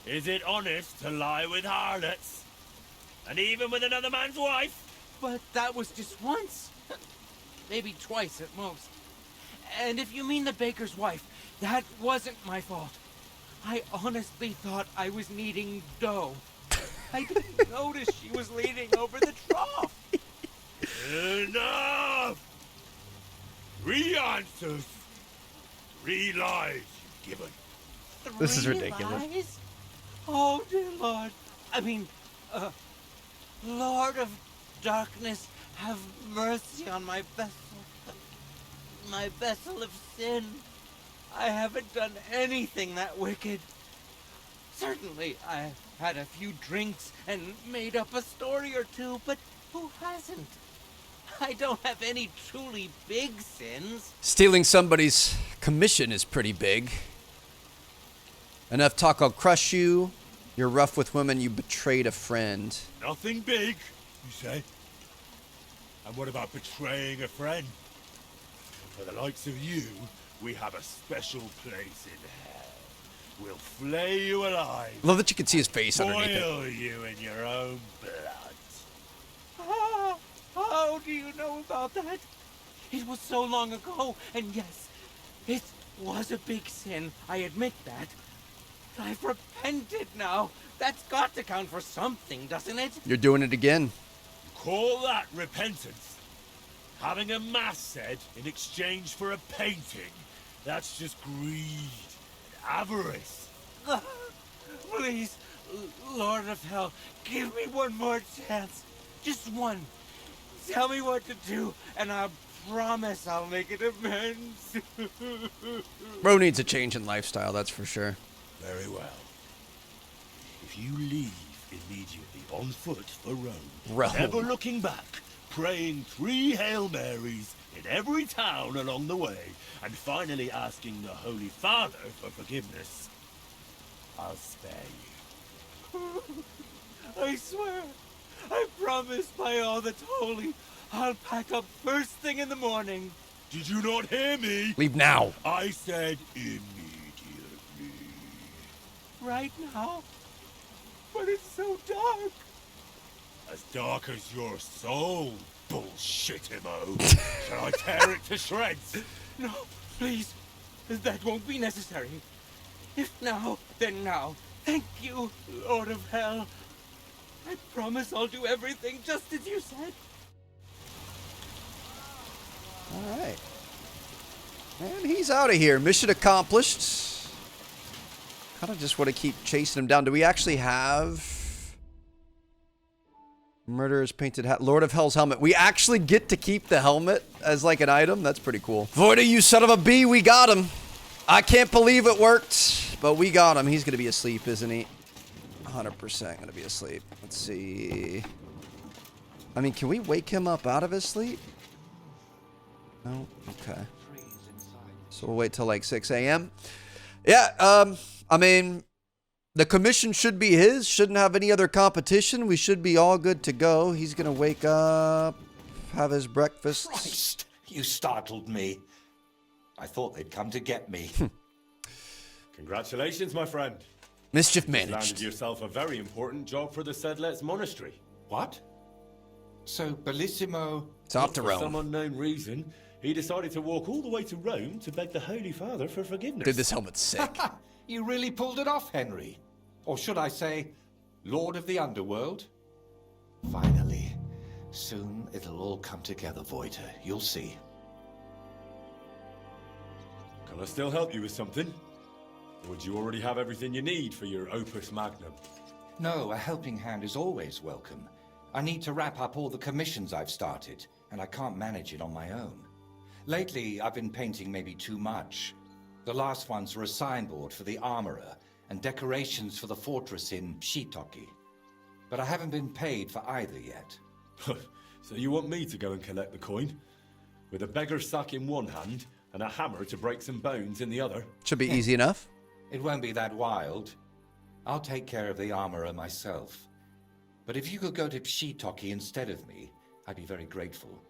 is it honest to lie with harlots? And even with another man's wife? But that was just once. Maybe twice at most. And if you mean the baker's wife, that wasn't my fault. I honestly thought I was kneading dough. I didn't notice she was leaning over the trough. Enough! 3 answers, 3 lies you've given. This is 3 ridiculous. lies? Oh, dear Lord. I mean, Lord of Darkness, have mercy on my vessel of sin. I haven't done anything that wicked. Certainly, I had a few drinks and made up a story or two, but who hasn't? I don't have any truly big sins. Stealing somebody's commission is pretty big. Enough talk, I'll crush you. You're rough with women, you betrayed a friend. Nothing big, you say? And what about betraying a friend? For the likes of you, we have a special place in hell. We'll flay you alive. Love that you can see his face underneath it. Boil you in your own blood. Ah, how do you know about that? It was so long ago, and yes, it was a big sin. I admit that. I've repented now. That's got to count for something, doesn't it? You're doing it again. Call that repentance? Having a mass said in exchange for a painting? That's just greed. Avarice. Please, Lord of Hell, give me one more chance. Just one. Tell me what to do, and I promise I'll make it amends. Bro needs a change in lifestyle, that's for sure. Very well. If you leave immediately on foot for Rome, never looking back, praying 3 Hail Marys in every town along the way, and finally asking the Holy Father for forgiveness, I'll spare you. I swear, I promise by all that's holy, I'll pack up first thing in the morning. Did you not hear me? Leave now. I said immediately. Right now? But it's so dark. As dark as your soul, bullshit-imo. Shall I tear it to shreds? No, please. That won't be necessary. If now, then now. Thank you, Lord of Hell. I promise I'll do everything just as you said. All right. And he's out of here. Mission accomplished. Kind of just want to keep chasing him down. Do we actually have Murderer's Painted Hat? Lord of Hell's helmet. We actually get to keep the helmet as like an item. That's pretty cool. Voida, you son of a bee, we got him. I can't believe it worked, but we got him. He's going to be asleep, isn't he? 100% going to be asleep. Let's see. I mean, can we wake him up out of his sleep? No? Okay. So we'll wait till like 6 a.m. Yeah, I mean, the commission should be his. Shouldn't have any other competition. We should be all good to go. He's going to wake up, have his breakfast. Christ, you startled me. I thought they'd come to get me. Congratulations, my friend. Mischief You landed managed. yourself a very important job for the Sedlets Monastery. What? So, Bellissimo... It's off to For some Rome. unknown reason, he decided to walk all the way to Rome to beg the Holy Father for forgiveness. Dude, this helmet's sick. You really pulled it off, Henry. Or should I say, Lord of the Underworld? Finally. Soon it'll all come together, Voiter. You'll see. Can I still help you with something? Or would you already have everything you need for your opus magnum? No, a helping hand is always welcome. I need to wrap up all the commissions I've started, and I can't manage it on my own. Lately, I've been painting maybe too much. The last ones were a signboard for the armorer and decorations for the fortress in Shitoki. But I haven't been paid for either yet. So you want me to go and collect the coin? With a beggar's sack in one hand and a hammer to break some bones in the other? Should be easy enough. It won't be that wild. I'll take care of the armorer myself. But if you could go to Shitoki instead of me, I'd be very grateful.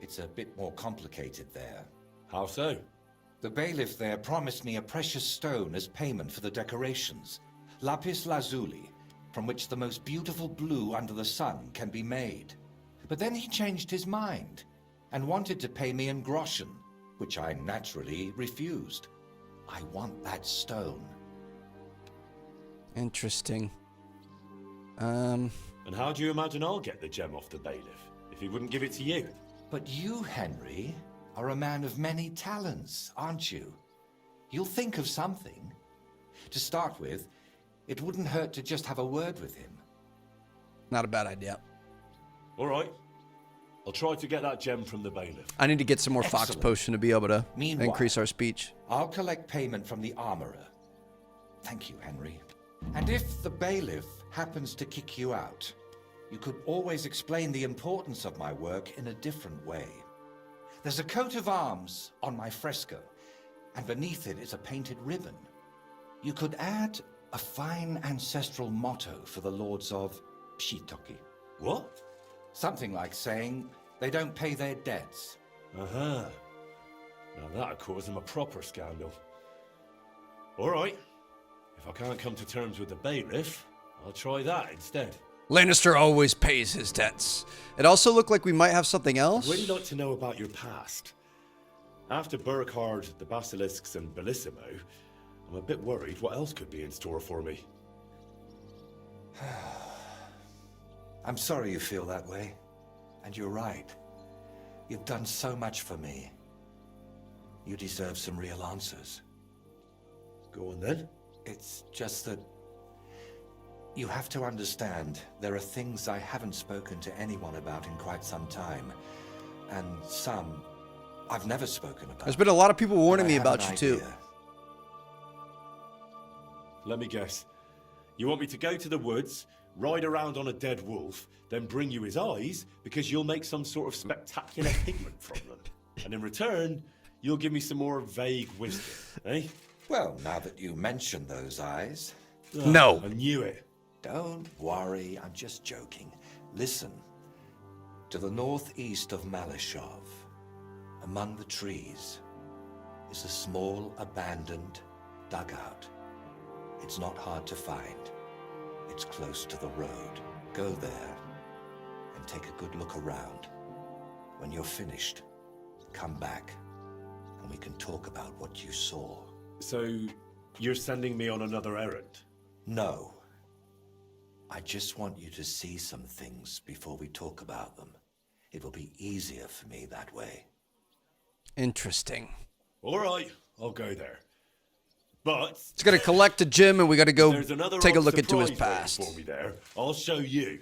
It's a bit more complicated there. How so? The bailiff there promised me a precious stone as payment for the decorations. Lapis lazuli, from which the most beautiful blue under the sun can be made. But then he changed his mind and wanted to pay me in groschen, which I naturally refused. I want that stone. Interesting. And how do you imagine I'll get the gem off the bailiff if he wouldn't give it to you? But you, Henry, are a man of many talents, aren't you? You'll think of something. To start with, it wouldn't hurt to just have a word with him. Not a bad idea. All right. I'll try to get that gem from the bailiff. I need to get some more Fox Excellent. Potion to be able to Meanwhile, increase our speech. I'll collect payment from the armorer. Thank you, Henry. And if the bailiff happens to kick you out, you could always explain the importance of my work in a different way. There's a coat of arms on my fresco, and beneath it is a painted ribbon. You could add a fine ancestral motto for the lords of Shitoki. What? Something like saying they don't pay their debts. Uh-huh. Now that'd cause him a proper scandal. All right. If I can't come to terms with the bailiff, I'll try that instead. Lannister always pays his debts. It also looked like we might have something else. I'd really like to know about your past. After Burkhard, the Basilisks, and Bellissimo, I'm a bit worried what else could be in store for me. I'm sorry you feel that way. And you're right. You've done so much for me. You deserve some real answers. Go on then. It's just that you have to understand there are things I haven't spoken to anyone about in quite some time. And some I've never spoken about. There's been a lot of people warning But I me have about an you too. idea. Let me guess. You want me to go to the woods, ride around on a dead wolf, then bring you his eyes because you'll make some sort of spectacular pigment from them. And in return, you'll give me some more vague wisdom, eh? Well, now that you mention those eyes, No. I knew it. don't worry, I'm just joking. Listen, to the northeast of Malashov, among the trees, is a small abandoned dugout. It's not hard to find. It's close to the road. Go there and take a good look around. When you're finished, come back and we can talk about what you saw. So, you're sending me on another errand? No. I just want you to see some things before we talk about them. It will be easier for me that way. Interesting. All right, I'll go there. But He's gonna collect a gem, and we gotta go there's another take a odd look into his surprise waiting past. for me there. I'll show you.